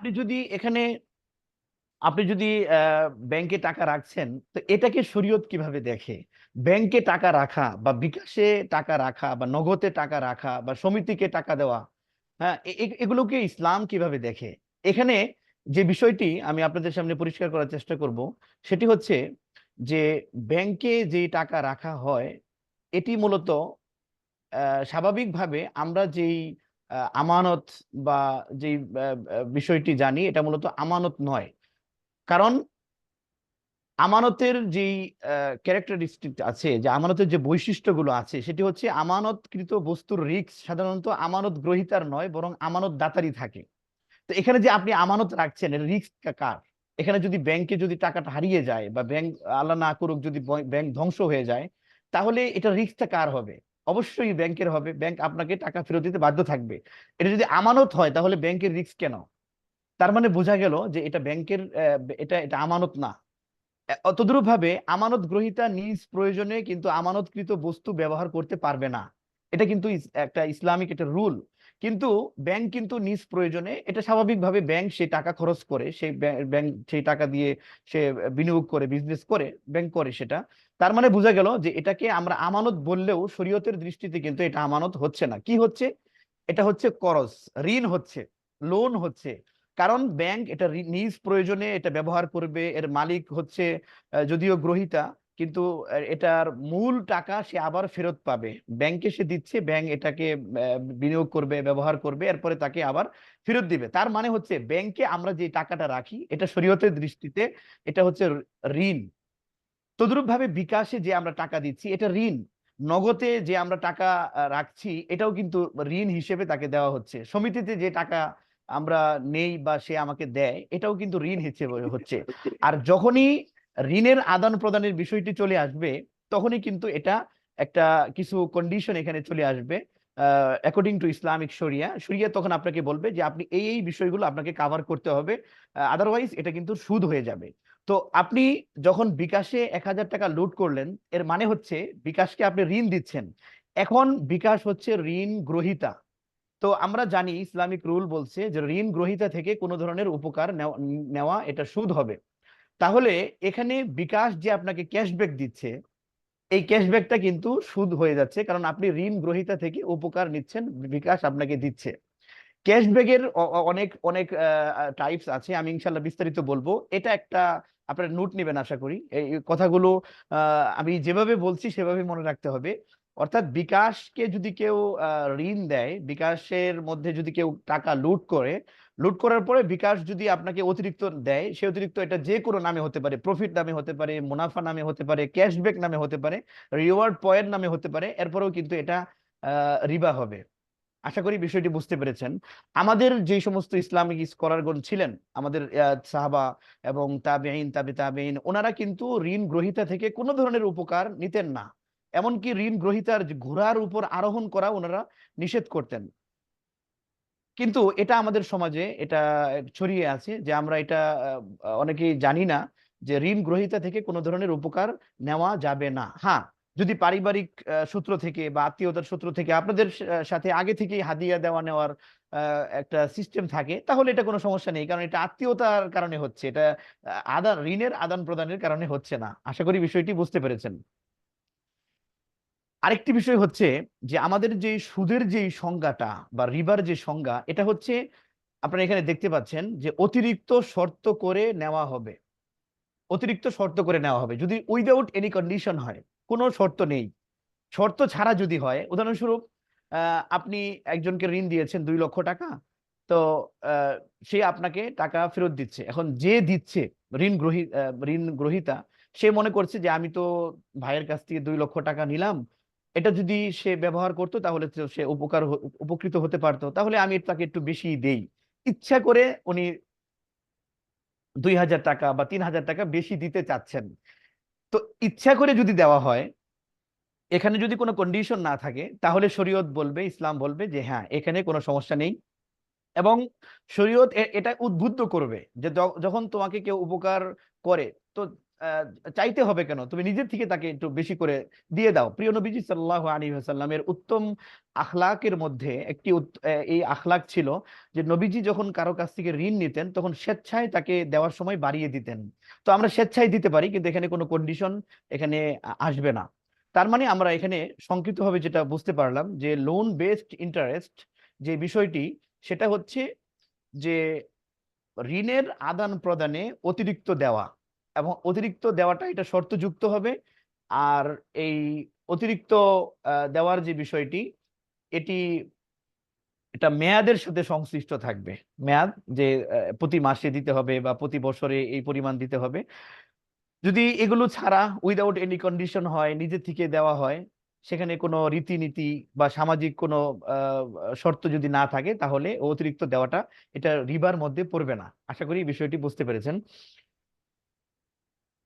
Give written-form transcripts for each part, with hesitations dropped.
আপনি যদি এখানে আপনি যদি ব্যাংকে টাকা রাখছেন, তো এটাকে শরীয়ত কিভাবে দেখে? ব্যাংকে টাকা রাখা বা বিকাশে টাকা রাখা বা নগদে টাকা রাখা বা সমিতিকে টাকা দেওয়া, হ্যাঁ, এগুলোকে ইসলাম কিভাবে দেখে? এখানে যে বিষয়টি আমি আপনাদের সামনে পরিষ্কার করার চেষ্টা করব, সেটি হচ্ছে যে ব্যাংকে যে টাকা রাখা হয় এটি মূলত স্বাভাবিকভাবে আমরা যেই আমানত বা যেই বিষয়টি জানি, এটা মূলত আমানত নয়। কারণ আমানতের যেই ক্যারেক্টারিস্টিক আছে, যে আমানতের যে বৈশিষ্ট্যগুলো আছে, সেটি হচ্ছে আমানতকৃত বস্তুর রিস্ক সাধারণত আমানত গ্রহীতার নয়, বরং আমানত দাতারই থাকে। তো এখানে যে আপনি আমানত রাখছেন, এর রিস্ক কার? এখানে যদি ব্যাংকে যদি টাকাটা হারিয়ে যায় বা ব্যাংক, আল্লাহ না করুক, যদি ব্যাংক ধ্বংস হয়ে যায়, তাহলে এটা রিস্কটা কার হবে? অবশ্যই ব্যাংকের হবে। ব্যাংক আপনাকে টাকা ফেরত দিতে বাধ্য থাকবে। এটা যদি আমানত হয়, তাহলে ব্যাংকের রিস্ক কেন? তার মানে বোঝা গেল যে এটা ব্যাংকের, এটা এটা আমানত না। তদ্রূপ ভাবে আমানত গ্রহীতা নিজ প্রয়োজনে কিন্তু আমানতকৃত বস্তু ব্যবহার করতে পারবে না। এটা কিন্তু একটা ইসলামিক একটা রুল। কিন্তু ব্যাংক কিন্তু নিজ প্রয়োজনে, এটা স্বাভাবিকভাবে ব্যাংক সেই টাকা খরচ করে, সেই ব্যাংক সেই টাকা দিয়ে সে বিনিয়োগ করে, বিজনেস করে, ব্যাংক করে সেটা। তার মানে বোঝা গেল যে এটাকে আমরা আমানত বললেও শরীয়তের দৃষ্টিতে কিন্তু এটা আমানত হচ্ছে না। কি হচ্ছে? এটা হচ্ছে করজ, ঋণ হচ্ছে, লোন হচ্ছে। কারণ ব্যাংক এটা নিজ প্রয়োজনে এটা ব্যবহার করবে, এর মালিক হচ্ছে যদিও গ্রহীতা, কিন্তু এটার মূল টাকা সে আবার ফেরত পাবে। ব্যাংকে সে দিচ্ছে, ব্যাংক এটাকে বিনিয়োগ করবে, ব্যবহার করবে, এরপরে তাকে আবার ফেরত দিবে। তার মানে হচ্ছে ব্যাংকে আমরা যে টাকাটা রাখি, এটা শরীয়তের দৃষ্টিতে এটা হচ্ছে ঋণ। তদ্রূপ ভাবে বিকাশে যে আমরা টাকা দিচ্ছি, এটা ঋণ। নগদে যে আমরা টাকা রাখছি, এটাও কিন্তু ঋণ হিসেবে তাকে দেওয়া হচ্ছে। সমিতিতে যে টাকা আমরা নেই বা সে আমাকে দেয়, এটাও কিন্তু ঋণ হিসেবে হচ্ছে। আর যখনই ঋণের আদান প্রদানের বিষয়টি চলে আসবে, তখনই কিন্তু এটা একটা কিছু কন্ডিশন এখানে চলে আসবে। অ্যাকর্ডিং টু ইসলামিক শরিয়া, শরিয়া তখন আপনাকে বলবে যে আপনি এই এই বিষয়গুলো আপনাকে কাভার করতে হবে, আদারওয়াইজ এটা কিন্তু সুদ হয়ে যাবে। তো আপনি যখন বিকাশে 1,000 টাকা লুট করলেন, এর মানে হচ্ছে বিকাশকে আপনি ঋণ দিচ্ছেন। এখন বিকাশ হচ্ছে ঋণ গ্রহীতা। তো আমরা জানি ইসলামিক রুল বলছে যে ঋণ গ্রহীতা থেকে কোনো ধরনের উপকার নেওয়া নেওয়া এটা সুদ হবে। তাহলে এখানে বিকাশ যে আপনাকে ক্যাশব্যাক দিচ্ছে, এই ক্যাশব্যাকটা কিন্তু সুদ হয়ে যাচ্ছে, কারণ আপনি ঋণ গ্রহীতা থেকে উপকার নিচ্ছেন, বিকাশ আপনাকে দিচ্ছে। ক্যাশব্যাকের অনেক অনেক টাইপস আছে, আমি ইনশাল্লাহ বিস্তারিত বলবো। এটা একটা, আপনারা নোট নেবেন আশা করি এই কথাগুলো। আমি যেভাবে বলছি সেভাবে মনে রাখতে হবে। অর্থাৎ বিকাশকে যদি কেউ ঋণ দেয়, বিকাশের মধ্যে যদি কেউ টাকা লুট করে, লুট করার পরে বিকাশ যদি আপনাকে অতিরিক্ত দেয়, সে অতিরিক্ত এটা যে কোনো নামে হতে পারে, প্রফিট নামে হতে পারে, মুনাফা নামে হতে পারে, ক্যাশব্যাক নামে হতে পারে, রিওয়ার্ড পয়েন্ট নামে হতে পারে, এরপরেও কিন্তু এটা রিবা হবে। আশা করি বিষয়টি বুঝতে পেরেছেন। আমাদের যে সমস্ত ইসলামিক স্কলারগণ ছিলেন, আমাদের সাহাবা এবং তাবেঈন, তাবেঈন, ওনারা কিন্তু ঋণ গ্রহীতা থেকে কোনো ধরনের উপকার নিতেন না। এমনকি ঋণ গ্রহীতার যে ঘোড়ার উপর আরোহণ করা ওনারা নিষেধ করতেন। কিন্তু এটা আমাদের সমাজে এটা ছড়িয়ে আছে যে আমরা এটা অনেকেই জানি না যে ঋণ গ্রহীতা থেকে কোনো ধরনের উপকার নেওয়া যাবে না। হ্যাঁ, যদি পারিবারিক সূত্র থেকে বা আত্মীয়তার সূত্র থেকে আপনাদের সাথে আগে থেকেই হাদিয়া দেওয়া নেওয়ার একটা সিস্টেম থাকে, তাহলে এটা কোনো সমস্যা নেই, কারণ এটা আত্মীয়তার কারণে হচ্ছে, এটা ঋণের আদান প্রদানের কারণে হচ্ছে না। আশা করি বিষয়টি বুঝতে পেরেছেন। আরেকটি বিষয় হচ্ছে যে আমাদের যে সুদের যে সংজ্ঞাটা বা রিবার যে সংজ্ঞা, এটা হচ্ছে আপনারা এখানে দেখতে পাচ্ছেন যে অতিরিক্ত শর্ত করে নেওয়া হবে। অতিরিক্ত শর্ত করে নেওয়া হবে যদি উইদাউট এনি কন্ডিশন হয়, কোনো শর্ত নেই, শর্ত ছাড়া যদি হয়। উদাহরণস্বরূপ, আপনি একজনকে ঋণ দিয়েছেন 2 লক্ষ টাকা। তো আহ, সে আপনাকে টাকা ফেরত দিচ্ছে। এখন যে দিচ্ছে, ঋণ গ্রহীতা, সে মনে করছে যে আমি তো ভাইয়ের কাছ থেকে 2 লক্ষ টাকা নিলাম, এটা যদি সে ব্যবহার করতো তাহলে তো সে উপকৃত হতে পারতো, তাহলে আমি তাকে একটু বেশি দেই। ইচ্ছা করে উনি 2,000 টাকা বা 3,000 টাকা বেশি দিতে চাচ্ছেন। তো ইচ্ছা করে যদি দেওয়া হয়, এখানে যদি কোনো কন্ডিশন না থাকে, তাহলে শরীয়ত বলবে, ইসলাম বলবে যে হ্যাঁ, এখানে কোনো সমস্যা নেই। এবং শরীয়ত এটা উদ্বুদ্ধ করবে যে যখন তোমাকে কেউ উপকার করে, তো আহ, চাইতে হবে কেন, তুমি নিজের থেকে তাকে একটু বেশি করে দিয়ে দাও। প্রিয় নবীজি সাল্লাল্লাহু আলাইহি ওয়াসাল্লামের উত্তম আখলাকের মধ্যে একটি এই আখলাক ছিল যে নবীজি যখন কারো কাছ থেকে ঋণ নিতেন তখন স্বেচ্ছায় তাকে দেওয়ার সময় বাড়িয়ে দিতেন। তো আমরা স্বেচ্ছায় দিতে পারি, কিন্তু এখানে কোনো কন্ডিশন এখানে আসবে না। তার মানে আমরা এখানে সংক্ষিপ্তভাবে যেটা বুঝতে পারলাম যে লোন বেসড ইন্টারেস্ট যে বিষয়টি, সেটা হচ্ছে যে ঋণের আদান প্রদানে অতিরিক্ত দেওয়া, এবং অতিরিক্ত দেওয়াটা এটা শর্তযুক্ত হবে। আর এই অতিরিক্ত দেওয়ার যে বিষয়টি, এটি এটা মেয়াদের সাথে সংশ্লিষ্ট থাকবে। মেয়াদ যে প্রতি মাসে দিতে হবে বা প্রতি বছরে এই পরিমাণ দিতে হবে। যদি এগুলো ছাড়া উইদাউট এনি কন্ডিশন হয়, নিজে থেকে দেওয়া হয়, সেখানে কোনো রীতিনীতি বা সামাজিক কোনো আহ, শর্ত যদি না থাকে, তাহলে অতিরিক্ত দেওয়াটা এটা রিবার মধ্যে পড়বে না। আশা করি এই বিষয়টি বুঝতে পেরেছেন।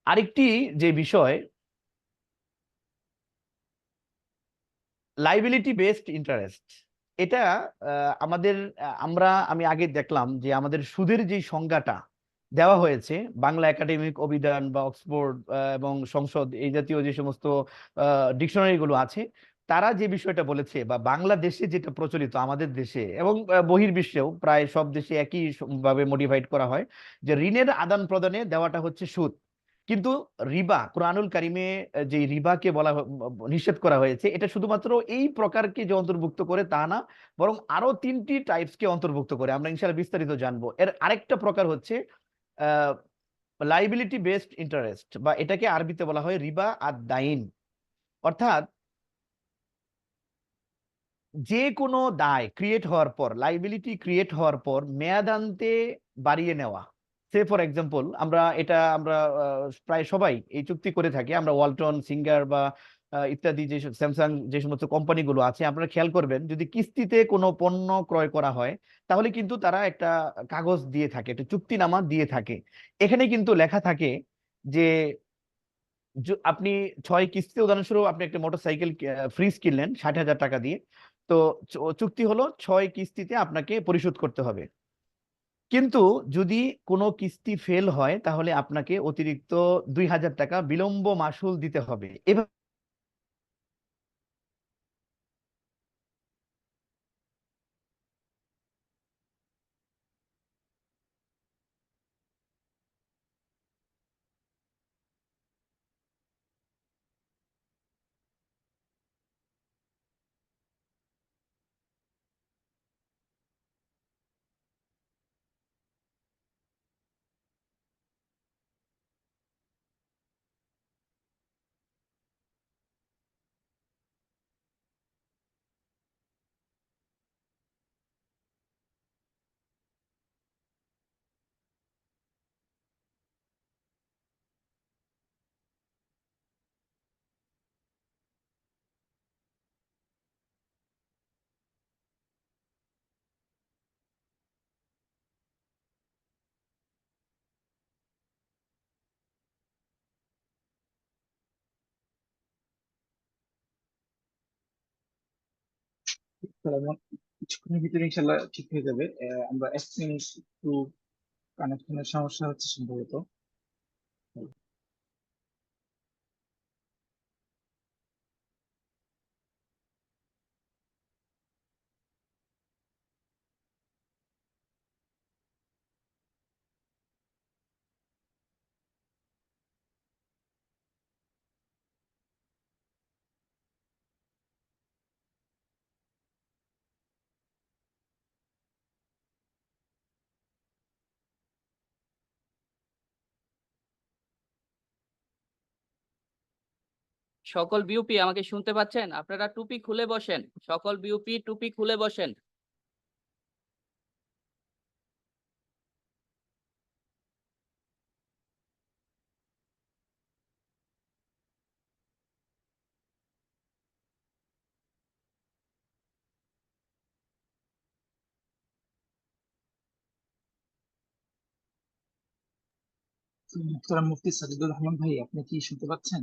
আরেকটি যে বিষয়, লাইবিলিটি বেসড ইন্টারেস্ট, এটা আমাদের আমি আগে দেখলাম যে আমাদের সুদের যে সংজ্ঞাটা দেওয়া হয়েছে বাংলা একাডেমিক অভিধান বা অক্সফোর্ড এবং সংসদ এই জাতীয় যে সমস্ত ডিকশনারি গুলো আছে, তারা যে বিষয়টা বলেছে বা বাংলাদেশে যেটা প্রচলিত আমাদের দেশে এবং বহির্বিশ্বেও প্রায় সব দেশে একই ভাবে মডিফাইড করা হয়, যে ঋণের আদান প্রদানে দেওয়াটা হচ্ছে সুদ। কিন্তু রিবা কোরআনুল কারিমে যে রিবাকে নিষেধ করা হয়েছে, এটা শুধুমাত্র এই প্রকারকে যে অন্তর্ভুক্ত করে তা না, বরং আরো তিনটি টাইপসকে অন্তর্ভুক্ত করে। আমরা ইনশাআল্লাহ বিস্তারিত জানবো। এর আরেকটা প্রকার হচ্ছে লাইবিলিটি বেসড ইন্টারেস্ট, বা এটাকে আরবিতে বলা হয় রিবা আদ দাইন। অর্থাৎ যে কোনো দায় ক্রিয়েট হওয়ার পর, লাইবিলিটি ক্রিয়েট হওয়ার পর মেয়াদান্তে বাড়িয়ে নেওয়া। সে ফর এক্সাম্পল, আমরা প্রায় সবাই এই চুক্তি করে থাকি। আমরা ওয়ালটন, সিঙ্গার বা ইত্যাদি যে স্যামসাং যে সমস্ত কোম্পানিগুলো আছে, আপনারা খেয়াল করবেন যদি কিস্তিতে কোনো পণ্য ক্রয় করা হয়, তাহলে কিন্তু তারা একটা কাগজ দিয়ে থাকে, একটা চুক্তিনামা দিয়ে থাকে। এখানে কিন্তু লেখা থাকে যে আপনি 6 কিস্তিতে, উদাহরণস্বরূপ আপনি একটা মোটরসাইকেল ফ্রিজ কিনলেন 60,000 টাকা দিয়ে। তো চুক্তি হলো 6 কিস্তিতে আপনাকে পরিশোধ করতে হবে। কিন্তু যদি কোনো কিস্তি ফেল হয়, তাহলে আপনাকে অতিরিক্ত 2,000 টাকা বিলম্ব মাসুল দিতে হবে। এভাবে তাহলে কিছুক্ষণের ভিতরে ইনশাল্লাহ ঠিক হয়ে যাবে। আমরা 1 মিনিট একটু কানেকশনের সমস্যা হচ্ছে সম্ভবত। সকল বিউপি আমাকে শুনতে পাচ্ছেন? আপনারা টুপি খুলে বসেন। সকল বিউপি টুপি খুলে বসেন। মুহতারাম মুফতি সাজিদুর রহমান ভাই, আপনি কি শুনতে পাচ্ছেন?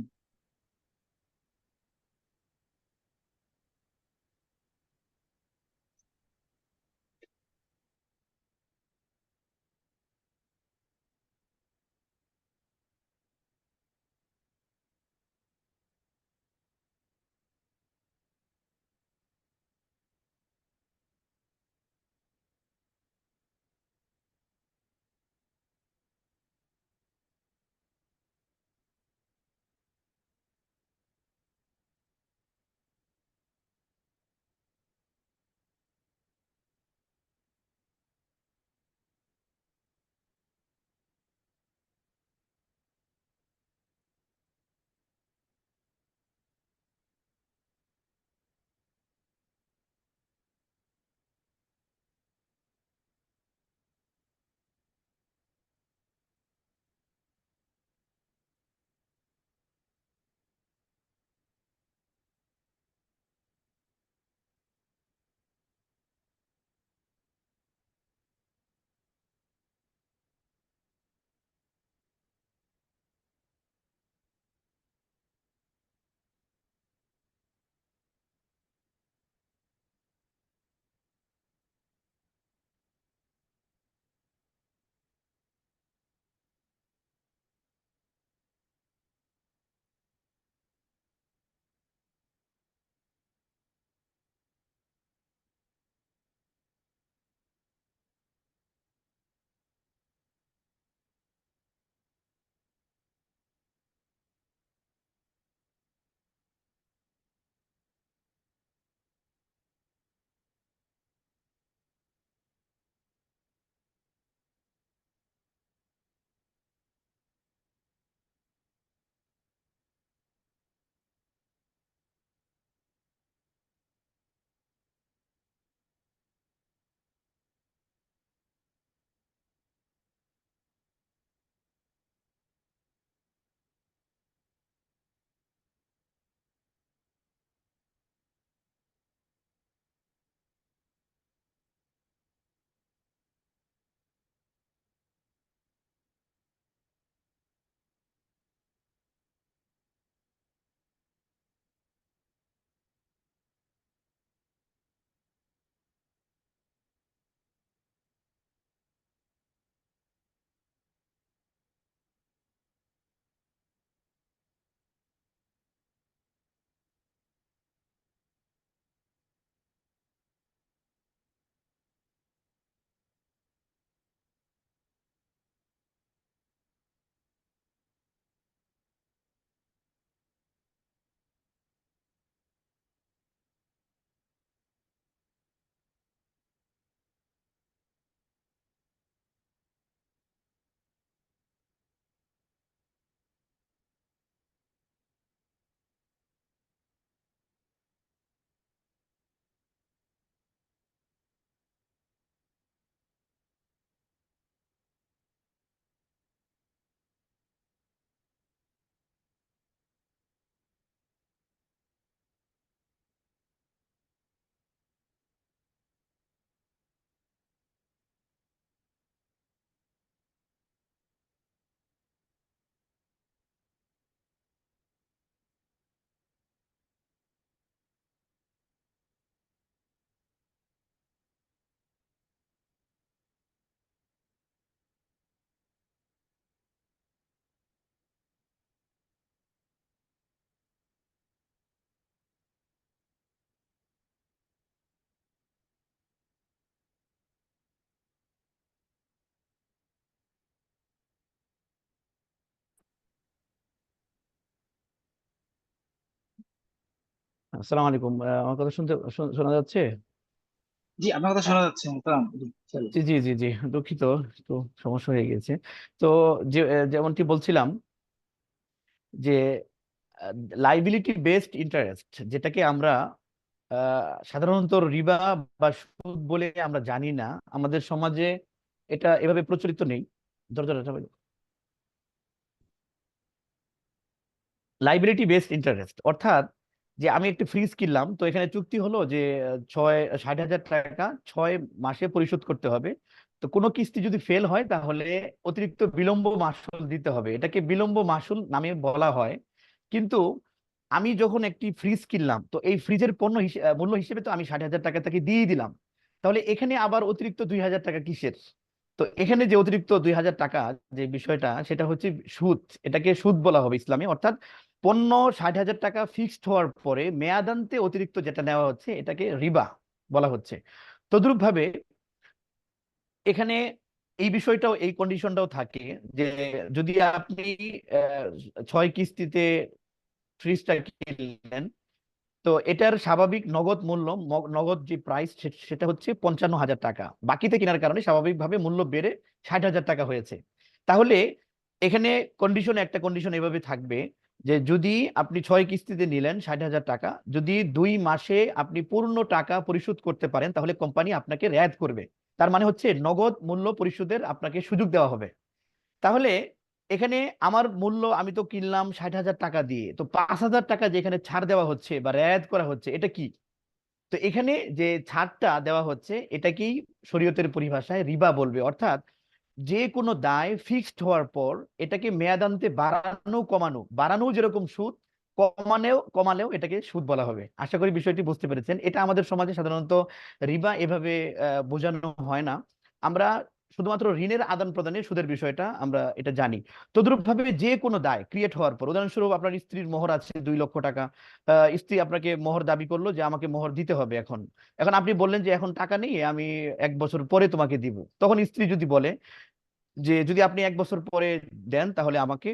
আসসালামু আলাইকুম। আমার কথা শোনা যাচ্ছে? জি, আপনার কথা শোনা যাচ্ছে মোহতারাম। জি, চলো। জি জি জি জি, দুঃখিত, একটু সমস্যা হয়ে গেছে। তো যেমনটি বলছিলাম যে লাইবিলিটি বেসড ইন্টারেস্ট, যেটাকে আমরা সাধারণত রিবা বা সুদ বলে আমরা জানি না, আমাদের সমাজে এটা এভাবে প্রচলিত নেই। লাইবিলিটি বেসড ইন্টারেস্ট অর্থাৎ যে আমি একটি ফ্রিজ কিনলাম, তো এখানে চুক্তি হলো যে 60,000 টাকা 6 মাসে পরিশোধ করতে হবে। তো কোনো কিস্তি যদি ফেল হয় তাহলে অতিরিক্ত বিলম্ব মাসুল দিতে হবে, এটাকে বিলম্ব মাসুল নামে বলা হয়। কিন্তু আমি যখন একটি ফ্রিজ কিনলাম, তো এই ফ্রিজের মূল্য হিসেবে তো আমি 60,000 টাকা তাকে দিয়ে দিলাম, তাহলে এখানে আবার অতিরিক্ত 2,000 টাকা কিসের? তো এখানে যে অতিরিক্ত 2,000 টাকা যে বিষয়টা, সেটা হচ্ছে সুদ। এটাকে সুদ বলা হবে ইসলামে। অর্থাৎ পণ্য 60,000 টাকা ফিক্সড হওয়ার পরে মেয়াদান্তে অতিরিক্ত যেটা নেওয়া হচ্ছে এটাকে রিবা বলা হচ্ছে। তদ্রুপ ভাবে এখানে এই বিষয়টাও, এই কন্ডিশনটাও থাকে যে যদি আপনি 6 কিস্তিতে ফ্রিজটা কিনলেন, তো এটার স্বাভাবিক নগদ মূল্য, নগদ যে প্রাইস সেটা হচ্ছে 55,000 টাকা, বাকিতে কেনার কারণে স্বাভাবিকভাবে মূল্য বেড়ে 60,000 টাকা হয়েছে। তাহলে এখানে একটা কন্ডিশন এভাবে থাকবে যে যদি আপনি 6 কিস্তিতে নিলেন 60,000 টাকা, যদি 2 মাসে আপনি পূর্ণ টাকা পরিশোধ করতে পারেন তাহলে কোম্পানি আপনাকে রেয়াত করবে। তার মানে হচ্ছে নগদ মূল্য পরিশোধের আপনাকে সুযোগ দেওয়া হবে। তাহলে এখানে আমার মূল্য, আমি তো কিনলাম 60,000 টাকা দিয়ে, তো 5,000 টাকা যেখানে ছাড় দেওয়া হচ্ছে বা রেয়াত করা হচ্ছে, এটা কি? তো এখানে যে ছাড়টা দেওয়া হচ্ছে এটাকেই শরীয়তের পরিভাষায় রিবা বলবে। অর্থাৎ যে কোনো দায় ফিক্সড হওয়ার পর এটাকে মেয়াদান্তে বাড়ানো কমানো, বাড়ানো যেরকম সুদ, কমালেও এটাকে সুদ বলা হবে। আশা করি বিষয়টি বুঝতে পেরেছেন। এটা আমাদের সমাজে সাধারণত রিবা এভাবে বোঝানো হয় না। আমরা শুধুমাত্র ঋণের আদান প্রদানে সুদের বিষয়টা আমরা এটা জানি। তদ্রুপ ভাবে যে কোনো দায় ক্রিয়েট হওয়ার পর, উদাহরণস্বরূপ আপনার স্ত্রীর মোহর আছে 2 লক্ষ টাকা, স্ত্রী আপনাকে মোহর দাবি করলো যে আমাকে মোহর দিতে হবে এখন। এখন আপনি বললেন যে এখন টাকা নেই, আমি 1 বছর পরে তোমাকে দিব। তখন স্ত্রী যদি বলে যে যদি আপনি 1 বছর পরে দেন তাহলে আমাকে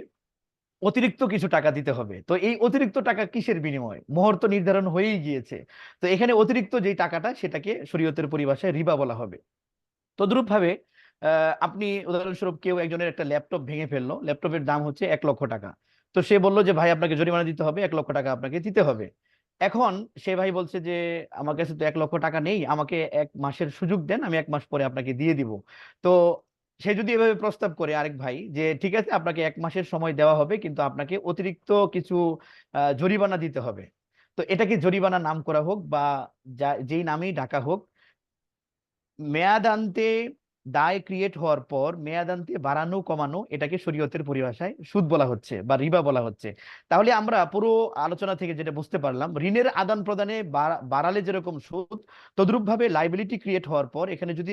অতিরিক্ত কিছু টাকা দিতে হবে, তো এই অতিরিক্ত টাকা কিসের বিনিময়? মোহর তো নির্ধারণ হয়েই গিয়েছে। তো এখানে অতিরিক্ত যেই টাকাটা সেটাকে শরীয়তের পরিভাষায় রিবা বলা হবে। তদ্রুপ ভাবে আপনি উদাহরণস্বরূপ কেউ একজনের একটা ল্যাপটপ ভেঙে ফেললো, ল্যাপটপের দাম হচ্ছে 1 লক্ষ টাকা। তো সে বললো যে ভাই আপনাকে জরিমানা দিতে হবে, 1 লক্ষ টাকা আপনাকে দিতে হবে। এখন সে ভাই বলছে যে আমার কাছে তো 1 লক্ষ টাকা নেই, আমাকে 1 মাসের সুযোগ দেন, আমি 1 মাস পরে আপনাকে দিয়ে দিব। তো সে যদি এভাবে প্রস্তাব করে আরেক ভাই যে ঠিক আছে আপনাকে 1 মাসের সময় দেওয়া হবে, কিন্তু আপনাকে অতিরিক্ত কিছু জরিমানা দিতে হবে। তো এটাকে জরিমানা নাম করা হোক বা যেই নামেই ডাকা হোক, মেয়াদান্তে দায় ক্রিয়েট হওয়ার পর মেয়াদান্তে বাড়ানো কমানো, এটাকে শরীয়তের পরিভাষায় সুদ বলা হচ্ছে বা রিবা বলা হচ্ছে। তাহলে আমরা পুরো আলোচনা থেকে যেটা বুঝতে পারলাম, ঋণের আদান প্রদানে বাড়ালে যেরকম সুদ, তদ্রুপ ভাবে লাইবিলিটি ক্রিয়েট হওয়ার পর এখানে যদি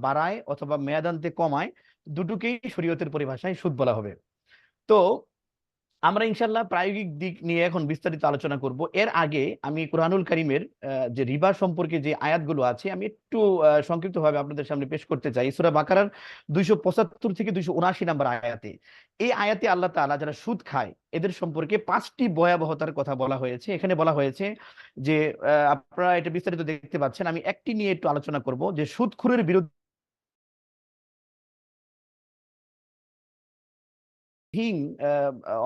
বাড়ায় অথবা মেয়াদান্তে কমায়, দুটোকেই শরীয়তের পরিভাষায় সুদ বলা হবে। তো আমরা ইনশাল্লাহ প্রায়োগিক দিক নিয়ে এখন বিস্তারিত আলোচনা করব। এর আগে আমি কুরআনুল কারীমের যে রিবা সম্পর্কে যে আয়াতগুলো আছে আমি একটু সংক্ষিপ্তভাবে আপনাদের সামনে পেশ করতে চাই। সূরা বাকারার 275 থেকে 279 নম্বর আয়াতে, এই আয়াতে আল্লাহ তাআলা যারা সুদ খায় এদের সম্পর্কে 5টি ভয়াবহতার কথা বলা হয়েছে। এখানে বলা হয়েছে যে আপনারা এটা বিস্তারিত দেখতে পাচ্ছেন, আমি একটি নিয়ে একটু আলোচনা করব যে সুদখোরের বিরুদ্ধে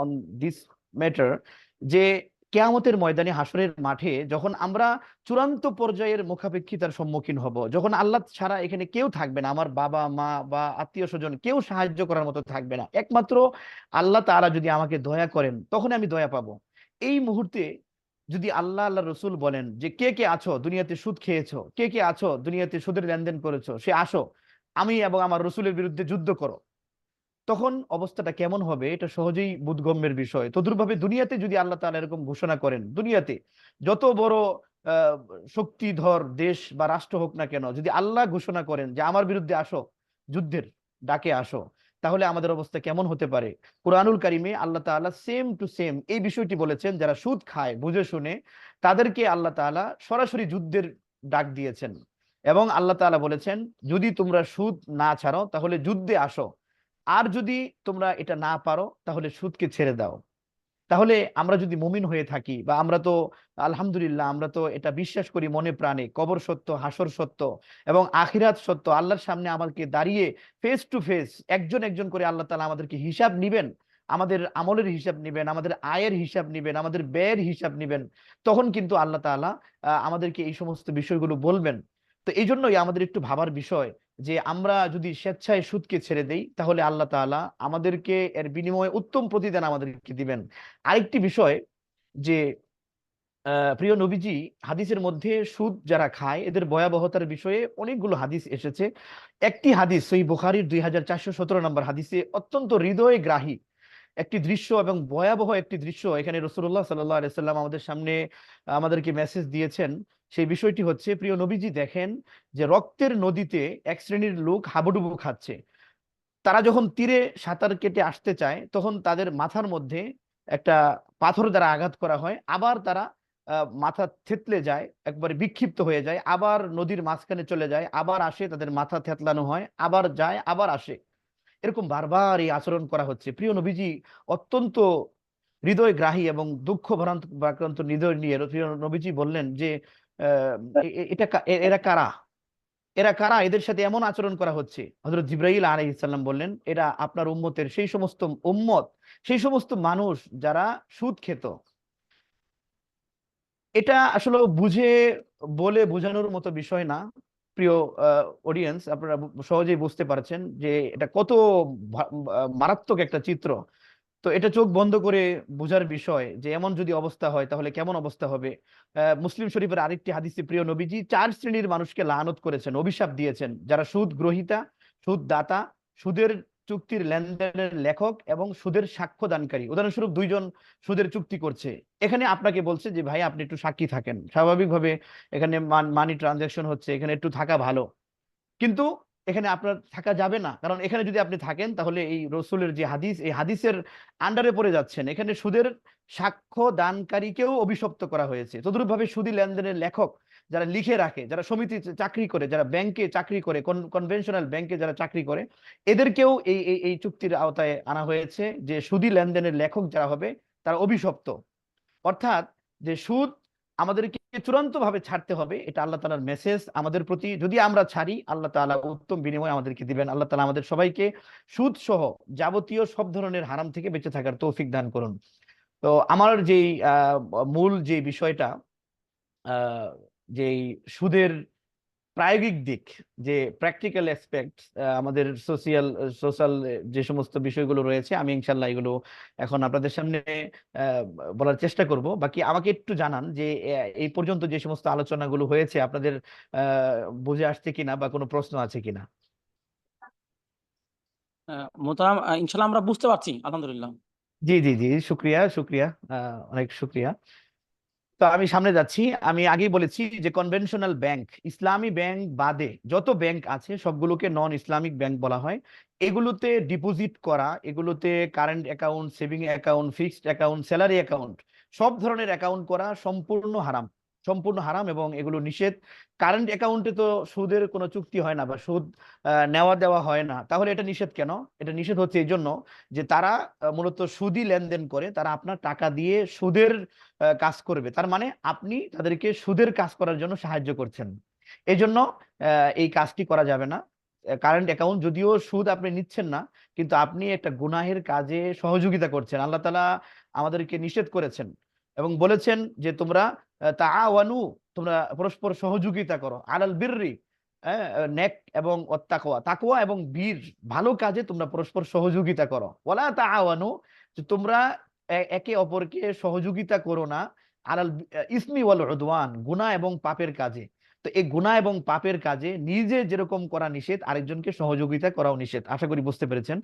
অন দিস ম্যাটার, যে কেয়ামতের ময়দানে হাসরের মাঠে যখন আমরা চূড়ান্ত পর্যায়ের মুখাপেক্ষিতার সম্মুখীন হব, যখন আল্লাহ ছাড়া এখানে কেউ থাকবে না, আমার বাবা মা বা আত্মীয় স্বজন কেউ সাহায্য করার মতো থাকবে না, একমাত্র আল্লাহ তাআলা যদি আমাকে দয়া করেন তখন আমি দয়া পাবো। এই মুহূর্তে যদি আল্লাহ রসুল বলেন যে কে কে আছো দুনিয়াতে সুদ খেয়েছো, কে কে আছো দুনিয়াতে সুদের লেনদেন করেছো, সে আসো, আমি এবং আমার রসুলের বিরুদ্ধে যুদ্ধ করো, তখন অবস্থাটা কেমন হবে এটা সহজেই বোধগম্যের বিষয়। তদ্রুপভাবে দুনিয়াতে যদি আল্লাহ তাআলা এরকম ঘোষণা করেন, দুনিয়াতে যত বড় আহ, শক্তিধর দেশ বা রাষ্ট্র হোক না কেন, যদি আল্লাহ ঘোষণা করেন যে আমার বিরুদ্ধে আসো, যুদ্ধের ডাকে আসো, তাহলে আমাদের অবস্থা কেমন হতে পারে? কুরআনুল কারীমে আল্লাহ তাআলা সেম টু সেম এই বিষয়টি বলেছেন। যারা সুদ খায় বুঝে শুনে, তাদেরকে আল্লাহ তাআলা সরাসরি যুদ্ধের ডাক দিয়েছেন এবং আল্লাহ তাআলা বলেছেন যদি তোমরা সুদ না ছাড়ো তাহলে যুদ্ধে আসো, আর যদি তোমরা এটা না পারো তাহলে সুদকে ছেড়ে দাও। তাহলে আমরা যদি মুমিন হয়ে থাকি, বা আমরা তো আলহামদুলিল্লাহ আমরা তো এটা বিশ্বাস করি মনে প্রাণে, কবর সত্য, হাসর সত্য এবং আখিরাত সত্য, আল্লাহর সামনে আমাদেরকে দাঁড়িয়ে ফেস টু ফেস একজন একজন করে আল্লাহ তাআলা আমাদেরকে হিসাব নিবেন, আমাদের আমলের হিসাব নিবেন, আমাদের আয়ের হিসাব নিবেন, আমাদের ব্যয়ের হিসাব নিবেন, তখন কিন্তু আল্লাহ তাআলা আমাদেরকে এই সমস্ত বিষয়গুলো বলবেন। তো এই জন্যই আমাদের একটু ভাবার বিষয় যে আমরা যদি স্বেচ্ছায় সুদকে ছেড়ে দেই, তাহলে আল্লাহ তাআলা আমাদেরকে এর বিনিময়ে উত্তম প্রতিদান আমাদেরকে দিবেন। আরেকটি বিষয় যে প্রিয় নবীজি হাদিসের মধ্যে সুদ যারা খায় এদের ভয়াবহতার বিষয়ে অনেকগুলো হাদিস এসেছে। একটি হাদিস সহিহ বুখারীর 2417 নম্বর হাদিসে অত্যন্ত হৃদয়গ্রাহী একটি দৃশ্য এবং ভয়াবহ একটি দৃশ্য এখানে রাসূলুল্লাহ সাল্লাল্লাহু আলাইহি সাল্লাম আমাদের সামনে আমাদেরকে মেসেজ দিয়েছেন। সেই বিষয়টি হচ্ছে, প্রিয় নবীজি দেখেন যে রক্তের নদীতে এক শ্রেণীর লোক হাবুডুবু খাচ্ছে। তারা যখন তীরে সাঁতার কেটে আসতে চায়, তখন তাদের মাথার মধ্যে একটা পাথর দ্বারা আঘাত করা হয়, আবার তারা মাথা থেতলে যায়, একবারে বিক্ষিপ্ত হয়ে যায়, আবার নদীর মাঝখানে চলে যায়, আবার আসে, তাদের মাথা থেতলানো হয়, আবার যায়, আবার আসে। এরকম বারবার এই আচরণ করা হচ্ছে। প্রিয় নবীজি অত্যন্ত হৃদয়গ্রাহী এবং দুঃখ ভারাক্রান্ত হৃদয় নিয়ে প্রিয় নবীজি বললেন যে এরা কারা, এরা কারা, এদের সাথে এমন আচরণ করা হচ্ছে। হযরত জিবরাইল আলাইহিস সালাম বললেন, এরা আপনার উম্মতের সেই সমস্ত উম্মত, সেই সমস্ত মানুষ যারা সুদ খেত। এটা আসলে বুঝে বলে বোঝানোর মতো বিষয় না। প্রিয় অডিয়েন্স, আপনারা সহজেই বুঝতে পারছেন যে এটা কত মারাত্মক একটা চিত্র। তো এটা চোখ বন্ধ করে বোঝার বিষয় যে এমন যদি অবস্থা হয় তাহলে কেমন অবস্থা হবে। মুসলিম শরীফের আরেকটি হাদিসে প্রিয় নবীজি 4 শ্রেণীর মানুষকে লানত করেছেন, অভিশাপ দিয়েছেন, যারা সুদ গ্রহীতা, সুদ দাতা, সুদের চুক্তির লেনদেনের লেখক এবং সুদের সাক্ষ্য দানকারী। উদাহরণস্বরূপ দুইজন সুদের চুক্তি করছে, এখানে আপনাকে বলছে যে ভাই আপনি একটু সাক্ষী থাকেন, স্বাভাবিকভাবে এখানে মানি ট্রানজাকশন হচ্ছে, এখানে একটু থাকা ভালো। কিন্তু এখানে আপনার থাকা যাবে না, কারণ এখানে যদি আপনি থাকেন তাহলে এই রসুলের যে হাদিস, এই হাদিসের আন্ডারে পড়ে যাচ্ছেন। এখানে সুদের সাক্ষ্য দানকারীকেও অভিশপ্ত করা হয়েছে। তদ্রূপভাবে সুদী লেনদেনের লেখক, যারা লিখে রাখে, যারা সমিতিতে চাকরি করে, যারা ব্যাংকে চাকরি করে, কনভেনশনাল ব্যাংকে যারা চাকরি করে, এদেরকেও এই এই এই চুক্তির আওতায় আনা হয়েছে যে সুদী লেনদেনের লেখক যারা হবে তারা অভিশপ্ত। অর্থাৎ যে সুদ আমাদেরকে চূড়ান্ত ভাবে ছাড়তে হবে, এটা আল্লাহ তাআলার মেসেজ আমাদের প্রতি। যদি আমরা ছাড়ি, আল্লাহ তাআলা উত্তম বিনিময় আমাদেরকে দিবেন। আল্লাহ তাআলা আমাদের সবাইকে সুদ সহ যাবতীয় সব ধরনের হারাম থেকে বেঁচে থাকার তৌফিক দান করুন। তো আমার যেই মূল যে বিষয়টা, যেই সুদের প্রায়োগিক দিক, যে প্র্যাকটিক্যাল অ্যাসপেক্ট, আমাদের সোশ্যাল যে সমস্ত বিষয়গুলো রয়েছে, আমি ইনশাল্লাহ এগুলো এখন আপনাদের সামনে বলার চেষ্টা করব। বাকি আমাকে একটু জানান যে এই পর্যন্ত যে সমস্ত আলোচনাগুলো হয়েছে আপনাদের বুঝে আসছে কিনা, বা কোনো প্রশ্ন আছে কিনা। মোহতারাম, ইনশাল্লাহ আমরা বুঝতে পারছি, আলহামদুলিল্লাহ। জি জি জি, শুক্রিয়া শুক্রিয়া, অনেক শুক্রিয়া। তো আমি সামনে যাচ্ছি। আমি আগেই বলেছি যে কনভেনশনাল ব্যাংক, ইসলামী ব্যাংক বাদে যত ব্যাংক আছে সবগুলোকে নন ইসলামিক ব্যাংক বলা হয়। এগুলোতে ডিপোজিট করা, এগুলোতে current account, saving account, fixed account, salary account, সব ধরনের অ্যাকাউন্ট করা সম্পূর্ণ হারাম, সম্পূর্ণ হারাম, এবং এগুলো নিষেধ। কারেন্ট অ্যাকাউন্টে তো সুদের কোনো চুক্তি হয় না, বা সুদ নেওয়া দেওয়া হয় না, তাহলে এটা নিষেধ কেন? এটা নিষেধ হচ্ছে এই জন্য যে তারা মূলত সুদী লেনদেন করে, তারা আপনার টাকা দিয়ে সুদের কাজ করবে। তার মানে আপনি তাদেরকে সুদের কাজ করার জন্য সাহায্য করছেন। এই জন্য এই কাজটি করা যাবে না। কারেন্ট অ্যাকাউন্ট যদিও সুদ আপনি নিচ্ছেন না, কিন্তু আপনি একটা গুনাহের কাজে সহযোগিতা করছেন। আল্লাহ তাআলা আমাদেরকে নিষেধ করেছেন এবং বলেছেন যে তোমরা তাআওয়ানু, তোমরা পরস্পর সহযোগিতা করো, আলাল বিররি, নেক এবং তাকওয়া, তাকওয়া এবং বীর, ভালো কাজে তোমরা পরস্পর সহযোগিতা করো। ওয়ালা তাআওয়ানু, যে তোমরা একে অপরকে সহযোগিতা করো না, আলাল ইসমি ওয়াল উদওয়ান, গুনাহ এবং পাপের কাজে। তো এই গুনাহ এবং পাপের কাজে নিজে যেরকম করা নিষেধ, আরেকজনকে সহযোগিতা করাও নিষেধ। আশা করি বুঝতে পেরেছেন।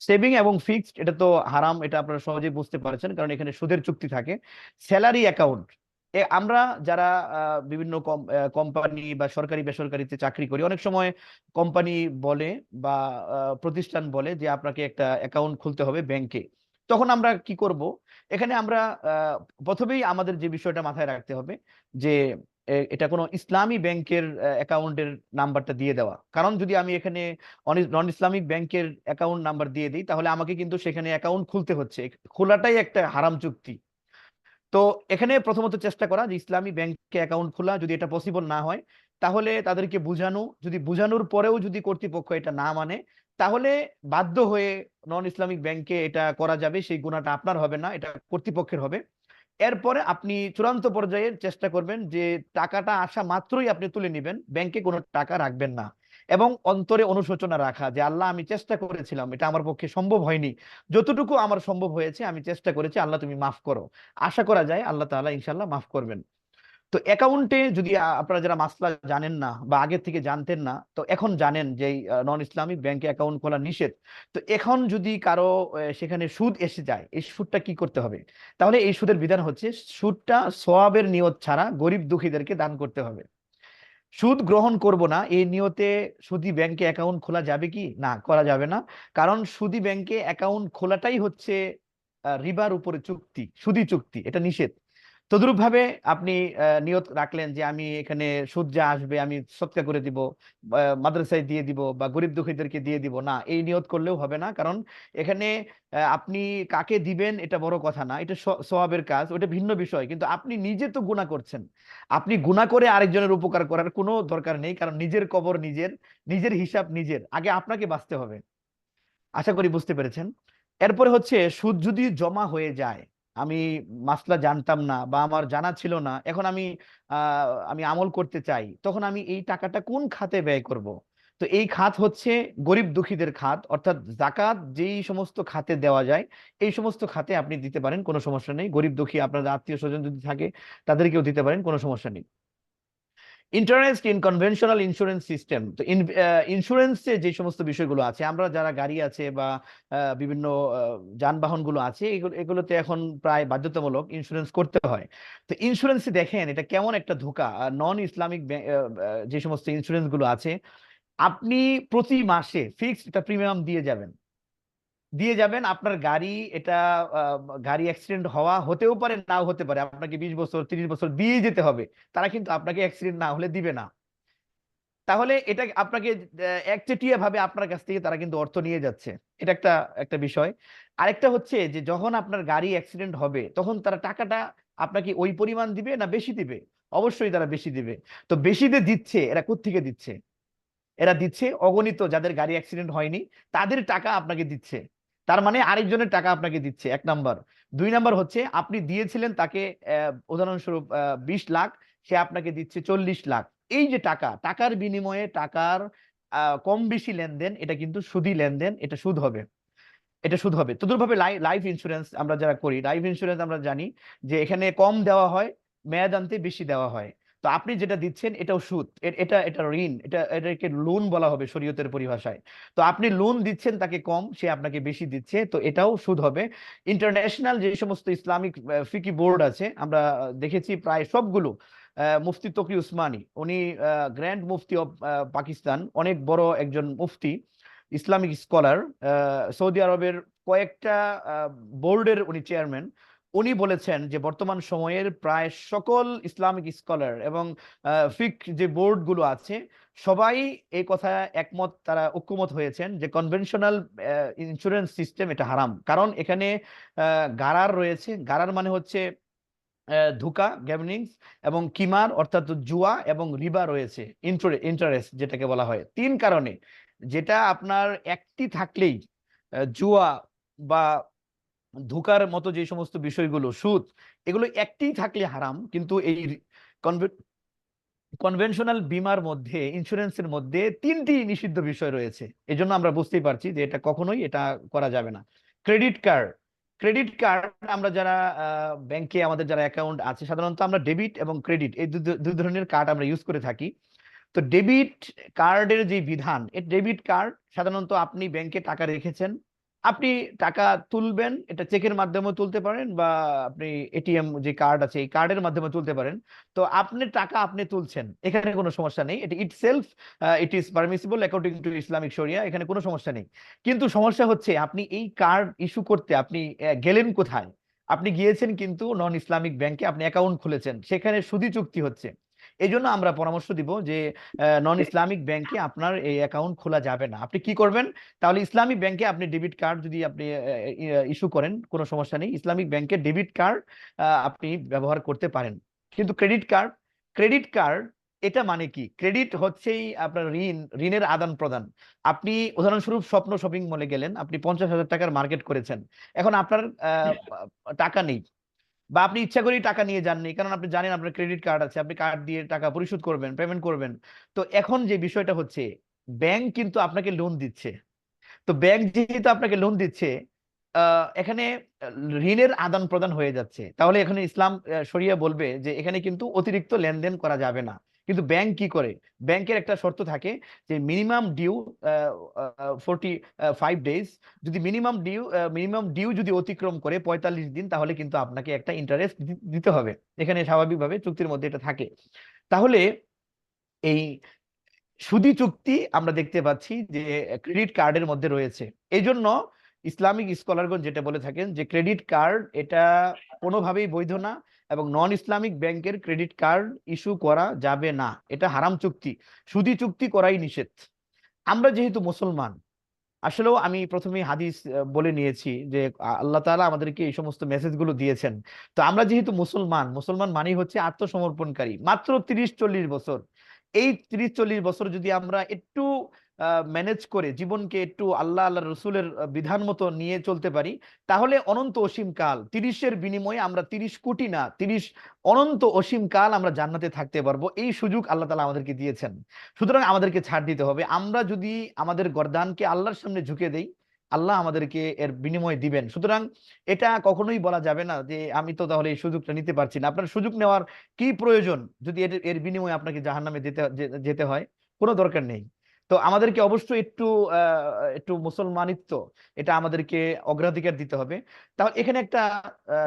সেভিং এবং ফিক্সড, এটা তো হারাম, এটা আপনারা সহজেই বুঝতে পারছেন, কারণ এখানে সুদের চুক্তি থাকে। স্যালারি অ্যাকাউন্ট, আমরা যারা বিভিন্ন কোম্পানি বা সরকারি বেসরকারিতে চাকরি করি, অনেক সময় কোম্পানি বলে বা প্রতিষ্ঠান বলে যে আপনাকে একটা অ্যাকাউন্ট খুলতে হবে ব্যাংকে। তখন আমরা কি করব? এখানে আমরা প্রথমেই আমাদের যে বিষয়টা মাথায় রাখতে হবে যে এটা কোনো ইসলামী ব্যাংকের অ্যাকাউন্টের নাম্বারটা দিয়ে দেওয়া। কারণ যদি আমি এখানে নন ইসলামিক ব্যাংকের অ্যাকাউন্ট নাম্বার দিয়ে দিই তাহলে আমাকে কিন্তু সেখানে অ্যাকাউন্ট খুলতে হচ্ছে, খোলাটাই একটা হারাম চুক্তি। তো এখানে প্রথমত চেষ্টা করা যে ইসলামী ব্যাংকে অ্যাকাউন্ট খোলা, যদি এটা পসিবল না হয় তাহলে তাদেরকে বুঝানো, যদি বুঝানোর পরেও যদি কর্তৃপক্ষ এটা না মানে তাহলে বাধ্য হয়ে নন ইসলামিক ব্যাংকে এটা করা যাবে, সেই গুণাটা আপনার হবে না, এটা কর্তৃপক্ষের হবে। এরপরে আপনি চূড়ান্ত পর্যায়ে চেষ্টা করবেন যে টাকাটা আসা মাত্রই আপনি তুলে নেবেন, ব্যাংকে কোনো টাকা রাখবেন না, এবং অন্তরে অনুশোচনা রাখা যে আল্লাহ আমি চেষ্টা করেছিলাম, এটা আমার পক্ষে সম্ভব হয়নি, যতটুকু আমার সম্ভব হয়েছে আমি চেষ্টা করেছি, আল্লাহ তুমি মাফ করো। আশা করা যায় আল্লাহ তাআলা ইনশাআল্লাহ মাফ করবেন। তো অ্যাকাউন্টে যদি আপনারা যারা মাসলা জানেন না বা আগে থেকে জানতেন না, তো এখন জানেন যে নন ইসলামিক ব্যাংকে অ্যাকাউন্ট খোলা নিষেধ। তো এখন যদি কারো সেখানে সুদ এসে যায়, এই সুদটা কি করতে হবে? তাহলে এই সুদের বিধান হচ্ছে সুদটা সওয়াবের নিয়ত ছাড়া গরিব দুঃখীদেরকে দান করতে হবে। সুদ গ্রহণ করব না এই নিয়তে সুদী ব্যাংকে অ্যাকাউন্ট খোলা যাবে কি? না, করা যাবে না। কারণ সুদী ব্যাংকে অ্যাকাউন্ট খোলাটাই হচ্ছে রিবার উপরে চুক্তি, সুদী চুক্তি, এটা নিষেধ। তদ্রুপ ভাবে আপনি নিয়ত রাখলেন যে আমি এখানে সুদ যা আসবে আমি সদকা করে দিব, মাদ্রাসায় দিয়ে দিব বা গরিব দুঃখীদেরকে দিয়ে দিব, না, এই নিয়ত করলেও হবে না। কারণ এখানে আপনি কাকে দিবেন এটা বড় কথা না, এটা সওয়াবের কাজ, ওটা ভিন্ন বিষয়। কিন্তু আপনি নিজে তো গুনাহ করছেন, আপনি গুনাহ করে আরেকজনের উপকার করার কোনো দরকার নেই, কারণ নিজের কবর নিজের, নিজের হিসাব নিজের, আগে আপনাকে বাঁচতে হবে। আশা করি বুঝতে পেরেছেন। এরপরে হচ্ছে সুদ যদি জমা হয়ে যায়, আমি মাসলা জানতাম না বা আমার জানা ছিল না, এখন আমি আমল করতে চাই, তখন আমি এই টাকাটা কোন খাতে ব্যয় করব? তো এই খাত হচ্ছে গরিব দুঃখীদের খাত, অর্থাৎ যাকাত যেই সমস্ত খাতে দেওয়া যায় এই সমস্ত খাতে আপনি দিতে পারেন, কোনো সমস্যা নেই। গরিব দুঃখী আপনার আত্মীয় স্বজন যদি থাকে তাদেরকেও দিতে পারেন, কোনো সমস্যা নেই। Interest in conventional insurance system. তো ইন্স্যুরেন্সে যে সমস্ত বিষয়গুলো আছে, আমরা যারা গাড়ি আছে বা বিভিন্ন যানবাহনগুলো আছে এগুলোতে এখন প্রায় বাধ্যতামূলক ইন্স্যুরেন্স করতে হয়। তো ইন্স্যুরেন্সে দেখেন এটা কেমন একটা ধোঁকা। নন ইসলামিক যে সমস্ত ইন্স্যুরেন্স গুলো আছে, আপনি প্রতি মাসে ফিক্সড একটা প্রিমিয়াম দিয়ে যাবেন। আপনার গাড়ি এটা গাড়ি অ্যাক্সিডেন্ট হতেও পারে, নাও হতে পারে, আপনাকে 20 বছর 30 বছর দিয়ে যেতে হবে, তারা কিন্তু আপনাকে অ্যাক্সিডেন্ট না হলে দিবে না। তাহলে এটা আপনাকে একচেটিয়া ভাবে আপনার কাছ থেকে তারা কিন্তু অর্থ নিয়ে যাচ্ছে, এটা একটা একটা বিষয়। আরেকটা হচ্ছে যে যখন আপনার গাড়ি অ্যাক্সিডেন্ট হবে তখন তারা টাকাটা আপনাকে ওই পরিমাণ দিবে না বেশি দিবে? অবশ্যই তারা বেশি দিবে। তো বেশি দিয়ে দিচ্ছে, এরা কোত্থেকে দিচ্ছে? এরা দিচ্ছে অগণিত যাদের গাড়ি অ্যাক্সিডেন্ট হয়নি তাদের টাকা আপনাকে দিচ্ছে, তার মানে আরেকজনের টাকা আপনাকে দিচ্ছে, 1 নাম্বার। 2 নাম্বার হচ্ছে আপনি দিয়েছিলেন তাকে উদাহরণস্বরূপ 20 লাখ, সে আপনাকে দিচ্ছে 40 লাখ। এই যে টাকার বিনিময়ে টাকার কম বেশি লেনদেন, এটা কিন্তু সুদী লেনদেন, এটা সুদ হবে, এটা সুদ হবে। তদ্রুপভাবে লাইফ ইন্স্যুরেন্স আমরা যারা করি, লাইফ ইন্স্যুরেন্স আমরা জানি যে এখানে কম দেওয়া হয়, মেয়াদান্তে বেশি দেওয়া হয়। তো আপনি যেটা দিচ্ছেন এটাও সুদ, এটা এটা ঋণ, এটাকে লোন বলা হবে শরীয়তের পরিভাষায়। তো আপনি লোন দিচ্ছেন তাকে কম, সে আপনাকে বেশি দিচ্ছে, তো এটাও সুদ হবে। ইন্টারন্যাশনাল যে সমস্ত ইসলামিক ফিকি বোর্ড আছে আমরা দেখেছি প্রায় সবগুলো, মুফতি তকি উসমানী, উনি গ্র্যান্ড মুফতি অফ পাকিস্তান, অনেক বড় একজন মুফতি, ইসলামিক স্কলার, সৌদি আরবের কয়েকটা বোর্ডের উনি চেয়ারম্যান। উনি বলেছেন যে বর্তমান সময়ের প্রায় সকল ইসলামিক স্কলার এবং ফিক যে বোর্ড গুলো আছে সবাই এই কথা একমত, তারা ঐক্যমত হয়েছেন যে কনভেনশনাল ইন্স্যুরেন্স সিস্টেম এটা হারাম। কারণ এখানে গারার রয়েছে, গারার মানে হচ্ছে ধোঁকা, গ্যামলিংস, এবং কিমার অর্থাৎ জুয়া, এবং রিবা রয়েছে, ইন্টারেস্ট যেটাকে বলা হয়। 3 কারণে, যেটা আপনার একটি থাকলেই জুয়া বা ধোঁকার মতো যে সমস্ত বিষয়গুলো, সুদ, এগুলো একটি থাকলে হারাম, কিন্তু এই কনভেনশনাল বিমার মধ্যে, ইন্স্যুরেন্সের মধ্যে 3টি নিষিদ্ধ বিষয় রয়েছে। এজন্য আমরা বুঝতেই পারছি যে এটা কখনোই এটা করা যাবে না। ক্রেডিট কার্ড আমরা যারা ব্যাংকে আমাদের যারা অ্যাকাউন্ট আছে, সাধারণত আমরা ডেবিট এবং ক্রেডিট এই দুই ধরনের কার্ড আমরা ইউজ করে থাকি। তো ডেবিট কার্ডের যে বিধান, এই ডেবিট কার্ড সাধারণত আপনি ব্যাংকে টাকা রেখেছেন, আপনি টাকা তুলবেন, এটা চেকের মাধ্যমে তুলতে পারেন বা আপনি এটিএম যে কার্ড আছে এই কার্ডের মাধ্যমে তুলতে পারেন। তো আপনার টাকা আপনি তুলছেন, এখানে কোনো সমস্যা নেই, এটা it is permissible according to Islamic শরিয়া, এখানে কোনো সমস্যা নেই। কিন্তু সমস্যা হচ্ছে আপনি এই কার্ড ইস্যু করতে আপনি গেলেন কোথায়? আপনি গিয়েছেন কিন্তু নন ইসলামিক ব্যাংকে, আপনি অ্যাকাউন্ট খুলেছেন, সেখানে সুদী চুক্তি হচ্ছে। এই জন্য আমরা পরামর্শ দিব যে নন ইসলামিক ব্যাংকে আপনার এই অ্যাকাউন্ট খোলা যাবে না। আপনি কি করবেন তাহলে? ইসলামিক ব্যাংকে আপনি ডেবিট কার্ড যদি আপনি ইস্যু করেন কোনো সমস্যা নেই, ইসলামিক ব্যাংকে ডেবিট কার্ড আপনি ব্যবহার করতে পারেন। কিন্তু ক্রেডিট কার্ড এটা মানে কি? ক্রেডিট হচ্ছেই আপনার ঋণের আদান প্রদান। আপনি উদাহরণস্বরূপ স্বপ্ন শপিং মলে গেলেন, আপনি 50,000 টাকার মার্কেট করেছেন, এখন আপনার টাকা নেই বা আপনি ইচ্ছা করেই টাকা নিয়ে যাননি, কারণ আপনি জানেন আপনার ক্রেডিট কার্ড আছে, আপনি কার্ড দিয়ে টাকা পরিশোধ করবেন, পেমেন্ট করবেন। তো এখন যে বিষয়টা হচ্ছে, ব্যাংক কিন্তু আপনাকে লোন দিচ্ছে। তো ব্যাংক যেহেতু আপনাকে লোন দিচ্ছে, এখানে ঋণের আদান প্রদান হয়ে যাচ্ছে। তাহলে এখানে ইসলাম শরিয়া বলবে যে এখানে কিন্তু অতিরিক্ত লেনদেন করা যাবে না। কিন্তু ব্যাংক কি করে? ব্যাংকের একটা শর্ত থাকে যে মিনিমাম ডিউ 45 ডেজ। যদি মিনিমাম ডিউ যদি অতিক্রম করে 45 দিন, তাহলে কিন্তু আপনাকে একটা ইন্টারেস্ট দিতে হবে। এখানে স্বাভাবিকভাবে চুক্তির মধ্যে এটা থাকে। তাহলে এই সুদি চুক্তি আমরা দেখতে পাচ্ছি যে ক্রেডিট কার্ডের মধ্যে রয়েছে। এই জন্য ইসলামিক স্কলারগণ যেটা বলে থাকেন যে ক্রেডিট কার্ড এটা কোনোভাবেই বৈধ না, এবং নন ইসলামিক ব্যাংকের ক্রেডিট কার্ড ইস্যু করা যাবে না। এটা হারাম চুক্তি, সুদি চুক্তি করাই নিষেধ। আমরা যেহেতু মুসলমান, আসলেও আমি প্রথমেই হাদিস বলে নিয়েছি যে আল্লাহ তাআলা আমাদেরকে এই সমস্ত মেসেজগুলো দিয়েছেন। তো আমরা যেহেতু মুসলমান মানেই হচ্ছে আত্মসমর্পণকারী। মাত্র 30-40 বছর, এই 30-40 বছর যদি আমরা একটু ম্যানেজ করে জীবনকে একটু আল্লাহ রসুলের বিধান মতো নিয়ে চলতে পারি, তাহলে অনন্ত অসীম কাল, 30-এর বিনিময়ে আমরা 30 কোটি না, 30 অনন্ত অসীম কাল আমরা জান্নাতে থাকতে পারবো। এই সুযোগ আল্লাহ তাআলা আমাদেরকে দিয়েছেন। সুতরাং আমাদেরকে ছাড় দিতে হবে। আমরা যদি আমাদের গর্দানকে আল্লাহর সামনে ঝুঁকে দেই, আল্লাহ আমাদেরকে এর বিনিময় দিবেন। সুতরাং এটা কখনোই বলা যাবে না যে আমি তো তাহলে এই সুযোগটা নিতে পারছি না। আপনার সুযোগ নেওয়ার কি প্রয়োজন যদি এর বিনিময়ে আপনাকে জাহান্নামে যেতে হয়? কোনো দরকার নেই। তো আমাদেরকে অবশ্যই একটু মুসলমানিত্ব, এটা আমাদেরকে অগ্রাধিকার দিতে হবে। তাহলে এখানে একটা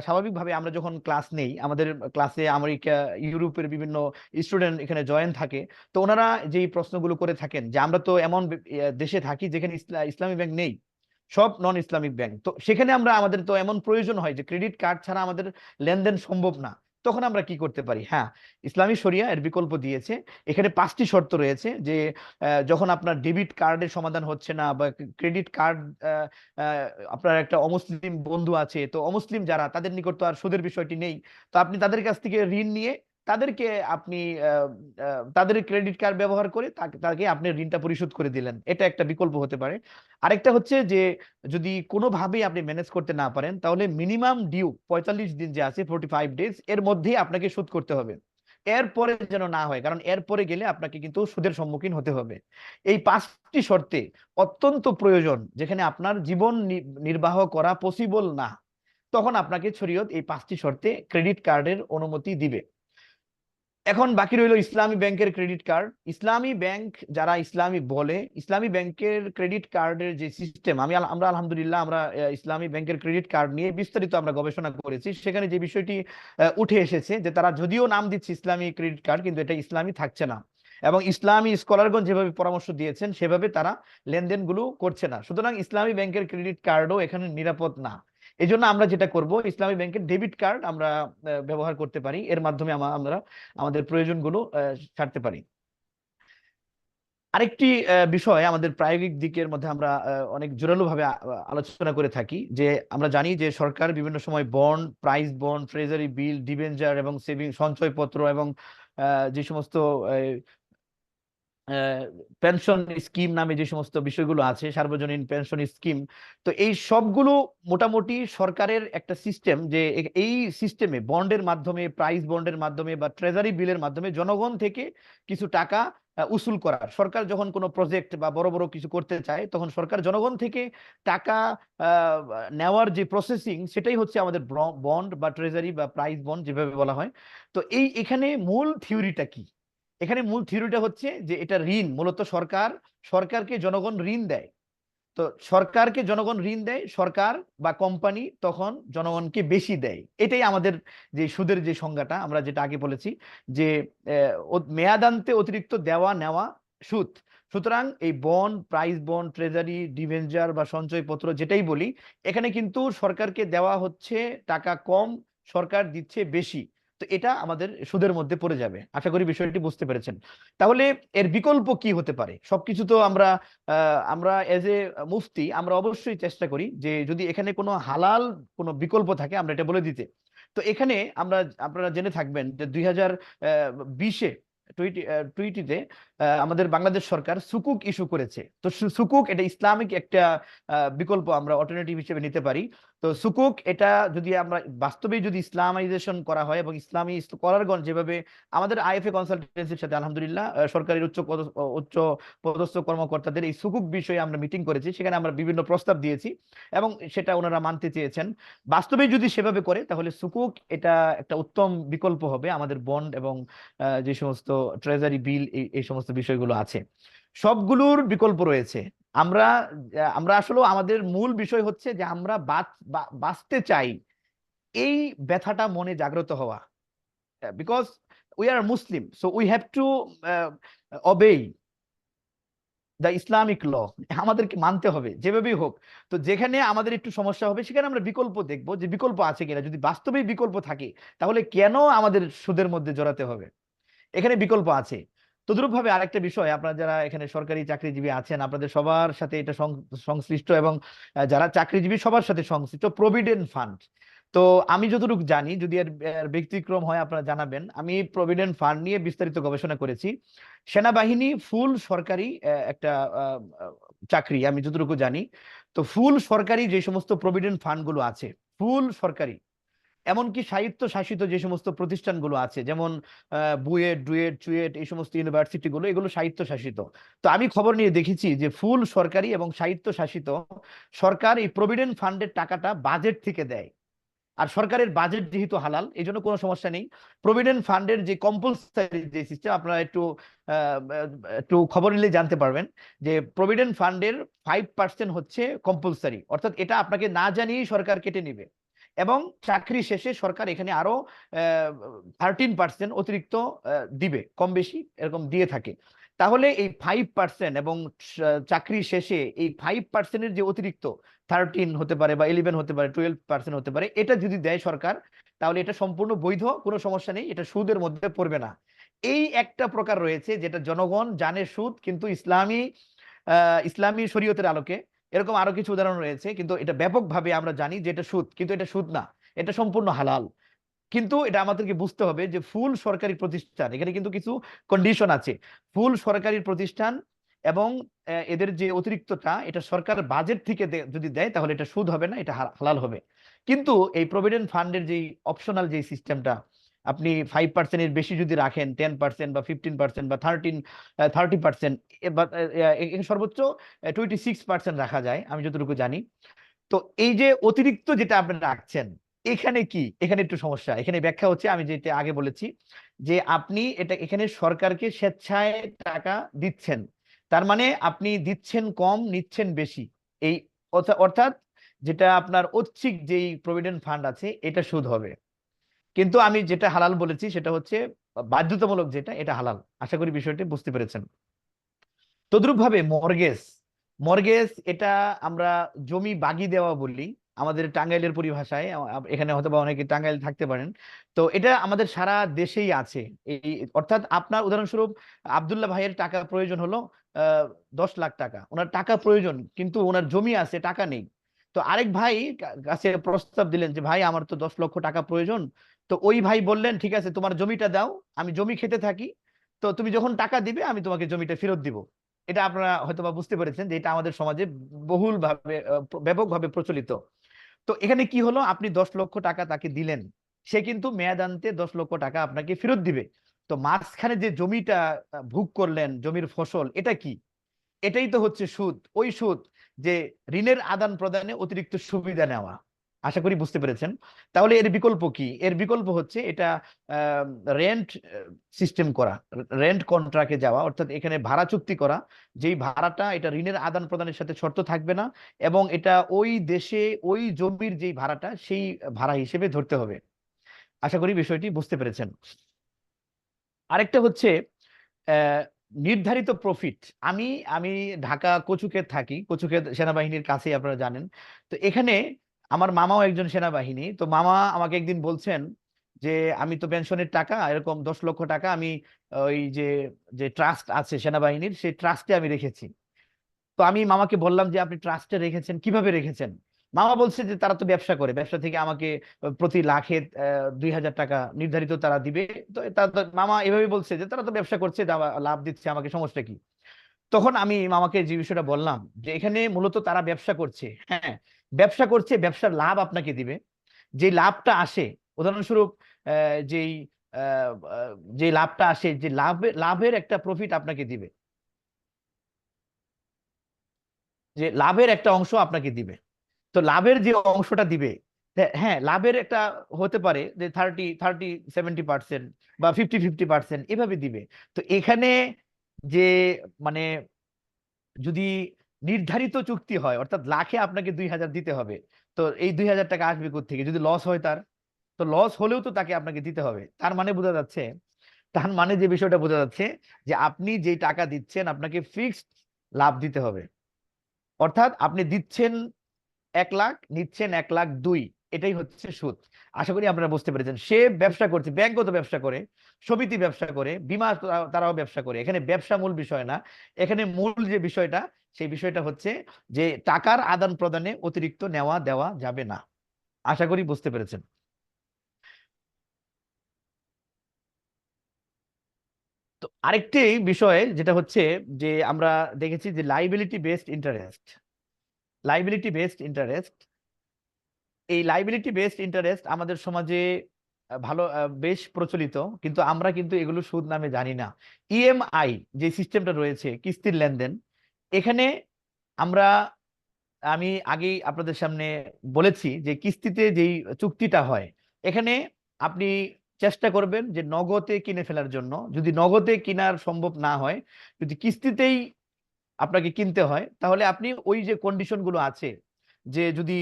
স্বাভাবিকভাবে আমরা যখন ক্লাস নেই, আমাদের ক্লাসে আমেরিকা, ইউরোপের বিভিন্ন স্টুডেন্ট এখানে জয়েন থাকে, তো ওনারা যেই প্রশ্নগুলো করে থাকেন যে আমরা তো এমন দেশে থাকি যেখানে ইসলামী ব্যাংক নেই, সব নন ইসলামিক ব্যাংক। তো সেখানে আমাদের তো এমন প্রয়োজন হয় যে ক্রেডিট কার্ড ছাড়া আমাদের লেনদেন সম্ভব না। তখন আমরা কি করতে পারি? হ্যাঁ, ইসলামী শরিয়া এর বিকল্প দিয়েছে। এখানে 5টি শর্ত রয়েছে যে যখন আপনার ডেবিট কার্ডের সমাধান হচ্ছে না, বা ক্রেডিট কার্ড, আপনার একটা অমুসলিম বন্ধু আছে, তো অমুসলিম যারা, তাদের নিকট তো আর সুদের বিষয়টি নেই। তো আপনি তাদের কাছ থেকে ঋণ নিয়ে তাদেরকে আপনি তাদের ক্রেডিট কার্ড ব্যবহার করে তাকে আপনি ঋণটা পরিশোধ করে দিলেন। এটা একটা বিকল্প হতে পারে। আরেকটা হচ্ছে যে যদি কোনোভাবেই আপনি ম্যানেজ করতে না পারেন, তাহলে মিনিমাম ডিউ 45 দিন যে আছে, 45 ডেজ, এর মধ্যেই আপনাকে শোধ করতে হবে। এরপরে যেন না হয়, কারণ এরপরে গেলে আপনাকে কিন্তু সুদের সম্মুখীন হতে হবে। এই 5টি শর্তে অত্যন্ত প্রয়োজন, যেখানে আপনার জীবন নির্বাহ করা পসিবল না, তখন আপনাকে শরীয়ত এই 5টি শর্তে ক্রেডিট কার্ডের অনুমতি দিবে। এখন বাকি রইল ইসলামী ব্যাংকের ক্রেডিট কার্ড। ইসলামী ব্যাংক যারা ইসলামী বলে, ইসলামী ব্যাংকের ক্রেডিট কার্ডের যে সিস্টেম, আমরা আলহামদুলিল্লাহ আমরা ইসলামী ব্যাংকের ক্রেডিট কার্ড নিয়ে বিস্তারিত আমরা গবেষণা করেছি। সেখানে যে বিষয়টি উঠে এসেছে যে তারা যদিও নাম দিচ্ছে ইসলামী ক্রেডিট কার্ড, কিন্তু এটা ইসলামী থাকছে না, এবং ইসলামী স্কলারগণ যেভাবে পরামর্শ দিয়েছেন সেভাবে তারা লেনদেনগুলো করছে না। সুতরাং ইসলামী ব্যাংকের ক্রেডিট কার্ডও এখানে নিরাপদ না। এই জন্য আমরা যেটা করব, ইসলামী ব্যাংকের ডেবিট কার্ড আমরা ব্যবহার করতে পারি। এর মাধ্যমে আমরা আমাদের প্রয়োজনগুলো ছাড়তে পারি। আরেকটি বিষয় আমাদের প্রায়োগিক দিকের মধ্যে আমরা অনেক জোরালোভাবে আলোচনা করে থাকি, যে আমরা জানি যে সরকার বিভিন্ন সময় bond, price bond, treasury bill, debenture এবং সেভিং সঞ্চয়পত্র এবং যে সমস্ত পেনশন স্কিম নামে যে সমস্ত বিষয়গুলো আছে, সার্বজনীন পেনশন স্কিম, তো এই সবগুলো মোটামুটি সরকারের একটা সিস্টেম, যে এই সিস্টেমে বন্ডের মাধ্যমে, প্রাইস বন্ডের মাধ্যমে বা ট্রেজারি বিলের মাধ্যমে জনগণ থেকে কিছু টাকা উসুল করার। সরকার যখন কোনো প্রজেক্ট বা বড় বড় কিছু করতে চায়, তখন সরকার জনগণ থেকে টাকা নেওয়ার যে প্রসেসিং, সেটাই হচ্ছে আমাদের বন্ড বা ট্রেজারি বা প্রাইস বন্ড যেভাবে বলা হয়। তো এখানে মূল থিওরিটা কি? এখানে মূল থিওরিটা হচ্ছে যে এটা ঋণ, মূলত সরকারকে জনগণ ঋণ দেয়। তো সরকারকে জনগণ ঋণ দেয়, সরকার বা কোম্পানি তখন জনগণকে বেশি দেয়। এটাই আমাদের যে সুদের যে সংজ্ঞাটা আমরা যেটা আগে বলেছি, যে মেয়াদান্তে অতিরিক্ত দেওয়া নেওয়া সুদ। সুতরাং এই bond, price bond, treasury, debenture বা সঞ্চয়পত্র যেটাই বলি, এখানে কিন্তু সরকারকে দেওয়া হচ্ছে টাকা কম, সরকার দিচ্ছে বেশি। তো এটা আমাদের সুদের মধ্যে পড়ে যাবে। আশা করি বিষয়টি বুঝতে পেরেছেন। তাহলে এর বিকল্প কি হতে পারে? সবকিছু তো আমরা এজ এ মুফতি আমরা অবশ্যই চেষ্টা করি যে যদি এখানে কোনো হালাল কোনো বিকল্প থাকে আমরা এটা বলে দিতে। তো এখানে আপনারা জেনে থাকবেন যে 2020-এ টুইটিতে আমাদের বাংলাদেশ সরকার সুকুক ইস্যু করেছে। তো সুকুক এটা ইসলামিক একটা বিকল্প আমরা অল্টারনেটিভ হিসেবে নিতে পারি। তো সুকুক এটা যদি আমরা বাস্তবেই যদি ইসলামাইজেশন করা হয় এবং ইসলামী স্কলারগণ যেভাবে আমাদের আইএফএ কনসালটেন্সির সাথে আলহামদুলিল্লাহ সরকারের উচ্চ পদস্থ কর্মকর্তাদের এই সুকুক বিষয়ে আমরা মিটিং করেছি, সেখানে আমরা বিভিন্ন প্রস্তাব দিয়েছি এবং সেটা ওনারা মানতে চেয়েছেন। বাস্তবে যদি সেভাবে করে তাহলে সুকুক এটা একটা উত্তম বিকল্প হবে আমাদের বন্ড এবং যে সমস্ত ট্রেজারি বিল এই সমস্ত বিষয়গুলো আছে, সবগুলোর বিকল্প রয়েছে। আমরা আমরা আসলে আমাদের মূল বিষয় হচ্ছে যে আমরা বাঁচতে চাই, এই ব্যথাটা মনে জাগ্রত হওয়া, because we are Muslim, so we have to obey the Islamic law, আমাদেরকে মানতে হবে যেভাবেই হোক। তো যেখানে আমাদের একটু সমস্যা হবে সেখানে আমরা বিকল্প দেখবো যে বিকল্প আছে কিনা। যদি বাস্তবেই বিকল্প থাকে তাহলে কেন আমাদের সুদের মধ্যে জড়াতে হবে? এখানে বিকল্প আছে। তদ্রুপ ভাবে আরেকটা বিষয়, আপনারা যারা এখানে সরকারি চাকরিজীবী আছেন আপনাদের সবার সাথে এটা সংশ্লিষ্ট এবং যারা চাকরিজীবী সবার সাথে সংশ্লিষ্ট প্রভিডেন্ট ফান্ড। তো আমি যতটুকু জানি, যদি এর ব্যতিক্রম হয় আপনারা জানাবেন, আমি প্রভিডেন্ট ফান্ড নিয়ে বিস্তারিত গবেষণা করেছি। সেনাবাহিনী ফুল সরকারি একটা চাকরি আমি যতটুকু জানি। তো ফুল সরকারি যে সমস্ত প্রভিডেন্ট ফান্ড গুলো আছে ফুল সরকারি, এমনকি সাহিত্য শাসিত যে সমস্ত প্রতিষ্ঠানগুলো আছে যেমন বুয়েট, ডুয়েট, চুয়েট এই সমস্ত ইউনিভার্সিটি গুলো, এগুলো সাহিত্য শাসিত। তো আমি খবর নিয়ে দেখেছি যে ফুল সরকারি এবং সাহিত্য শাসিত সরকার এই প্রভিডেন্ট ফান্ডের টাকাটা বাজেট থেকে দেয়। আর সরকারের বাজেট যেহেতু হালাল এই জন্য কোনো সমস্যা নেই। প্রভিডেন্ট ফান্ডের যে কম্পালসারি যে সিস্টেম, আপনারা একটু খবর নিলে জানতে পারবেন যে প্রভিডেন্ট ফান্ডের 5% হচ্ছে কম্পালসারি, অর্থাৎ এটা আপনাকে না জানিয়েই সরকার কেটে নিবে। এবং চাকরি শেষে সরকার এখানে আরো 13% অতিরিক্ত দিবে, কম বেশি এরকম দিয়ে থাকে। তাহলে এই 5% এবং চাকরি শেষে এই 5%-এর যে অতিরিক্ত 13 হতে পারে বা 11 হতে পারে, 12% হতে পারে, এটা যদি দেয় সরকার তাহলে এটা সম্পূর্ণ বৈধ, কোনো সমস্যা নেই, এটা সুদের মধ্যে পড়বে না। এই একটা প্রকার রয়েছে যেটা জনগণ জানে সুদ, কিন্তু ইসলামী শরীয়তের আলোকে এরকম আরো কিছু উদাহরণ রয়েছে, কিন্তু এটা ব্যাপকভাবে আমরা জানি যে এটা সুদ, কিন্তু এটা সুদ না, এটা সম্পূর্ণ হালাল। কিন্তু এটা আমাদেরকে বুঝতে হবে যে ফুল সরকারি প্রতিষ্ঠান, এখানে কিন্তু কিছু কন্ডিশন আছে। ফুল সরকারি প্রতিষ্ঠান এবং এদের যে অতিরিক্তটা এটা সরকার বাজেট থেকে যদি দেয় তাহলে এটা সুদ হবে না, এটা হালাল হবে। কিন্তু এই প্রভিডেন্ট ফান্ডের যে অপশনাল যে সিস্টেমটা, আপনি 5%-এর বেশি যদি রাখেন, 10% বা 15% বা 30%, সর্বোচ্চ 26% রাখা যায় আমি যতটুকু জানি। তো এই যে অতিরিক্ত যেটা আপনি রাখছেন এখানে কি, এখানে একটু সমস্যা। এখানে ব্যাখ্যা হচ্ছে আমি যেটা আগে বলেছি যে আপনি এখানে সরকারকে স্বেচ্ছায় টাকা দিচ্ছেন, তার মানে আপনি দিচ্ছেন কম, নিচ্ছেন বেশি। এই অর্থাৎ যেটা আপনার ঐচ্ছিক যেই প্রভিডেন্ট ফান্ড আছে এটা সুদ হবে। কিন্তু আমি যেটা হালাল বলেছি সেটা হচ্ছে বাধ্যতামূলক যেটা, এটা হালাল। আশা করি বিষয়টি বুঝতে পেরেছেন। তদ্রুপ ভাবে মর্গেজ, এটা আমরা জমি বাগি দেওয়া বলি আমাদের টাঙ্গাইলের পরিভাষায়, এখানে হয়তো বা অনেকে টাঙ্গাইল থাকতে পারেন। তো এটা আমাদের সারা দেশেই আছে। এই অর্থাৎ আপনার উদাহরণস্বরূপ আব্দুল্লাহ ভাইয়ের টাকা প্রয়োজন হলো 10 লাখ টাকা, ওনার টাকা প্রয়োজন, কিন্তু ওনার জমি আছে, টাকা নেই। তো আরেক ভাই কাছে প্রস্তাব দিলেন যে ভাই আমার তো 10 লক্ষ টাকা প্রয়োজন। তো ওই ভাই বললেন ঠিক আছে তোমার জমিটা দাও, আমি জমি খেতে থাকি, তো তুমি যখন টাকা দিবে আমি তোমাকে জমিটা ফেরত দিব। এটা আপনারা হয়তোবা বুঝতে পেরেছেন যে এটা আমাদের সমাজে বহুল ভাবে ব্যাপকভাবে প্রচলিত। তো এখানে কি হলো, আপনি 10 লক্ষ টাকা তাকে দিলেন, সে কিন্তু মেয়াদান্তে 10 লক্ষ টাকা আপনাকে ফেরত দিবে। তো মাঝখানে যে জমিটা ভোগ করলেন, জমির ফসল, এটা কি? এটাই তো হচ্ছে সুদ। ওই সুদ যে ঋণের আদান প্রদানে অতিরিক্ত সুবিধা নেওয়া। আশা করি বুঝতে পেরেছেন। তাহলে এর বিকল্প কি? এর বিকল্প হচ্ছে এটা রেন্ট সিস্টেম করা, রেন্ট কন্ট্রাক্টে যাওয়া, অর্থাৎ এখানে ভাড়া চুক্তি করা, যেই ভাড়াটা এটা ঋণের আদান প্রদানের সাথে শর্ত থাকবে না, এবং এটা ওই দেশে ওই জমির যেই ভাড়াটা সেই ভাড়া হিসেবে ধরতে হবে। আশা করি বিষয়টি বুঝতে পেরেছেন। আরেকটা হচ্ছে নির্ধারিত প্রফিট। আমি আমি ঢাকা কচুক্ষেত থাকি, কচুক্ষেত সেনাবাহিনীর কাছেই, আপনারা জানেন। তো এখানে আমার মামাও একজন সেনাবাহিনী। তো মামা আমাকে একদিন বলছেন যে আমি তো পেনশনের টাকা এরকম 10 লক্ষ টাকা আমি ওই যে যে ট্রাস্ট আছে সেনাবাহিনীর, সেই ট্রাস্টে আমি রেখেছি। তো আমি মামাকে বললাম যে আপনি ট্রাস্টে রেখেছেন, কিভাবে রেখেছেন? মামা বলছে যে তারা তো ব্যবসা করে, ব্যবসা থেকে আমাকে প্রতি লাখে 2,000 টাকা নির্ধারিত তারা দিবে। তো মামা এভাবে বলছে যে তারা তো ব্যবসা করছে, লাভ দিচ্ছে আমাকে, সমস্যা কি? তখন আমি মামাকে যে বিষয়টা বললাম যে এখানে মূলত তারা ব্যবসা করছে, হ্যাঁ ব্যবসা করছে, ব্যবসার লাভ আপনাকে দিবে। যে লাভটা আসে, উদাহরণস্বরূপ যেই আহ, আহ, যে লাভটা আসে, যে লাভের একটা প্রফিট আপনাকে দিবে, যে লাভের একটা অংশ আপনাকে দিবে। তো লাভের যে অংশটা দিবে, হ্যাঁ লাভের একটা হতে পারে যে 30-70% বা 50-50% এভাবে দিবে। তো এখানে যে মানে যদি নির্ধারিত চুক্তি হয়, অর্থাৎ লাখে আপনাকে 2,000 দিতে হবে, তো এই 2,000 টাকা আসবে কোত্থেকে? যদি লস হয় তার, তো লস হলেও তো তাকে আপনাকে দিতে হবে। তার মানে বোঝা যাচ্ছে, তার মানে যে বিষয়টা বোঝা যাচ্ছে যে আপনি যেই টাকা দিচ্ছেন আপনাকে ফিক্সড লাভ দিতে হবে। অর্থাৎ আপনি দিচ্ছেন 1,00,000, নিচ্ছেন 1,02,000, এটাই হচ্ছে সুদ। আশা করি আপনারা বুঝতে পেরেছেন। সে ব্যবসা করছে, ব্যাংকও তো ব্যবসা করে, সমিতি ব্যবসা করে, বীমা তারাও ব্যবসা করে। এখানে ব্যবসা মূল বিষয় না, এখানে মূল যে বিষয়টা, সেই বিষয়টা হচ্ছে যে টাকার আদান প্রদানে অতিরিক্ত নেওয়া দেওয়া যাবে না। আশা করি বুঝতে পেরেছেন। তো আরেকটি বিষয় যেটা হচ্ছে যে আমরা দেখেছি যে liability based interest, liability based interest, এই লাইবিলিটি বেসড ইন্টারেস্ট আমাদের সমাজে ভালো বেশ প্রচলিত, কিন্তু আমরা কিন্তু এগুলো সুদ নামে জানি না। ইএমআই যে সিস্টেমটা রয়েছে, কিস্তির লেনদেন, এখানে আমরা, আমি আগেই আপনাদের সামনে বলেছি যে কিস্তিতে যেই চুক্তিটা হয়, এখানে আপনি চেষ্টা করবেন যে নগদে কিনে ফেলার জন্য। যদি নগদে কেনার সম্ভব না হয়, যদি কিস্তিতেই আপনাকে কিনতে হয়, তাহলে আপনি ওই যে কন্ডিশন গুলো আছে, যে যদি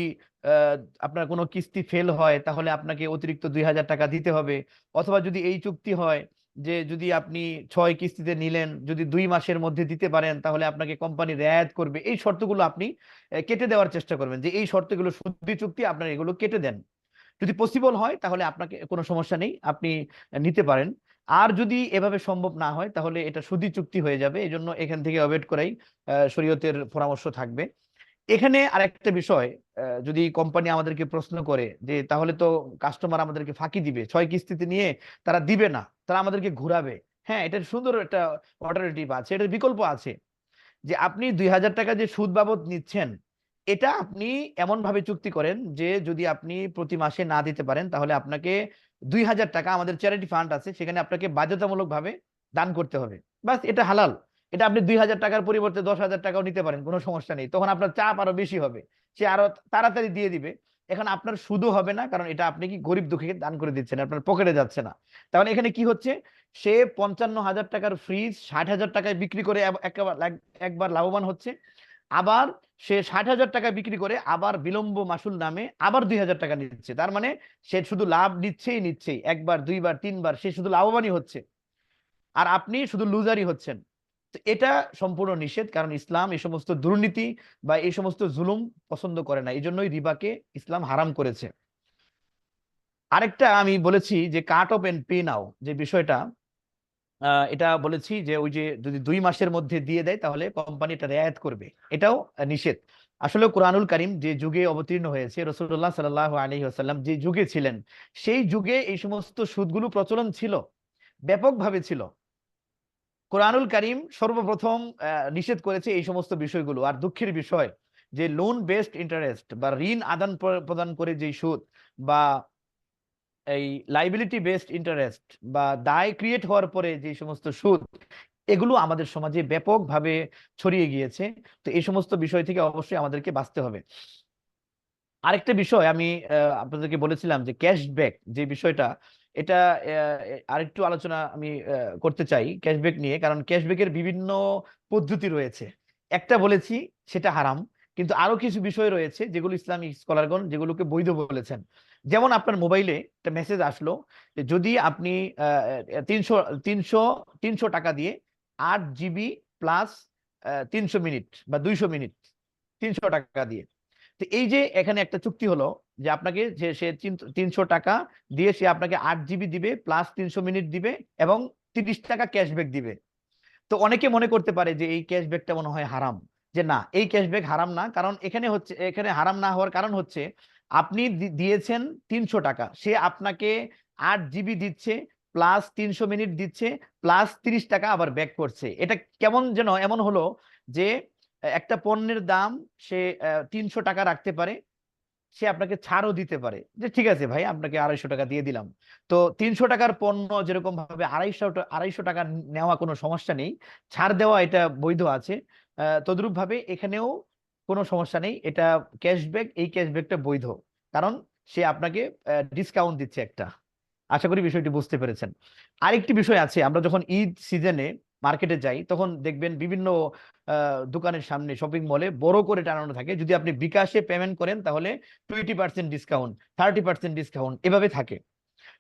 আহ, আপনার কোনো কিস্তি ফেল হয় তাহলে আপনাকে অতিরিক্ত 2,000 টাকা দিতে হবে, অথবা যদি এই চুক্তি হয় যে যদি আপনি 6 কিস্তিতে নিলেন, যদি 2 মাসের মধ্যে দিতে পারেন তাহলে আপনাকে কোম্পানি রেয়াত করবে, এই শর্তগুলো আপনি কেটে দেওয়ার চেষ্টা করবেন, যে এই শর্তগুলো সুদি চুক্তি, আপনার এগুলো কেটে দেন। যদি পসিবল হয় তাহলে আপনাকে কোনো সমস্যা নেই, আপনি নিতে পারেন। আর যদি এভাবে সম্ভব না হয় তাহলে এটা সুদি চুক্তি হয়ে যাবে। এই জন্য এখান থেকে অ্যাভয়েড করাই শরীয়তের পরামর্শ থাকবে। এখানে আরেকটা বিষয়, যদি কোম্পানি আমাদেরকে প্রশ্ন করে যে তাহলে তো কাস্টমার আমাদেরকে ফাঁকি দিবে, 6 কিস্তিতে নিয়ে তারা দিবে না, তারা আমাদেরকে ঘুরাবে, হ্যাঁ এটার সুন্দর একটা অল্টারনেটিভ আছে, এটার বিকল্প আছে। যে আপনি 2,000 টাকা যে সুদ বাবদ নিচ্ছেন, এটা আপনি এমন ভাবে চুক্তি করেন যে যদি আপনি প্রতি মাসে না দিতে পারেন তাহলে আপনাকে 2,000 টাকা, আমাদের চ্যারিটি ফান্ড আছে সেখানে আপনাকে বাধ্যতামূলক ভাবে দান করতে হবে। বাস, এটা হালাল। এটা আপনি 2,000 টাকার পরিবর্তে 10,000 টাকাও নিতে পারেন, কোনো সমস্যা নেই। তখন আপনার চাপ আরো বেশি হবে, সে আরো তাড়াতাড়ি দিয়ে দিবে। এখন আপনার সুদও হবে না, কারণ এটা আপনি কি গরিব দুঃখীকে দান করে দিচ্ছেন, আপনার পকেটে যাচ্ছে না। তাহলে এখানে কি হচ্ছে, সে 55,000 টাকার ফ্রিজ 60,000 টাকায় বিক্রি করে একবার লাভবান হচ্ছে, আবার সে 60,000 টাকা বিক্রি করে আবার বিলম্ব মাসুল নামে আবার 2,000 টাকা নিচ্ছে। তার মানে সে শুধু লাভ নিচ্ছেই, একবার, দুইবার, তিনবার সে শুধু লাভবানই হচ্ছে, আর আপনি শুধু লুজারই হচ্ছেন। তো এটা সম্পূর্ণ নিষেধ, কারণ ইসলাম এই সমস্ত দুর্নীতি বা এই সমস্ত জুলুম পছন্দ করে না, এই জন্যই রিবাকে ইসলাম হারাম করেছে। আরেকটা আমি বলেছি যে cut off and pay now যে বিষয়টা, এটা বলেছি যে ওই যে যদি 2 মাসের মধ্যে দিয়ে দেয় তাহলে কোম্পানি এটা রেয়াত করবে, এটাও নিষেধ। আসলে কোরআনুল কারীম যে যুগে অবতীর্ণ হয়েছে, রাসূলুল্লাহ সাল্লাল্লাহু আলাইহি ওয়াসাল্লাম যে যুগে ছিলেন, সেই যুগে এই সমস্ত সুদগুলো প্রচলন ছিল, ব্যাপকভাবে ছিল। কোরআনুল কারীম সর্বপ্রথম নিষেধ করেছে এই সমস্ত বিষয়গুলো। আর দুঃখের বিষয় যে লোন বেসড ইন্টারেস্ট বা ঋণ আদান প্রদান করে যে সুদ, বা এই লাইবিলিটি বেসড ইন্টারেস্ট বা দায় ক্রিয়েট হওয়ার পরে যে সমস্ত সুদ, এগুলো আমাদের সমাজে ব্যাপকভাবে ছড়িয়ে গিয়েছে। তো এই সমস্ত বিষয় থেকে অবশ্যই আমাদেরকে বাঁচতে হবে। আরেকটা বিষয় আমি আপনাদেরকে বলেছিলাম যে ক্যাশব্যাক যে বিষয়টা, এটা আরেকটু আলোচনা আমি করতে চাই ক্যাশব্যাক নিয়ে, কারণ ক্যাশব্যাকের বিভিন্ন পদ্ধতি রয়েছে। একটা বলেছি সেটা হারাম, কিন্তু আরো কিছু বিষয় রয়েছে যেগুলো ইসলামিক স্কলারগণ যেগুলোকে বৈধ বলেছেন। যেমন আপনার মোবাইলে একটা মেসেজ আসলো যে যদি আপনি 300 300 300 টাকা দিয়ে 8 GB প্লাস 300 মিনিট বা 200 মিনিট 300 টাকা দিয়ে, তো এই যে এখানে একটা চুক্তি হলো, যে আপনাকে যে সে 300 টাকা দিয়ে সে আপনাকে 8 GB দিবে প্লাস 300 মিনিট দিবে এবং 30 টাকা ক্যাশব্যাক দিবে। তো অনেকে মনে করতে পারে যে এই ক্যাশব্যাকটা মনে হয় হারাম, যে না এই ক্যাশব্যাক হারাম না, কারণ এখানে হারাম না হওয়ার কারণ হচ্ছে আপনি দিয়েছেন 300 টাকা, সে আপনাকে 8 GB দিচ্ছে প্লাস 300 মিনিট দিচ্ছে প্লাস 30 টাকা আবার ব্যাক করছে। এটা কেমন যেন এমন হলো যে একটা পণ্যের দাম সে 300 টাকা রাখতে পারে, সে আপনাকে ছাড়ও দিতে পারে যে ঠিক আছে ভাই আপনাকে 250 টাকা দিয়ে দিলাম। তো 300 টাকার পণ্য যেরকম ভাবে 250 টাকা নেওয়া কোনো সমস্যা নেই, ছাড় দেওয়া এটা বৈধ আছে, তদ্রূপ ভাবে এখানেও কোনো সমস্যা নেই, এটা ক্যাশব্যাক, এই ক্যাশব্যাকটা বৈধ, কারণ সে আপনাকে ডিসকাউন্ট দিচ্ছে একটা। আশা করি বিষয়টি বুঝতে পেরেছেন। আরেকটি বিষয় আছে, আমরা যখন ঈদ সিজনে মার্কেটে যাই তখন দেখবেন বিভিন্ন দোকানের সামনে শপিং মলে বড় করে টানানো থাকে, যদি আপনি বিকাশে পেমেন্ট করেন তাহলে 20% ডিসকাউন্ট, 30% ডিসকাউন্ট এভাবে থাকে।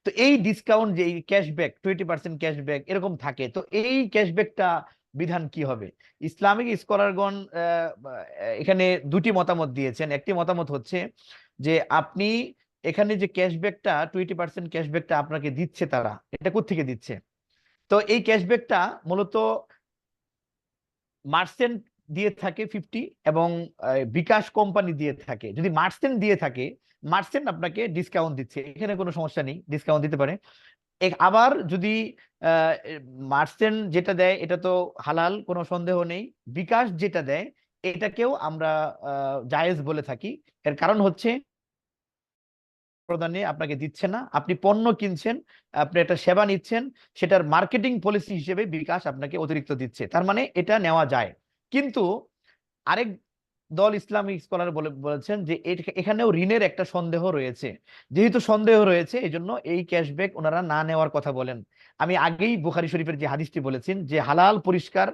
তো এই ডিসকাউন্ট যে ক্যাশব্যাক 20% ক্যাশব্যাক এরকম থাকে, তো এই ক্যাশব্যাকটা বিধান কি হবে? ইসলামিক স্কলারগণ এখানে দুটি মতামত দিয়েছেন। একটি মতামত হচ্ছে যে আপনি এখানে যে ক্যাশব্যাকটা 20% ক্যাশব্যাকটা আপনাকে দিচ্ছে, তারা এটা কোত্থেকে দিচ্ছে? তো এই ক্যাশব্যাকটা মূলত মার্চেন্ট দিয়ে থাকে 50 এবং বিকাশ কোম্পানি দিয়ে থাকে। যদি মার্চেন্ট দিয়ে থাকে, মার্চেন্ট আপনাকে ডিসকাউন্ট দিচ্ছে, এখানে কোনো সমস্যা নেই, ডিসকাউন্ট দিতে পারে। আবার যদি মার্চেন্ট যেটা দেয় এটা তো হালাল, কোনো সন্দেহ নেই, বিকাশ যেটা দেয় এটাকেও আমরা জায়েজ বলে থাকি। এর কারণ হচ্ছে প্রদানে আপনাকে দিচ্ছে না, আপনি পণ্য কিনছেন, আপনি একটা সেবা নিচ্ছেন, সেটার মার্কেটিং পলিসি হিসেবে বিকাশ আপনাকে অতিরিক্ত দিচ্ছে, তার মানে এটা নেওয়া যায়। কিন্তু আরেক দল ইসলামিক স্কলার বলেছেন যে এখানেও ঋণের একটা সন্দেহ রয়েছে, যেহেতু সন্দেহ রয়েছে এই জন্য এই ক্যাশব্যাক ওনারা না নেওয়ার কথা বলেন। আমি আগেই বুখারী শরীফের যে হাদিসটি বলেছেন যে হালাল পরিষ্কার,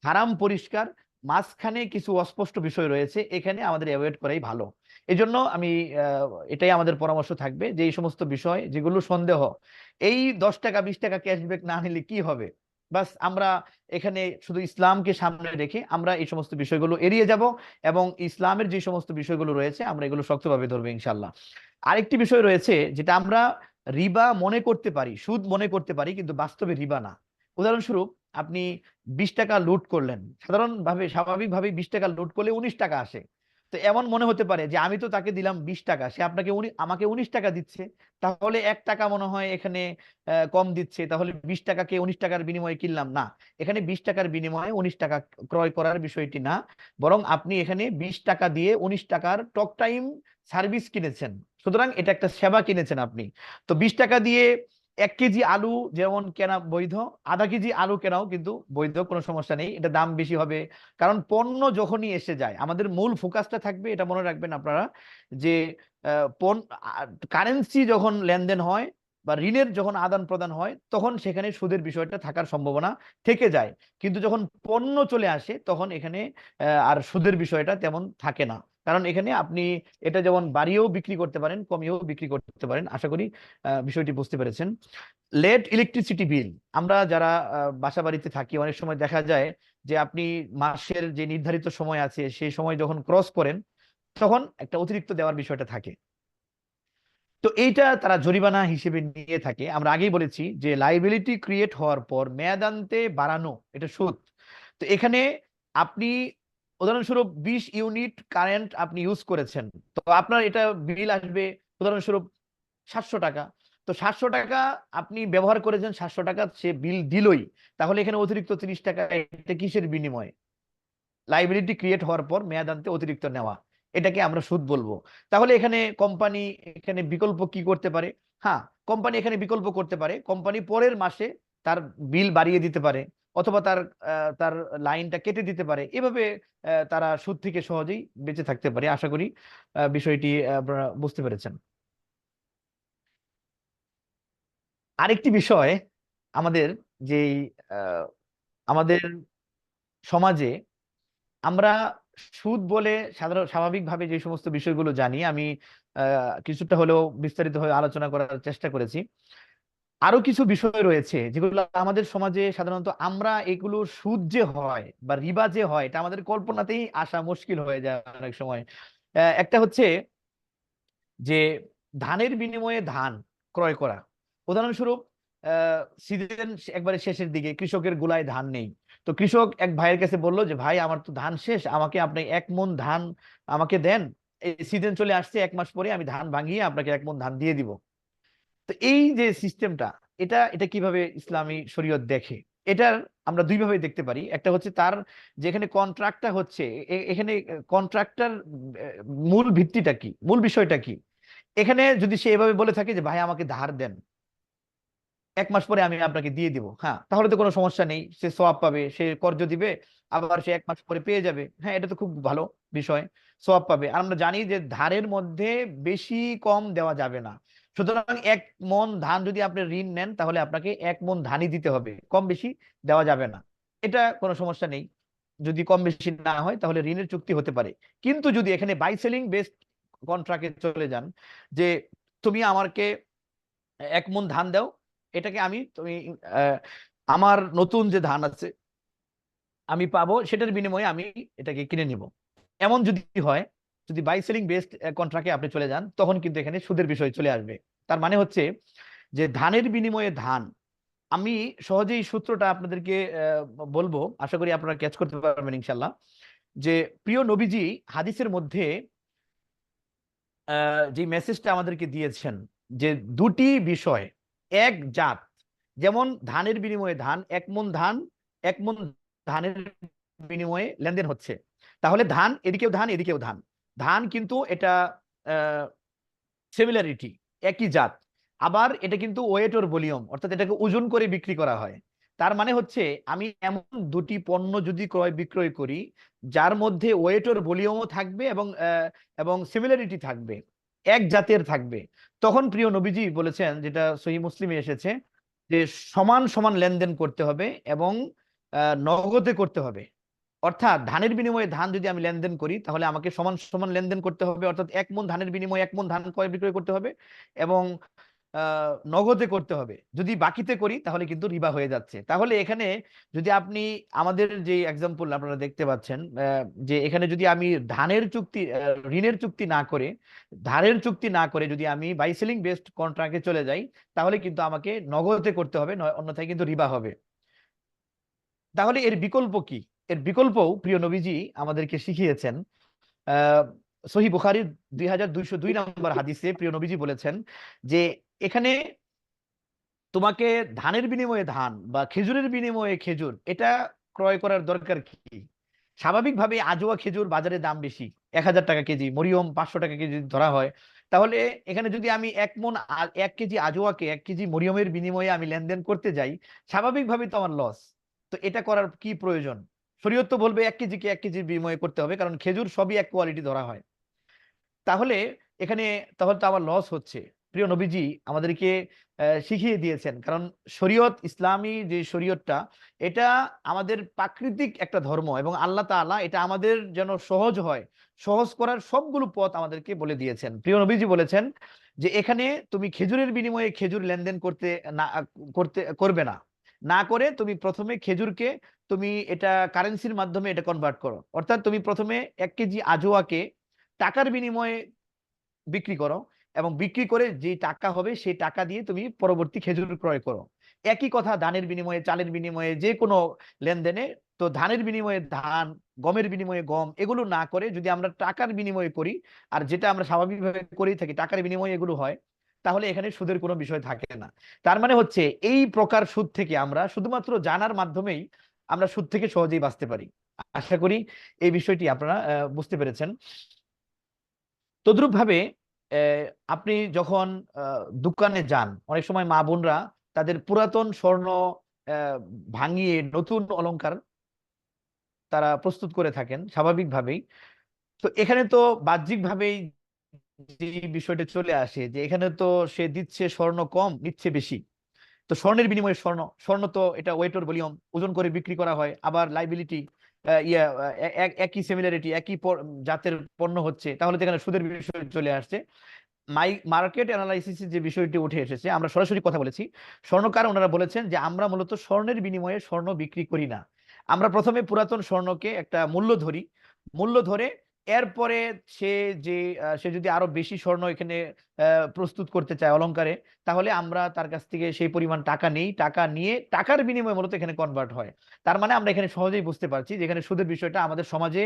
হারাম পরিষ্কার, মাঝখানে কিছু অস্পষ্ট বিষয় রয়েছে, এখানে আমাদের অ্যাভয়েড করাই ভালো। এই জন্য আমি এটাই আমাদের পরামর্শ থাকবে যে এই সমস্ত বিষয় যেগুলো সন্দেহ, এই 10 টাকা 20 টাকা ক্যাশব্যাক না নিলে কি হবে, বাস আমরা এখানে শুধু ইসলামকে সামনে রেখে আমরা এই সমস্ত বিষয়গুলো এড়িয়ে যাব এবং ইসলামের যে সমস্ত বিষয়গুলো রয়েছে আমরা এগুলো শক্তভাবে ধরবো ইনশাল্লাহ। আরেকটি বিষয় রয়েছে যেটা আমরা রিবা মনে করতে পারি, সুদ মনে করতে পারি, কিন্তু বাস্তবে রিবা না। উদাহরণস্বরূপ আপনি 20 টাকা লুট করলেন, সাধারণভাবে স্বাভাবিকভাবে 20 টাকা লুট করলে 19 টাকা আসে। তো এমন মনে হতে পারে যে আমি তো তাকে দিলাম 20 টাকা, সে আপনাকে আমাকে 19 টাকা দিচ্ছে, তাহলে 1 টাকা মনে হয় এখানে কম দিচ্ছে, তাহলে 20 টাকাকে 19 টাকার বিনিময়ে কিনলাম না। এখানে 20 টাকার বিনিময়ে 19 টাকা ক্রয় করার বিষয়টি না, বরং আপনি এখানে 20 টাকা দিয়ে 19 টাকার টক টাইম সার্ভিস কিনেছেন, সুতরাং এটা একটা সেবা কিনেছেন আপনি। তো 20 টাকা দিয়ে 1 কেজি আলু যেমন কেনা বৈধ, আধা কেজি আলু কেনাও কিন্তু বৈধ, কোনো সমস্যা নেই, এটা দাম বেশি হবে, কারণ পণ্য যখনই এসে যায় আমাদের মূল ফোকাসটা থাকবে, এটা মনে রাখবেন আপনারা, যে কারেন্সি যখন লেনদেন হয় বা ঋণের যখন আদান প্রদান হয় তখন সেখানে সুদের বিষয়টা থাকার সম্ভাবনা থেকে যায়, কিন্তু যখন পণ্য চলে আসে তখন এখানে আর সুদের বিষয়টা তেমন থাকে না, কারণ এখানে আপনি এটা যেমন বাড়িয়েও বিক্রি করতে পারেন, কমিয়েও বিক্রি করতে পারেন। আশা করি বিষয়টি বুঝতে পেরেছেন। লেট ইলেকট্রিসিটি বিল, আমরা যারা বাসা বাড়িতে থাকি অনেক সময় দেখা যায় যে আপনি মাসের যে নির্ধারিত সময় আছে সেই সময় যখন ক্রস করেন তখন একটা অতিরিক্ত দেওয়ার বিষয়টা থাকে, তো এইটা তারা জরিমানা হিসেবে নিয়ে থাকে। আমরা আগেই বলেছি যে লাইবিলিটি ক্রিয়েট হওয়ার পর মেয়াদান্তে বাড়ানো এটা সুদ। তো এখানে আপনি উদাহরণস্বরূপ 20 ইউনিট কারেন্ট আপনি ইউজ করেছেন, তো আপনার এটা বিল আসবে উদাহরণস্বরূপ 700 টাকা। তো 700 টাকা আপনি ব্যবহার করেছেন, 700 টাকা সে বিল দিলই, তাহলে এখানে অতিরিক্ত 30 টাকা এটা কিসের বিনিময়ে? লাইবিলিটি ক্রিয়েট হওয়ার পর মেয়াদান্তে অতিরিক্ত নেওয়া, এটাকে আমরা সুদ বলবো। তাহলে এখানে কোম্পানি এখানে বিকল্প কি করতে পারে? হ্যাঁ, কোম্পানি এখানে বিকল্প করতে পারে, কোম্পানি পরের মাসে তার বিল বাড়িয়ে দিতে পারে অথবা তার লাইনটা কেটে দিতে পারে, এভাবে তারা সুদ থেকে সহজেই বেঁচে থাকতে পারে। আশা করি বিষয়টি আপনারা বুঝতে পেরেছেন। আরেকটি বিষয়, আমাদের যেই আমাদের সমাজে আমরা সুদ বলে স্বাভাবিকভাবে যে সমস্ত বিষয়গুলো জানি, আমি কিছুটা হলেও বিস্তারিতভাবে আলোচনা করার চেষ্টা করেছি। আরো কিছু বিষয় রয়েছে যেগুলো আমাদের সমাজে সাধারণত আমরা এগুলো সুদ যে হয় বা রিবা যে হয় এটা আমাদের কল্পনাতেই আসা মুশকিল হয়ে যায় অনেক সময়। একটা হচ্ছে যে ধানের বিনিময়ে ধান ক্রয় করা। উদাহরণস্বরূপ সিজন একবারে শেষের দিকে কৃষকের গোলায় ধান নেই, তো কৃষক এক ভাইয়ের কাছে বললো যে ভাই আমার তো ধান শেষ, আমাকে আপনি 1 মণ ধান আমাকে দেন, এই সিজন চলে আসছে, 1 মাস পরে আমি ধান ভাঙিয়ে আপনাকে 1 মণ ধান দিয়ে দিব। তো এই যে সিস্টেমটা, এটা এটা কিভাবে ইসলামী শরীয়ত দেখে, এটার আমরা দুইভাবে দেখতে পারি। একটা হচ্ছে তার যেখানে কন্ট্রাক্টটা হচ্ছে, এখানে কন্ট্রাক্টর মূল ভিত্তিটা কি, মূল বিষয়টা কি। এখানে যদি সে এভাবে বলে থাকে যে ভাই আমাকে ধার দেন, 1 মাস পরে আমি আপনাকে দিয়ে দিব, হ্যাঁ, তাহলে তো কোনো সমস্যা নেই, সে সওয়াব পাবে, সে কর্জ দিবে, আবার সে 1 মাস পরে পেয়ে যাবে, হ্যাঁ, এটা তো খুব ভালো বিষয়, সওয়াব পাবে। আর আমরা জানি যে ধারের মধ্যে বেশি কম দেওয়া যাবে না, সুতরাং 1 মণ ধান যদি আপনি ঋণ নেন তাহলে আপনাকে 1 মণ ধানই দিতে হবে, কম বেশি দেওয়া যাবে না, এটা কোনো সমস্যা নেই। যদি কম বেশি না হয় তাহলে ঋণের চুক্তি হতে পারে। কিন্তু যদি এখানে বাই সেলিং বেসড কন্ট্রাক্টে চলে যান, যে তুমি আমাকে 1 মণ ধান দাও, এটাকে আমি তুমি আমার নতুন যে ধান আছে আমি পাবো, সেটার বিনিময়ে আমি এটাকে কিনে নিব, এমন যদি হয়, যদি বাই সেলিং বেসড কন্ট্রাক্টে আপনি চলে যান, তখন কিন্তু এখানে সুদের বিষয় চলে আসবে। তার মানে হচ্ছে যে ধানের বিনিময়ে ধান, আমি সহজেই সূত্রটা আপনাদেরকে বলবো, আশা করি আপনারা ক্যাচ করতে পারবেন ইনশাল্লাহ। যে প্রিয় নবীজি হাদিসের মধ্যে যে মেসেজটা আমাদেরকে দিয়েছেন, যে দুটি বিষয় এক জাত, যেমন ধানের বিনিময়ে ধান, 1 মণ ধান, 1 মণ ধানের বিনিময়ে লেনদেন হচ্ছে, তাহলে ধান এদিকেও ধান এদিকেও ধান, ধান কিন্তু এটা সিমিলারিটি, একই জাত, আবার এটা কিন্তু ওয়েট ওর ভলিউম, অর্থাৎ এটাকে ওজন করে বিক্রি করা হয়। তার মানে হচ্ছে আমি এমন দুটি পণ্য যদি ক্রয় বিক্রয় করি যার মধ্যে ওয়েট ওর ভলিউমও থাকবে এবং সিমিলারিটি থাকবে, এক জাতের থাকবে, তখন প্রিয় নবীজি বলেছেন, যেটা সহিহ মুসলিমে এসেছে, যে সমান সমান লেনদেন করতে হবে এবং নগদে করতে হবে। অর্থাৎ ধানের বিনিময়ে ধান যদি আমি লেনদেন করি তাহলে আমাকে সমান সমান লেনদেন করতে হবে, অর্থাৎ 1 মণ ধানের বিনিময়ে 1 মণ ধান ক্রয় বিক্রয় করতে হবে এবং নগদে করতে হবে। যদি বাকিতে করি তাহলে কিন্তু রিবা হয়ে যাচ্ছে। তাহলে এখানে যদি আপনি আমাদের যে এক্সাম্পল আপনারা দেখতে পাচ্ছেন, যে এখানে যদি আমি ধানের চুক্তি ঋণের চুক্তি না করে, ধারের চুক্তি না করে যদি আমি বাই সেলিং বেসড কন্ট্রাক্টে চলে যাই, তাহলে কিন্তু আমাকে নগদে করতে হবে, অন্যথায় কিন্তু রিবা হবে। তাহলে এর বিকল্প কি? এর বিকল্পও প্রিয় নবীজি আমাদেরকে শিখিয়েছেন। সহিহ বুখারীর 2202 নম্বর হাদিসে প্রিয় নবীজি বলেছেন যে এখানে তোমাকে ধানের বিনিময়ে ধান বা খেজুরের বিনিময়ে খেজুর, এটা ক্রয় করার দরকার কি? স্বাভাবিকভাবে আজোয়া খেজুর বাজারে দাম বেশি, 1000 টাকা কেজি, মরিয়ম 500 টাকা কেজি ধরা হয়। তাহলে এখানে যদি আমি 1 কেজি আজোয়াকে 1 কেজি মরিয়মের বিনিময়ে আমি লেনদেন করতে যাই, স্বাভাবিকভাবেই তো আমার লস। তো এটা করার কি প্রয়োজন? শরীয়ত তো বলবে 1 কেজিকে 1 কেজির বিনিময়ে করতে হবে, কারণ খেজুর সবই এক কোয়ালিটি ধরা হয়। তাহলে এখানে তাহলে তো আমার লস হচ্ছে। প্রিয় নবীজি আমাদেরকে শিখিয়ে দিয়েছেন, কারণ শরীয়ত, ইসলামী যে শরীয়তটা, এটা আমাদের প্রাকৃতিক একটা ধর্ম এবং আল্লাহ তাআলা এটা আমাদের যেন সহজ হয়, সহজ করার সবগুলো পথ আমাদেরকে বলে দিয়েছেন। প্রিয় নবীজি বলেছেন যে এখানে তুমি খেজুরের বিনিময়ে খেজুর লেনদেন করবে না, না করে তুমি প্রথমে খেজুরকে তুমি এটা কারেন্সির মাধ্যমে এটা কনভার্ট করো, অর্থাৎ তুমি প্রথমে 1 কেজি আজোয়াকে টাকার বিনিময়ে বিক্রি করো এবং বিক্রি করে যে টাকা হবে সেই টাকা দিয়ে তুমি পরবর্তী খেজুর ক্রয় করো। একই কথা ধানের বিনিময়ে, চালের বিনিময়ে, যে কোনো লেনদেনে। তো ধানের বিনিময়ে ধান, গমের বিনিময়ে গম, এগুলো না করে যদি আমরা টাকার বিনিময়ে করি, আর যেটা আমরা স্বাভাবিকভাবে করেই থাকি, টাকার বিনিময়ে এগুলো হয়, তাহলে এখানে সুদের কোনো বিষয় থাকে না। তার মানে হচ্ছে এই প্রকার সুদ থেকে আমরা শুধুমাত্র জানার মাধ্যমেই আমরা সুদ থেকে সহজেই বাঁচতে পারি। আশা করি এই বিষয়টি আপনারা বুঝতে পেরেছেন। তদ্রুপ ভাবে আপনি যখন দোকানে যান, অনেক সময় মা বোনরা তাদের পুরাতন স্বর্ণ ভাঙিয়ে নতুন অলংকার তারা প্রস্তুত করে থাকেন স্বাভাবিকভাবেই। তো এখানে তো বাহ্যিকভাবেই যে বিষয়টা চলে আসে, যে এখানে তো সে দিচ্ছে স্বর্ণ কম, নিচ্ছে বেশি। তো স্বর্ণের বিনিময়ে স্বর্ণ, স্বর্ণ তো এটা ওয়েট ওর ভলিউম, ওজন করে বিক্রি করা হয়, আবার লাইবিলিটি একই সিমিলারিটি, একই জাতের পণ্য হচ্ছে, তাহলে তো এখানে সুদের বিষয় চলে আসছে। মার্কেট অ্যানালাইসিস যে বিষয়টি উঠে এসেছে, আমরা সরাসরি কথা বলেছি, স্বর্ণকার ওনারা বলেছেন যে আমরা মূলত স্বর্ণের বিনিময়ে স্বর্ণ বিক্রি করি না। আমরা প্রথমে পুরাতন স্বর্ণকে একটা মূল্য ধরি, মূল্য ধরে এরপরে সে যে সে যদি আরো বেশি স্বর্ণ এখানে প্রস্তুত করতে চায় অলংকারে, তাহলে আমরা তার কাছ থেকে সেই পরিমাণ টাকা নেই, টাকা নিয়ে টাকার বিনিময়ে মূলত এখানে কনভার্ট হয়। তার মানে আমরা এখানে সহজেই বুঝতে পারছি যে এখানে সুদের বিষয়টা আমাদের সমাজে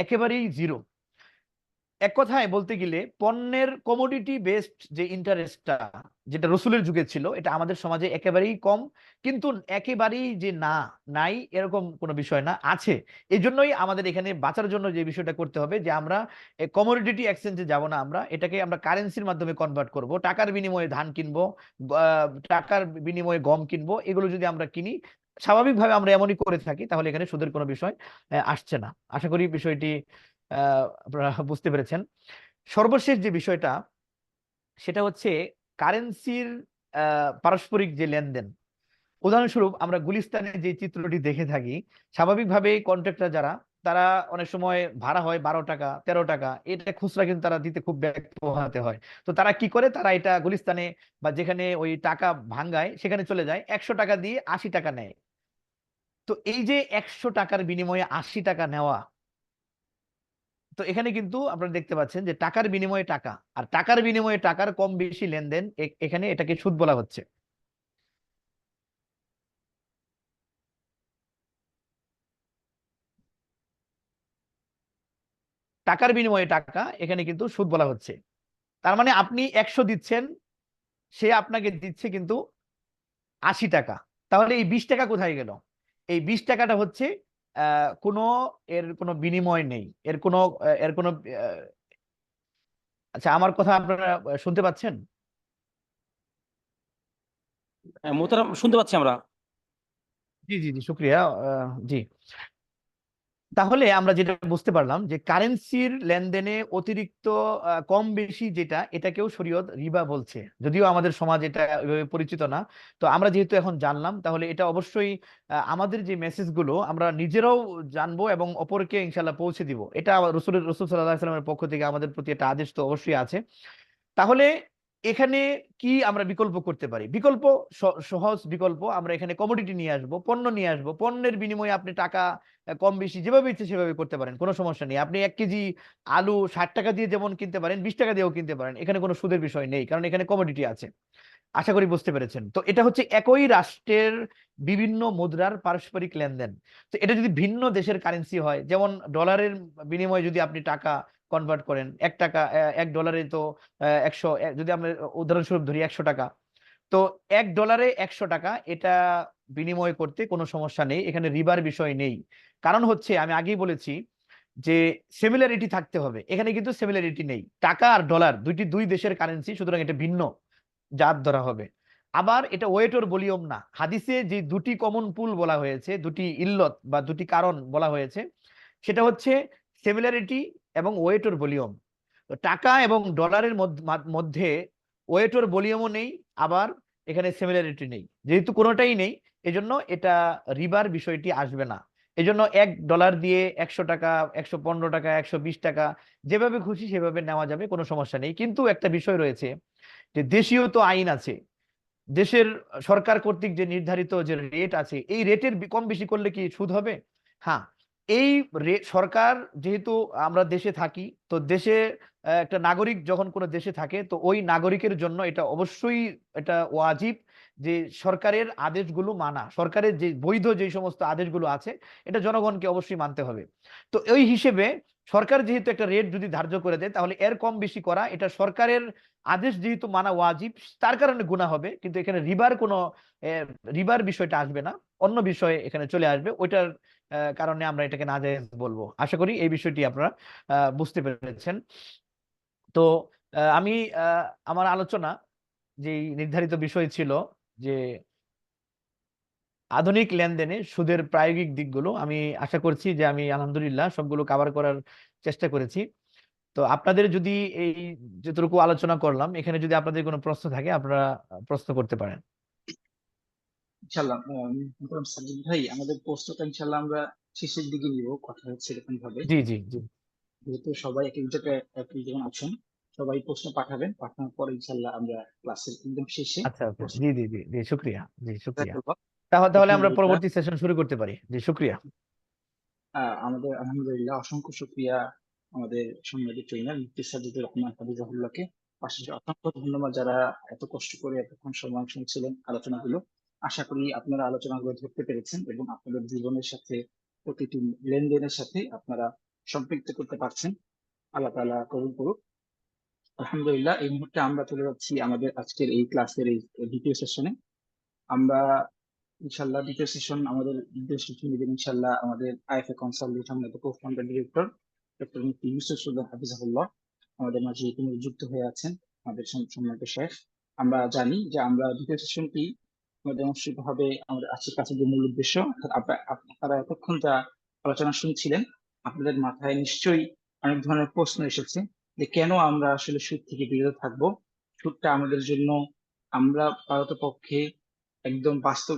একেবারেই জিরো। এক কথায় বলতে গেলে পণ্যের কমোডিটি বেসড যে ইন্টারেস্টটা, যেটা রসুলের যুগে ছিল, এটা আমাদের সমাজে একেবারেই কম। কিন্তু একেবারেই যে নাই এরকম কোনো বিষয় না, আছে। এই জন্যই আমাদের এখানে বাঁচার জন্য যে বিষয়টা করতে হবে যে আমরা কমোডিটি এক্সচেঞ্জে যাব না, আমরা এটাকে আমরা কারেন্সির মাধ্যমে কনভার্ট করব। টাকার বিনিময়ে ধান কিনবো, টাকার বিনিময়ে গম কিনবো, এগুলো যদি আমরা কিনি, স্বাভাবিকভাবে আমরা এমনই করে থাকি, তাহলে এখানে সুদের কোনো বিষয় আসছে না। আশা করি বিষয়টি আপনারা বুঝতে পেরেছেন। সর্বশেষ যে বিষয়টা, সেটা হচ্ছে কারেন্সির পারস্পরিক যে লেনদেন। উদাহরণস্বরূপ আমরা গুলিস্তানে যে চিত্রটি দেখে থাকি, স্বাভাবিকভাবে কন্ট্রাক্টর যারা, তারা অনেক সময় ভাড়া হয় 12 টাকা 13 টাকা, এটা খুচরা কিন্তু তারা দিতে খুব ব্যর্থ পোহাতে হয়। তো তারা কি করে, তারা এটা গুলিস্তানে বা যেখানে ওই টাকা ভাঙ্গায় সেখানে চলে যায়, 100 টাকা দিয়ে 80 টাকা নেয়। তো এই যে 100 টাকার বিনিময়ে 80 টাকা নেওয়া, তো এখানে কিন্তু আপনারা দেখতে পাচ্ছেন যে টাকার বিনিময়ে টাকা, আর টাকার বিনিময়ে টাকার কম বেশি লেনদেন, এখানে এটাকে সুদ বলা হচ্ছে। টাকার বিনিময়ে টাকা, এখানে কিন্তু সুদ বলা হচ্ছে। তার মানে আপনি 100 দিচ্ছেন, সে আপনাকে দিচ্ছে কিন্তু 80 টাকা। তাহলে এই 20 টাকা কোথায় গেল? এই 20 টাকাটা হচ্ছে কোনো এর কোনো বিনিময় নেই, এর কোনো আচ্ছা, আমার কথা আপনারা শুনতে পাচ্ছেন? মোহতারাম শুনতে পাচ্ছি আমরা। জি জি জি, শুক্রিয়া। জি, তাহলে আমরা যেটা বুঝতে পারলাম যে কারেন্সির লেনদেনে অতিরিক্ত কম বেশি যেটা, এটাকেও শরীয়ত রিবা বলছে, যদিও আমাদের সমাজ এটা ওইভাবে পরিচিত না। তো আমরা যেহেতু এখন জানলাম, তাহলে এটা অবশ্যই আমাদের যে মেসেজগুলো আমরা নিজেরাও জানবো এবং অপরকে ইনশাল্লাহ পৌঁছে দিব। এটা রসুল সাল্লাল্লাহু আলাইহি সাল্লামের পক্ষ থেকে আমাদের প্রতি একটা আদেশ তো অবশ্যই আছে। তাহলে এখানে কি আমরা বিকল্প করতে পারি? বিকল্প, সহজ বিকল্প, আমরা এখানে কমোডিটি নিয়ে আসবো, পণ্য নিয়ে আসবো, পণ্যের বিনিময়ে আপনি টাকা কম বেশি যেভাবে ইচ্ছে সেভাবে করতে পারেন, কোনো সমস্যা নেই। আপনি 1 কেজি আলু 60 টাকা দিয়ে যেমন কিনতে পারেন, 20 টাকা দিয়েও কিনতে পারেন, এখানে কোনো সুদের বিষয় নেই, কারণ এখানে কমোডিটি আছে। আশা করি বুঝতে পেরেছেন। তো এটা হচ্ছে একই রাষ্ট্রের বিভিন্ন মুদ্রার পারস্পরিক লেনদেন। তো এটা যদি ভিন্ন দেশের কারেন্সি হয়, যেমন ডলারের বিনিময়ে যদি আপনি টাকা কনভার্ট করেন, 1 টাকা 1 ডলারে তো 100, যদি আমরা উদাহরণস্বরূপ ধরি 100 টাকা, তো 1 ডলারে 100 টাকা, এটা বিনিময় করতে কোনো সমস্যা নেই, এখানে রিবার বিষয় নেই। কারণ হচ্ছে আমি আগেই বলেছি যে সিমিলারিটি থাকতে হবে, এখানে কিন্তু সিমিলারিটি নেই। টাকা আর ডলার দুই দেশের কারেন্সি, সুতরাং এটা ভিন্ন জাত ধরা হবে। আবার এটা ওয়েট ওর ভলিউম না। হাদিসে যে দুটি কমন পুল বলা হয়েছে, দুটি ইল্লত বা দুটি কারণ বলা হয়েছে, সেটা হচ্ছে সিমিলারিটি এবং ওয়েট ওর ভলিউম। টাকা এবং ডলারের মধ্যে ওয়েট ওর ভলিউমও নেই, আবার এখানে সিমিলারিটি নেই। যেহেতু কোনোটাই নেই, এজন্য এটা রিবার বিষয়টি আসবে না। এজন্য 1 ডলার দিয়ে 100 টাকা, 115 টাকা, 120 টাকা যেভাবে খুশি সেভাবে নেওয়া যাবে, কোনো সমস্যা নেই। কিন্তু একটা বিষয় রয়েছে যে দেশীয় তো আইন আছে, দেশের সরকার কর্তৃক যে নির্ধারিত যে রেট আছে, এই রেটের কম বেশি করলে কি সুদ হবে? হ্যাঁ, এই সরকার, যেহেতু আমরা দেশে থাকি, তো দেশে একটা নাগরিক যখন কোনো দেশে থাকে, তো ওই নাগরিকের জন্য এটা অবশ্যই এটা ওয়াজিব যে সরকারের আদেশগুলো মানা, সরকারের যে বৈধ যে সমস্ত আদেশগুলো আছে, এটা জনগণকে অবশ্যই মানতে হবে। তো ওই হিসেবে সরকার যেহেতু একটা রেট যদি ধার্য করে দেয়, তাহলে এর কম বেশি করা, এটা সরকারের আদেশ যেহেতু মানা ওয়াজিব, তার কারণে গুনাহ হবে। কিন্তু এখানে রিবার বিষয়টা আসবে না, অন্য বিষয় এখানে চলে আসবে, ওইটার কারণে আমরা এটাকে নাজায়েজ বলবো। আশা করি এই বিষয়টি আপনারা বুঝতে পেরেছেন। তো আমি আমার আলোচনা যে নির্ধারিত বিষয় ছিল যে আধুনিক লেনদেনে সুদের প্রায়োগিক দিকগুলো, আমি আশা করছি যে আমি আলহামদুলিল্লাহ সবগুলো কভার করার চেষ্টা করেছি। তো আপনাদের যদি এই যতটুকু আলোচনা করলাম, এখানে যদি আপনাদের কোনো প্রশ্ন থাকে, আপনারা প্রশ্ন করতে পারেন। ইনশাল্লাহ সাজিদ ভাই, আমাদের প্রশ্নটা ইনশাল্লাহ আমরা শেষের দিকে নিব, কথা হচ্ছে এরকম ভাবে। জি জি জি। যেহেতু সবাই এক এক জায়গায় যখন আছেন, সবাই প্রশ্ন পাঠাবেন, পাঠানোর পর ইনশাল্লাহ আমরা ক্লাসের একদম শেষে আচ্ছা আচ্ছা, জি জি জি জি, শুক্রিয়া। জি, শুক্রিয়া। করবো। তাহলে আমরা আলহামদুলিল্লাহ, পরবর্তী সেশন শুরু করতে পারি। জি, শুক্রিয়া। আমাদের আলহামদুলিল্লাহ অসংখ্য শুকরিয়া আমাদের সম্মানিত ট্রেনার মুফতি সাজিদুর রহমান হাফিজাহুল্লাহকে। পাশাপাশি অসংখ্য ধন্যবাদ যারা এত কষ্ট করে এতক্ষণ সময় শুনছিলেন আলোচনাগুলো। আশা করি আপনারা আলোচনাগুলো ধরতে পেরেছেন এবং আপনাদের জীবনের সাথে প্রতিটি লেনদেনের সাথে আপনারা সম্পৃক্ত করতে পারছেন। আল্লাহ তাআলা কবুল করুক। আলহামদুলিল্লাহ, এই মুহূর্তে আমরা চলে যাচ্ছি আমাদের আজকের এই ক্লাসের এই দ্বিতীয় সেশনে। আমরা ইনশাল্লাহ দ্বিতীয় সেশন আমাদের দ্বিতীয় সেশন নেবেন ইনশাল্লাহ আমাদের আইএফএ কনসালটেন্ট সম্মানিত কো-ফাউন্ডার ডিরেক্টর ডক্টর মুফতি ইউসুফ সুলতান হাফিজাহুল্লাহ আমাদের মাঝে ইতিমধ্যে যুক্ত হয়ে আছেন, আমাদের সম্মানিত শেখ। আমরা জানি যে আমরা দ্বিতীয় সেশনটি আমাদের অনুষ্ঠিত হবে আমাদের আজকের কাছে যে মূল উদ্দেশ্য, আপনারা এতক্ষণ যা আলোচনা শুনছিলেন আপনাদের মাথায় নিশ্চয়ই অনেক ধরনের প্রশ্ন এসেছে যে কেন আমরা আসলে সুদ থেকে বিরত থাকবো। সুদটা আমাদের জন্য আমরা পারতপক্ষে একদম বাস্তব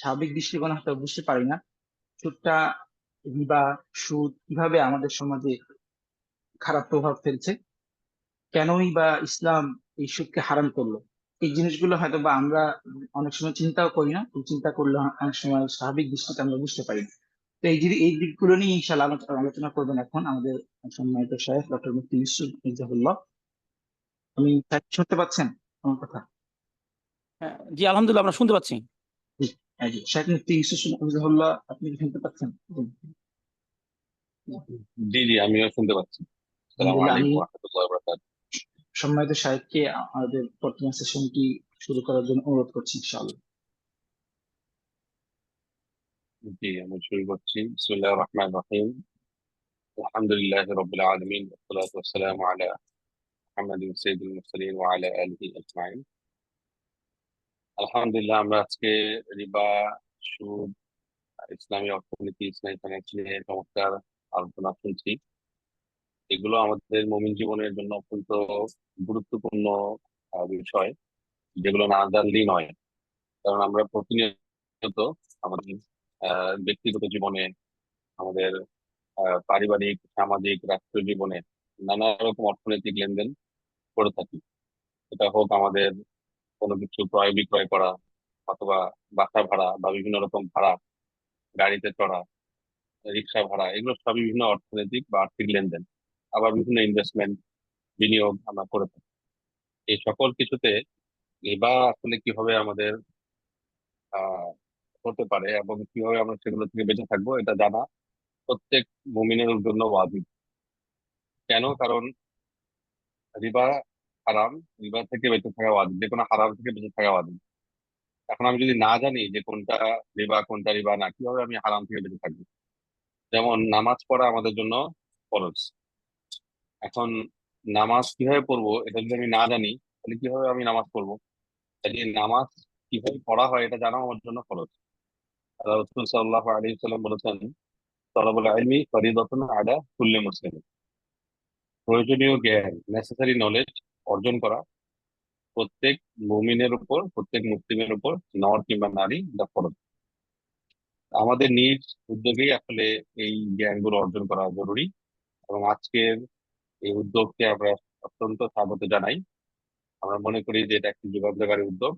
স্বাভাবিক দৃষ্টিকোণ হয়তো বুঝতে পারি না সুদটা, রিবা, সুদ কিভাবে আমাদের সমাজে খারাপ প্রভাব ফেলছে, কেনই বা ইসলাম এই সুদকে হারাম করলো। এই জিনিসগুলো হয়তো বা আমরা অনেক সময় চিন্তাও করি না, এই চিন্তা করলে অনেক সময় স্বাভাবিক দৃষ্টিতে আমরা বুঝতে পারি না। তো এই দিকগুলো নিয়ে ইনশাআল্লাহ আলোচনা করবেন এখন আমাদের সম্মানিত শেখ ডক্টর মুফতি ইউসুফ মির্জাহুল্লাহ। আমি শুনতে পাচ্ছেন আমার কথা? হ্যাঁ, জি আলহামদুলিল্লাহ আমরা শুনতে পাচ্ছি। জি, জি শেখ মুফতি ইউসুফ মির্জাহুল্লাহ, আপনি কি শুনতে পাচ্ছেন? জি জি, আমিও শুনতে পাচ্ছি। আসসালামু আলহামদুলিল্লাহ, আমি আলাইকুম ওয়া রাহমাতুল্লাহি ওয়া বারাকাতুহু। সম্মানিত সাহেবকে আমাদের বর্তমান সেশনটি শুরু করার জন্য অনুরোধ করছি ইনশাআল্লাহ। জি, আমি শুরু করছি। বিসমিল্লাহির রহমানির রহিম। আলহামদুলিল্লাহি রাব্বিল আলামিন ওয়াসসালাতু ওয়াসসালামু আলা মুহাম্মাদিন সাইয়্যিদিল মুরসালিন ওয়া আলা আলিহি আজমাইন। আলহামদুলিল্লাহ, আমরা আজকে রিবা, সুদ, ইসলামী অর্থনীতি, ইসলামী ফাইন্যান্স নিয়ে চমৎকার আলোচনা শুনছি। এগুলো আমাদের মুমিন জীবনের জন্য অত্যন্ত গুরুত্বপূর্ণ বিষয়, যেগুলো না জানলেই নয়। কারণ আমরা প্রতিনিয়ত আমাদের ব্যক্তিগত জীবনে, আমাদের পারিবারিক, সামাজিক, রাষ্ট্রীয় জীবনে নানা রকম অর্থনৈতিক লেনদেন করে থাকি। এটা হোক আমাদের কোনো কিছু ক্রয় বিক্রয় করা, অথবা বাসা ভাড়া বা বিভিন্ন রকম ভাড়া, গাড়িতে চড়া, রিক্সা ভাড়া, এগুলো সব বিভিন্ন অর্থনৈতিক বা আর্থিক লেনদেন। আবার বিভিন্ন ইনভেস্টমেন্ট, বিনিয়োগ আমরা করে থাকি। এই সকল কিছুতে রিবা আসলে কিভাবে আমাদের আহ হতে পারে এবং কিভাবে আমরা সেগুলো থেকে বেঁচে থাকবো, এটা জানা প্রত্যেক মুমিনের জন্য ওয়াজিব। কেন? কারণ রিবা হারাম, রিবা থেকে বেঁচে থাকা ওয়াজিব, যে কোনো হারাম থেকে বেঁচে থাকা ওয়াজিব। এখন আমি যদি না জানি যে কোনটা রিবা কোনটা রিবা না, কিভাবে আমি হারাম থেকে বেঁচে থাকবো? যেমন নামাজ পড়া আমাদের জন্য ফরজ। এখন নামাজ কিভাবে পড়বো এটা যদি আমি না জানি, তাহলে কিভাবে আমি নামাজ পড়বো? তাই নামাজ কিভাবে পড়া হয় এটা জানা আমার জন্য ফরজ। রাসূল সাল্লাল্লাহু আলাইহি ওয়াসাল্লাম বলেছেন, তলাবুল ইলমি ফরিদাতুন আলা কুল্লি মুসলিম। প্রয়োজনীয় জ্ঞান, নেসেসারি নলেজ অর্জন করা প্রত্যেক মুমিনের উপর, প্রত্যেক মুসলিমের উপর, নর কিংবা নারী, এটা ফরজ। আমাদের নিজ উদ্যোগেই আসলে এই জ্ঞানগুলো অর্জন করা জরুরি, এবং আজকের এই উদ্যোগকে আমরা অত্যন্ত স্বাগত জানাই। আমরা মনে করি যে এটা একটি যুগান্তকারী উদ্যোগ,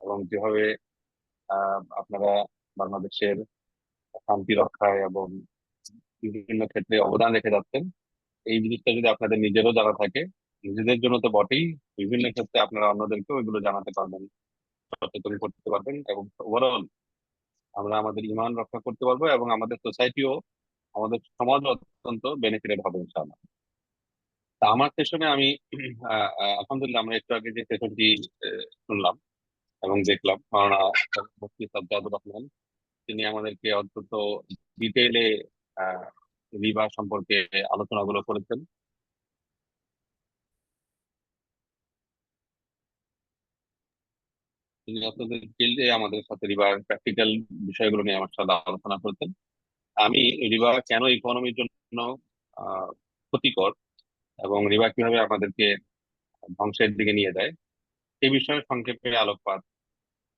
এবং যেভাবে আপনারা বাংলাদেশের শান্তি রক্ষায় এবং বিভিন্ন ক্ষেত্রে অবদান রেখে যাচ্ছেন, এই জিনিসটা যদি আপনাদের নিজেরও জানা থাকে, নিজেদের জন্য তো বটেই, বিভিন্ন ক্ষেত্রে আপনারা অন্যদেরকেও এগুলো জানাতে পারবেন, সচেতন করতে পারবেন, এবং ওভারঅল আমরা আমাদের ইমান রক্ষা করতে পারবো, এবং আমাদের সোসাইটিও, আমাদের সমাজ অত্যন্ত বেনিফিটেড হবে ইনশাআল্লাহ। তা আমার সেশনে আমি আলহামদুলিল্লাহ, আমরা একটু আগে যে সেশনটি শুনলাম এবং দেখলাম, মাওলানা মুফতি সাজ্জাদুর রহমান, তিনি আমাদেরকে অত্যন্ত ডিটেইলে রিবা সম্পর্কে আলোচনাগুলো করেছেন। তিনি অত্যন্ত ডিটেইলে আমাদের সাথে রিবার প্র্যাকটিক্যাল বিষয়গুলো নিয়ে আমার সাথে আলোচনা করেছেন। আমি রিবা কেন ইকোনমির জন্য আহ, ক্ষতিকর, এবং রিবা কিভাবে আমাদেরকে ধ্বংসের দিকে নিয়ে যায়, সেই বিষয়ে সংক্ষেপে আলোকপাত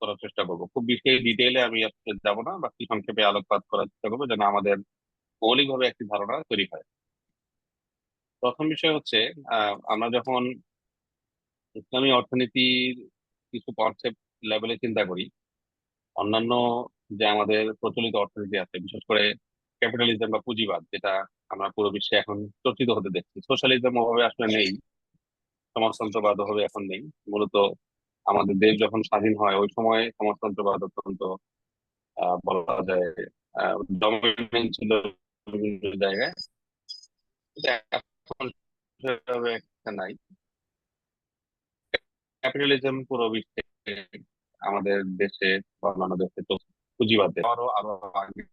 করার চেষ্টা করবো। খুব বেশি ডিটেইলে আমি আজকে যাবো না, বাকি সংক্ষেপে আলোকপাত করার চেষ্টা করবো যেন আমাদের মৌলিকভাবে একটি ধারণা তৈরি হয়। প্রথম বিষয় হচ্ছে, আমরা যখন ইসলামী অর্থনীতির কিছু কনসেপ্ট লেভেলে চিন্তা করি, অন্যান্য যে আমাদের প্রচলিত অর্থনীতি আছে, বিশেষ করে ক্যাপিটালিজম বা পুঁজিবাদ, যেটা আমরা পুরো বিশ্বে এখন চর্চিত হতে দেখছি। সোশ্যালিজম ওভাবে আসলে নেই, সমাজতন্ত্রবাদ ওভাবে এখন নেই। মূলত আমাদের দেশ যখন স্বাধীন হয় ওই সময় সমাজতন্ত্রবাদ অত্যন্ত বলা যায় ডমিনেন্ট ছিল বিভিন্ন জায়গায়। কিন্তু এখন সেভাবে একটা নাই। ক্যাপিটালিজম পুরো বিশ্বে, আমাদের দেশে বা অন্যান্য দেশে তো পুঁজিবাদে আরো আরো আগে,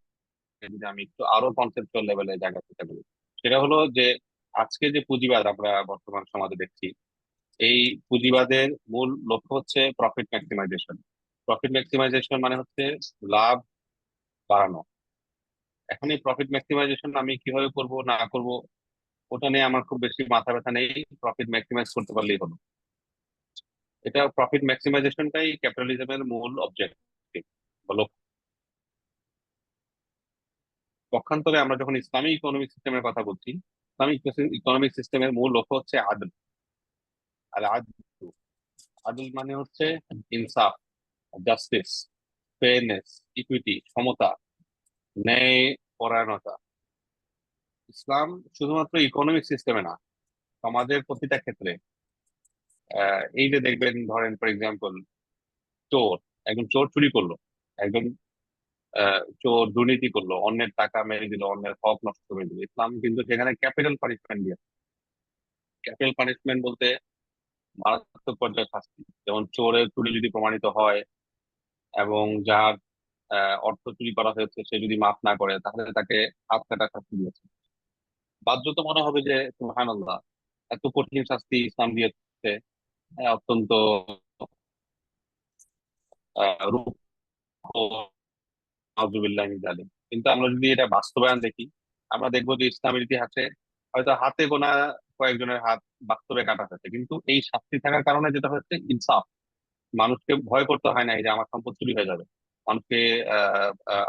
যদি আমি একটু আরো কনসেপচুয়াল লেভেলে জায়গা চেষ্টা করি, সেটা হলো যে আজকে যে পুঁজিবাদ আমরা বর্তমান সমাজে দেখছি, এই পুঁজিবাদের মূল লক্ষ্য হচ্ছে প্রফিট ম্যাক্সিমাইজেশন। প্রফিট ম্যাক্সিমাইজেশন মানে হচ্ছে লাভ বাড়ানো। এখন এই প্রফিট ম্যাক্সিমাইজেশন আমি কিভাবে করব না করব ওটা নিয়ে আমার খুব বেশি মাথা ব্যথা নেই, প্রফিট ম্যাক্সিমাইজ করতে পারলেই হলো। এটা প্রফিট ম্যাক্সিমাইজেশনটাই ক্যাপিটালিজমের মূল অবজেক্টিভ বা লক্ষ্য। পক্ষান্তরে আমরা যখন ইসলামিক ইকোনমিক সিস্টেমের কথা বলছি, ইসলামিক ইকোনমিক সিস্টেমের মূল লক্ষ্য হচ্ছে আদল। আর আদল, আদল মানে হচ্ছে ইনসাফ, জাস্টিস, ফেয়ারনেস, ইকুইটি, সমতা, ন্যায় পরায়ণতা। ইসলাম শুধুমাত্র ইকোনমিক সিস্টেমে না, সমাজের প্রতিটা ক্ষেত্রে। এই যে দেখবেন, ধরেন ফর এক্সাম্পল চোর, একজন চোর চুরি করলো, একজন চোর দুর্নীতি করলো, অন্যের টাকা মেরে দিল, অন্যের হক নষ্ট করে দিল, ইসলাম কিন্তু সেখানে ক্যাপিটাল পানিশমেন্ট দিয়ে। ক্যাপিটাল পানিশমেন্ট বলতে মারাত্মক পর্যায়ে শাস্তি। যেমন চোরের চুরি যদি প্রমাণিত হয় এবং যার অর্থ চুরি করা হয়েছে সে যদি মাফ না করে, তাহলে তাকে হাত কাটা শাস্তি দিয়েছে। বাধ্যত মনে হবে যে সুবহানাল্লাহ, এত কঠিন শাস্তি ইসলাম দিয়েছে, অত্যন্ত রূপ, নাউজুবিল্লাহ মিন যালিক। কিন্তু আমরা যদি এটা বাস্তবায়ন দেখি, আমরা দেখবো যে ইসলামের ইতিহাসে হয়তো হাতে গোনা কয়েকজনের হাত বাস্তবে কাটা হয়েছে, কিন্তু এই শাস্তি থাকার কারণে যেটা হচ্ছে ইনসাফ। মানুষকে ভয় করতে হয় না এই যে আমার সম্পদ চুরি হয়ে যাবে। মানুষকে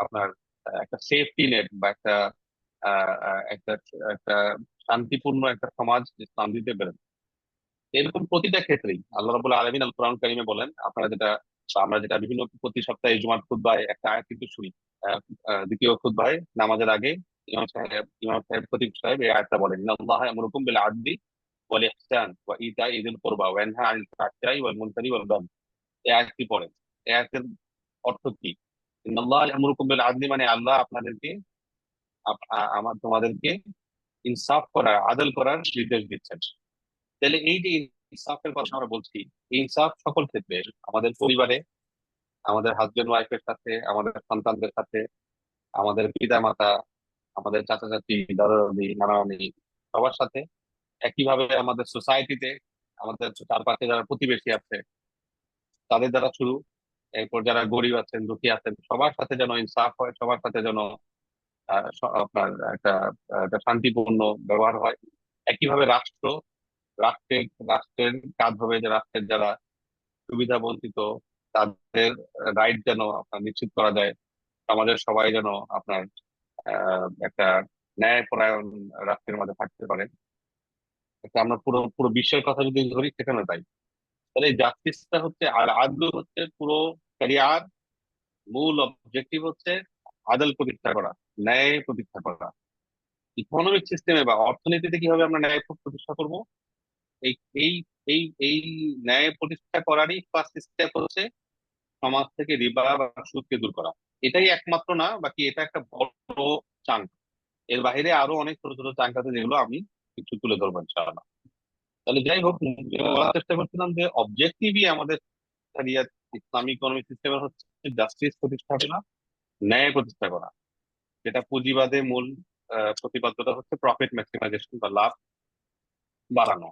আপনার একটা সেফটি নেট বা একটা একটা একটা শান্তিপূর্ণ একটা সমাজ ইসলাম দিতে পেরেন। এরকম প্রতিটা ক্ষেত্রেই আল্লাহ রাব্বুল আলামিন আল কোরআন কারিমে বলেন, আপনারা যেটা বা আমরা যেটা বিভিন্ন প্রতি সপ্তাহে জুমার খুতবায় একটা আয়াত কিন্তু শুনি। দ্বিতীয় খুতবায় নামাজের আগে ইমাম সাহেব খতিব সাহেব এই আয়াতটা বলেন, ইন্নাল্লাহা ইয়ামুরুকুম বিল আদলি ওয়াল ইহসান ওয়া ইতাই যিল কুরবা ওয়া ইয়ানহা আনিল ফাহশাই ওয়াল মুনকারি ওয়াল বাগই। এই আয়াতটি পড়েন। এই আয়াতের অর্থ কি? ইন্নাল্লাহা ইয়ামুরুকুম বিল আদলি মানে আল্লাহ আপনাদেরকে তোমাদেরকে ইনসাফ করার, আদল করার নির্দেশ দিচ্ছেন। তাহলে এই যে ইনসাফের কথা আমরা বলছি, এই ইনসাফ সকল ক্ষেত্রে, আমাদের পরিবারে, আমাদের হাজবেন্ড ওয়াইফের সাথে, আমাদের সন্তানদের সাথে, আমাদের পিতা মাতা, আমাদের চাচা চাচি, দাদা দাদি, নানা নানি, সবার সাথে, একইভাবে আমাদের সোসাইটিতে, আমাদের চারপাশে যারা প্রতিবেশী আছে তাদের দ্বারা শুরু, এরপর যারা গরিব আছেন, দুঃখী আছেন, সবার সাথে যেন ইনসাফ হয়, সবার সাথে যেন আপনার একটা একটা শান্তিপূর্ণ ব্যবহার হয়। একইভাবে রাষ্ট্রের রাষ্ট্রের কাজ হবে যে রাষ্ট্রের যারা সুবিধা বঞ্চিত, তাদের রাইট যেন আপনার নিশ্চিত করা যায়। সমাজের সবাই যেন আপনার একটা ন্যায়পরায়ণ রাষ্ট্রের মধ্যে থাকতে পারে। একটা আমরা পুরো পুরো বিশ্বের কথা যদি ধরি সেখানে তাই। তাহলে জাস্টিসটা হচ্ছে, আর আদল হচ্ছে পুরো ক্যারিয়ার মূল অবজেক্টিভ হচ্ছে আদল প্রতিষ্ঠা করা, ন্যায় প্রতিষ্ঠা করা। ইকোনমিক সিস্টেমে বা অর্থনীতিতে কিভাবে আমরা ন্যায় প্রতিষ্ঠা করব, এই এই এই এই ন্যায় প্রতিষ্ঠা করারই ফার্স্ট স্টেপ হচ্ছে সমাজ থেকে রিবা বা সুদকে দূর করা। এটাই একমাত্র না, বাকি এটা একটা বড় চাঙ্ক। এর বাইরে আরো অনেক ছোট ছোট চাঙ্ক আছে যেগুলো আমি কিছু তুলে ধরবো ইনশাআল্লাহ। তাহলে যাই হোক, যেটা বলার চেষ্টা করছিলাম যে অবজেক্টিভই আমাদের শরিয়াত ইসলামিক ইকোনমিক সিস্টেমের হচ্ছে জাস্টিস প্রতিষ্ঠা করা, ন্যায় প্রতিষ্ঠা করা। যেটা পুঁজিবাদে মূল প্রতিপাদ্যতা হচ্ছে প্রফিট ম্যাক্সিমাইজেশন বা লাভ বাড়ানো।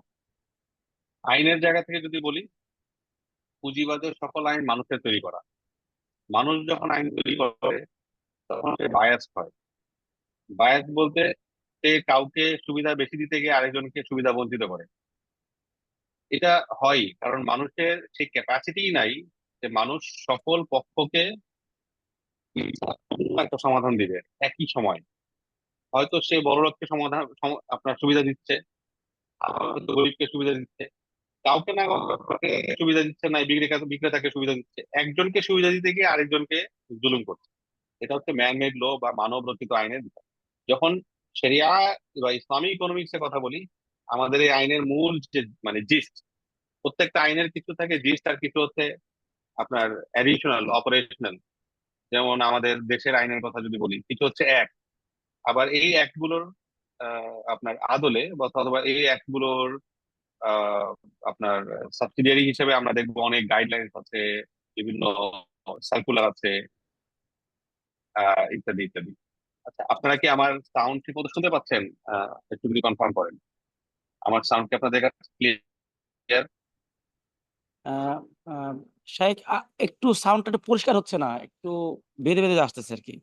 আইনের জায়গা থেকে যদি বলি, পুঁজিবাদের সকল আইন মানুষের তৈরি করা। মানুষ যখন আইন তৈরি করে তখন সে বায়াস হয়। বায়াস বলতে সে কাউকে সুবিধা বেশি দিতে গিয়ে আরেকজনকে সুবিধা বঞ্চিত করে। এটা হয় কারণ মানুষের সেই ক্যাপাসিটিই নাই যে মানুষ সকল পক্ষকে একটা সমাধান দিবে একই সময়। হয়তো সে বড় লোককে আপনার সুবিধা দিচ্ছে, আবার হয়তো গরিবকে সুবিধা দিচ্ছে, কাউকে না কাউকে সুবিধা দিচ্ছে না, বিক্রেতাকে সুবিধা দিচ্ছে, একজনকে সুবিধা দিতে গিয়ে আরেকজনকে জুলুম করছে। এটা হচ্ছে ম্যান মেড ল বা মানব রচিত আইনের বিষয়। যখন শরিয়া বা ইসলামী ইকোনমিক্স এর কথা বলি, আমাদের এই আইনের মূল যে মানে জিস্ট, প্রত্যেকটা আইনের কিছু থাকে জিস্ট আর কিছু হচ্ছে আপনার অ্যাডিশনাল অপারেশনাল। যেমন আমাদের দেশের আইনের কথা যদি বলি, কিছু হচ্ছে অ্যাক্ট, আবার এই অ্যাক্ট গুলোর আপনার আদলে বা অথবা এই অ্যাক্ট গুলোর আহ, আপনার সাবসিডিয়ারি হিসেবে আমরা দেখবো অনেক গাইডলাইন্স আছে, বিভিন্ন সার্কুলার আছে, ইত্যাদি ইত্যাদি। আচ্ছা, আপনারা কি আমার সাউন্ড ঠিক মতো শুনতে পাচ্ছেন? একটু যদি কনফার্ম করেন, আমার সাউন্ড কি আপনাদের কাছে ক্লিয়ার? আহ, আহ, শাইখ, একটু সাউন্ডটা একটু পরিষ্কার হচ্ছে না, একটু বেঁধে বেঁধে আসতেছে আর কি।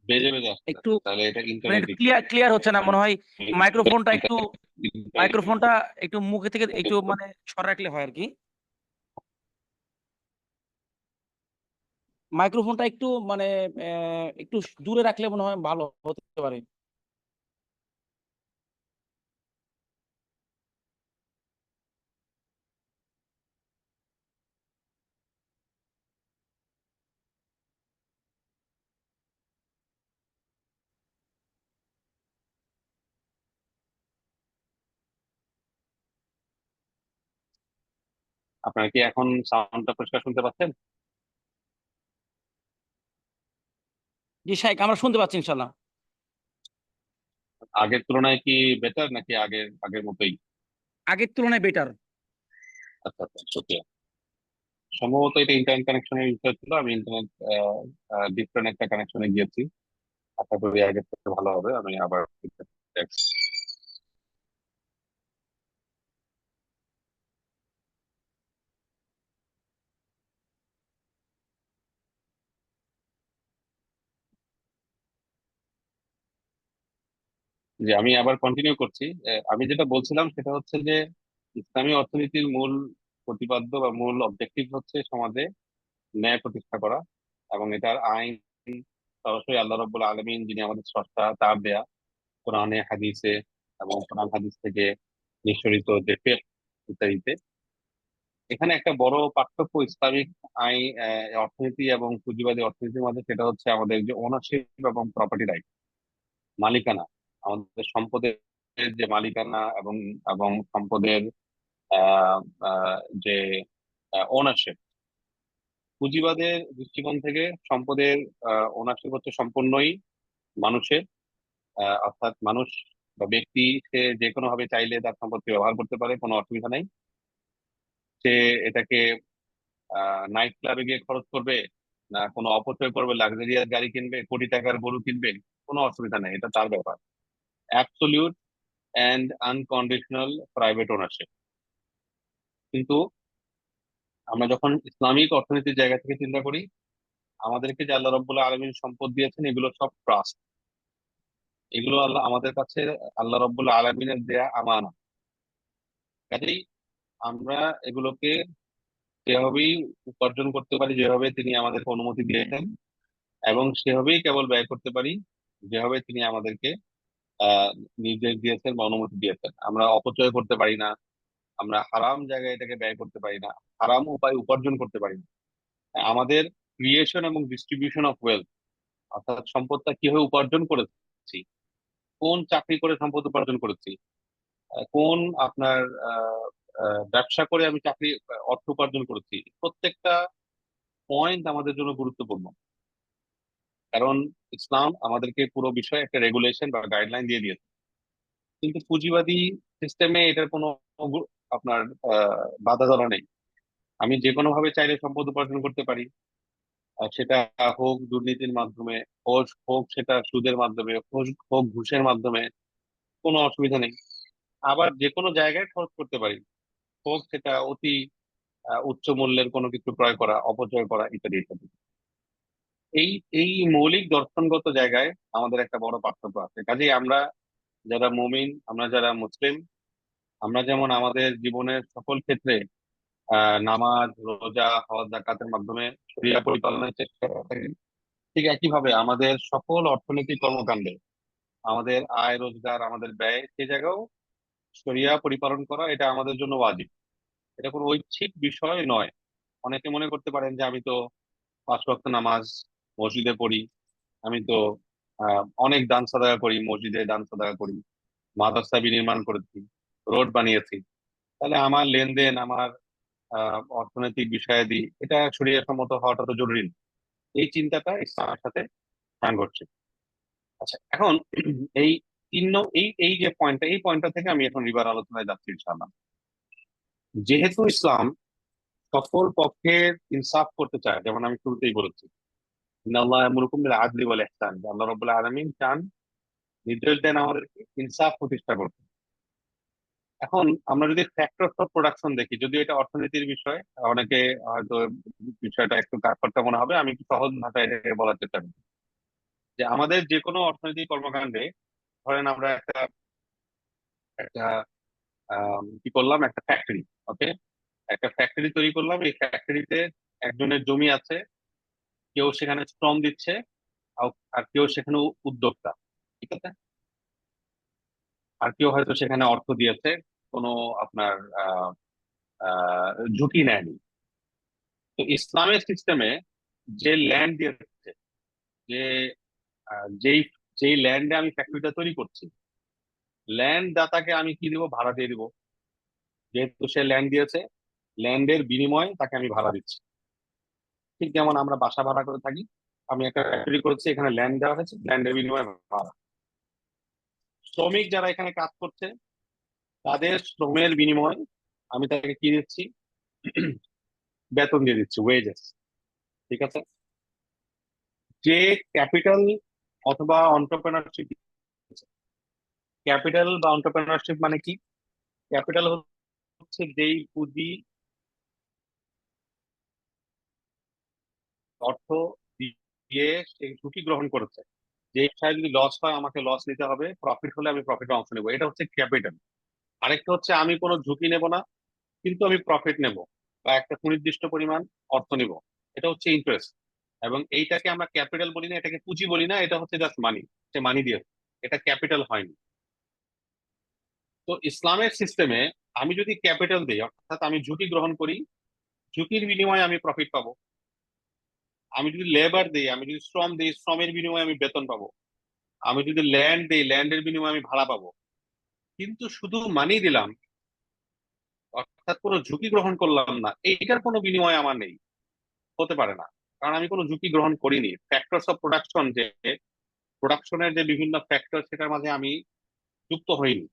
বেজে বেজে আসছে? একটু তাহলে এটা মানে ইন্টারনেট ক্লিয়ার ক্লিয়ার হচ্ছে না মনে হয়। মাইক্রোফোনটা একটু মুখে থেকে একটু মানে সরা রাখলে হয় আর কি। মাইক্রোফোনটা একটু মানে একটু দূরে রাখলে মনে হয় ভালো হতে পারে। আপনারা কি এখন সাউন্ডটা পরিষ্কার শুনতে পাচ্ছেন? জি শাইখ, আমরা শুনতে পাচ্ছি ইনশাল্লাহ। আগের তুলনায় কি বেটার নাকি আগের আগের মতোই? আগের তুলনায় বেটার। আচ্ছা আচ্ছা, ওকে। সম্ভবত এটা ইন্টারনেট কানেকশনের বিষয় ছিল, আমি ইন্টারনেট ডিফারেন্ট একটা কানেকশনে গিয়েছি। আশা করি আগের থেকে ভালো হবে, আমি আবার দেখছি। যে আমি আবার কন্টিনিউ করছি। আমি যেটা বলছিলাম সেটা হচ্ছে যে ইসলামী অর্থনীতির মূল প্রতিপাদ্য বা মূল অবজেক্টিভ হচ্ছে সমাজে ন্যায় প্রতিষ্ঠা করা, এবং এটার আইন সরাসরি আল্লাহ রাব্বুল আলামিন যিনি আমাদের স্রষ্টা তার দেয়া কোরআনে হাদিসে, এবং কোরআন হাদিস থেকে নিঃসরিত যে ফিকহ ইত্যাদিতে। এখানে একটা বড় পার্থক্য ইসলামিক আইন অর্থনীতি এবং পুঁজিবাদী অর্থনীতির মধ্যে, সেটা হচ্ছে আমাদের যে ওনারশিপ এবং প্রপার্টি রাইট, মালিকানা, আমাদের সম্পদের যে মালিকানা এবং এবং সম্পদের আহ, আহ, যে ওনারশিপ। পুঁজিবাদের দৃষ্টিকোণ থেকে সম্পদের ওনারশিপ হচ্ছে সম্পূর্ণই মানুষের, অর্থাৎ মানুষ বা ব্যক্তি সে যে কোনো ভাবে চাইলে তার সম্পদকে ব্যবহার করতে পারে, কোনো অসুবিধা নেই। সে এটাকে নাইট ক্লাবে গিয়ে খরচ করবে, না কোনো অপচয় করবে, লাক্সারিয়াস গাড়ি কিনবে, কোটি টাকার গরু কিনবে, কোনো অসুবিধা নেই, এটা তার ব্যাপার। Absolute and unconditional private ownership. কিন্তু আমরা যখন ইসলামিক অর্থনীতির জায়গা থেকে চিন্তা করি, আমাদেরকে যে আল্লাহ রাব্বুল আলামিন সম্পদ দিয়েছেন এগুলো সব ট্রাস্ট, এগুলো আল্লাহ আমাদের কাছে আল্লাহ রাব্বুল আলামিনের দেয়া আমানা। কাজেই আমরা এগুলোকে সেভাবেই উপার্জন করতে পারি যেভাবে তিনি আমাদেরকে অনুমতি দিয়েছেন, এবং সেভাবেই কেবল ব্যয় করতে পারি যেভাবে তিনি আমাদেরকে আহ নির্দেশ দিয়েছেন বা অনুমতি দিয়েছেন। আমরা অপচয় করতে পারি না, আমরা হারাম জায়গায় এটাকে ব্যয় করতে পারি না, হারাম উপায় উপার্জন করতে পারি না। আমাদের ক্রিয়েশন এবং ডিস্ট্রিবিউশন অফ ওয়েলথ, অর্থাৎ সম্পদটা কিভাবে উপার্জন করেছি, কোন চাকরি করে সম্পদ উপার্জন করেছি, কোন আপনার আহ, ব্যবসা করে আমি চাকরি অর্থ উপার্জন করেছি, প্রত্যেকটা পয়েন্ট আমাদের জন্য গুরুত্বপূর্ণ। কারণ ইসলাম আমাদেরকে পুরো বিষয়ে একটা রেগুলেশন বা গাইডলাইন দিয়ে দিয়েছে। কিন্তু পুঁজিবাদী সিস্টেমে এটার কোনো আপনার বাধা ধরা নেই। আমি যে কোনো ভাবে চাইলে সম্পদ উপার্জন করতে পারি, সেটা হোক দুর্নীতির মাধ্যমে, হোক হোক সেটা সুদের মাধ্যমে, হোক হোক ঘুষের মাধ্যমে, কোনো অসুবিধা নেই। আবার যে কোনো জায়গায় খরচ করতে পারি, হোক সেটা অতি উচ্চ মূল্যের কোনো কিছু ক্রয় করা, অপচয় করা, ইত্যাদি ইত্যাদি। এই এই মৌলিক দর্শনগত জায়গায় আমাদের একটা বড় পার্থক্য আছে। কাজেই আমরা যারা মুমিন, আমরা যারা মুসলিম, আমরা যেমন আমাদের জীবনের সকল ক্ষেত্রে নামাজ, রোজা, হজ, যাকাতের মাধ্যমে শরিয়া পরিপালনের চেষ্টা করে থাকি, ঠিক একইভাবে আমাদের সকল অর্থনৈতিক কর্মকাণ্ডে, আমাদের আয় রোজগার, আমাদের ব্যয়, সে জায়গাও শরিয়া পরিপালন করা এটা আমাদের জন্য ওয়াজিব। এটা কোনো ঐচ্ছিক বিষয় নয়। অনেকে মনে করতে পারেন যে আমি তো 5 ওয়াক্ত নামাজ মসজিদে পড়ি, আমি তো অনেক দান সাদাকা করি, মসজিদে দান সাদাকা করি, মাদ্রাসা বিনির্মাণ করেছি, রোড বানিয়েছি, তাহলে আমার লেনদেন, আমার অর্থনৈতিক বিষয়াদি এটা শরীয়ত সম্মত হওয়াটা তো জরুরি না। এই চিন্তাটা ইসলামের সাথে সাংঘর্ষিক। আচ্ছা, এখন এই এই এই যে পয়েন্টটা, এই পয়েন্টটা থেকে আমি এখন রিবার আলোচনায় যাচ্ছি ইনশাআল্লাহ। যেহেতু ইসলাম সকল পক্ষের ইনসাফ করতে চায়, যেমন আমি শুরুতেই বলেছি, ইন্নাল্লাহ ইয়ামুরুকুম বিল আদলি ওয়াল ইহসান, যে আল্লাহ রাব্বুল আলামিন চান, নির্দেশ দেন আমাদেরকে ইনসাফ প্রতিষ্ঠা করতে। এখন আমরা যদি ফ্যাক্টরস অফ প্রোডাকশন দেখি, যদিও এটা অর্থনীতির বিষয়, অনেকে হয়তো বিষয়টা একটু কাঠখড়টা মনে হবে, আমি একটু সহজ ভাষায় এটাকে বলার চেষ্টা করি। যে আমাদের যে কোনো অর্থনৈতিক কর্মকাণ্ডে, ধরেন আমরা একটা একটা কি করলাম, একটা ফ্যাক্টরি, ওকে, একটা ফ্যাক্টরি তৈরি করলাম। এই ফ্যাক্টরিতে একজনের জমি আছে, কেউ সেখানে শ্রম দিচ্ছে, আর কেউ সেখানে উদ্যোক্তা, ঠিক আছে, আর কেউ হয়তো সেখানে অর্থ দিয়েছে, কোনো আপনার আহ আহ ঝুঁকি নেয়নি। তো ইসলামের সিস্টেমে যে ল্যান্ড দিয়েছে, যে যেই যেই ল্যান্ডে আমি ফ্যাক্টরিটা তৈরি করছি, ল্যান্ড দাতাকে আমি কি দিব? ভাড়া দিয়ে দিব। যেহেতু সে ল্যান্ড দিয়েছে, ল্যান্ডের বিনিময়ে তাকে আমি ভাড়া দিচ্ছি। ঠিক যেমন আমরা বাসা ভাড়া করে থাকি, আমি একটা ফ্যাক্টরি করেছি, এখানে ল্যান্ড দেওয়া হয়েছে, ল্যান্ডের বিনিময়ে ভাড়া। শ্রমিক যারা এখানে কাজ করছে, তাদের শ্রমের বিনিময়ে আমি তাকে কি দিচ্ছি? বেতন দিয়ে দিচ্ছি, ওয়েজেস, ঠিক আছে। যে ক্যাপিটাল অথবা অন্টারপ্রেনারশিপ, ক্যাপিটাল বা অন্টারপ্রেনারশিপ মানে কি? ক্যাপিটাল হচ্ছে যেই পুঁজি, অর্থ দিয়ে সে ঝুঁকি গ্রহণ করেছে, যে ব্যবসায় যদি লস হয় আমাকে লস নিতে হবে, প্রফিট হলে আমি প্রফিটে অংশ নেবো, এটা হচ্ছে ক্যাপিটাল। আরেকটা হচ্ছে আমি কোনো ঝুঁকি নেব না, কিন্তু আমি প্রফিট নেব বা একটা সুনির্দিষ্ট পরিমাণ অর্থ নেব, এটা হচ্ছে ইন্টারেস্ট। এবং এইটাকে আমরা ক্যাপিটাল বলি না, এটাকে পুঁজি বলি না, এটা হচ্ছে জাস্ট মানি, সে মানি দিয়েছে, এটা ক্যাপিটাল হয়নি। তো ইসলামের সিস্টেমে আমি যদি ক্যাপিটাল দিই, অর্থাৎ আমি ঝুঁকি গ্রহণ করি, ঝুঁকির বিনিময়ে আমি প্রফিট পাবো। আমি যদি লেবার দিই, আমি যদি শ্রম দিই, শ্রমের বিনিময়ে আমি বেতন পাবো। আমি যদি ল্যান্ড দিই, ল্যান্ডের বিনিময়ে আমি ভাড়া পাবো। কিন্তু শুধু মানি দিলাম, অর্থাৎ কোনো ঝুঁকি গ্রহণ করলাম না, এইটার কোনো বিনিময় আমার নেই, হতে পারে না। কারণ আমি কোনো ঝুঁকি গ্রহণ করিনি। ফ্যাক্টরস অফ প্রোডাকশন, যে প্রোডাকশনের যে বিভিন্ন ফ্যাক্টর, সেটার মাঝে আমি যুক্ত হইনি,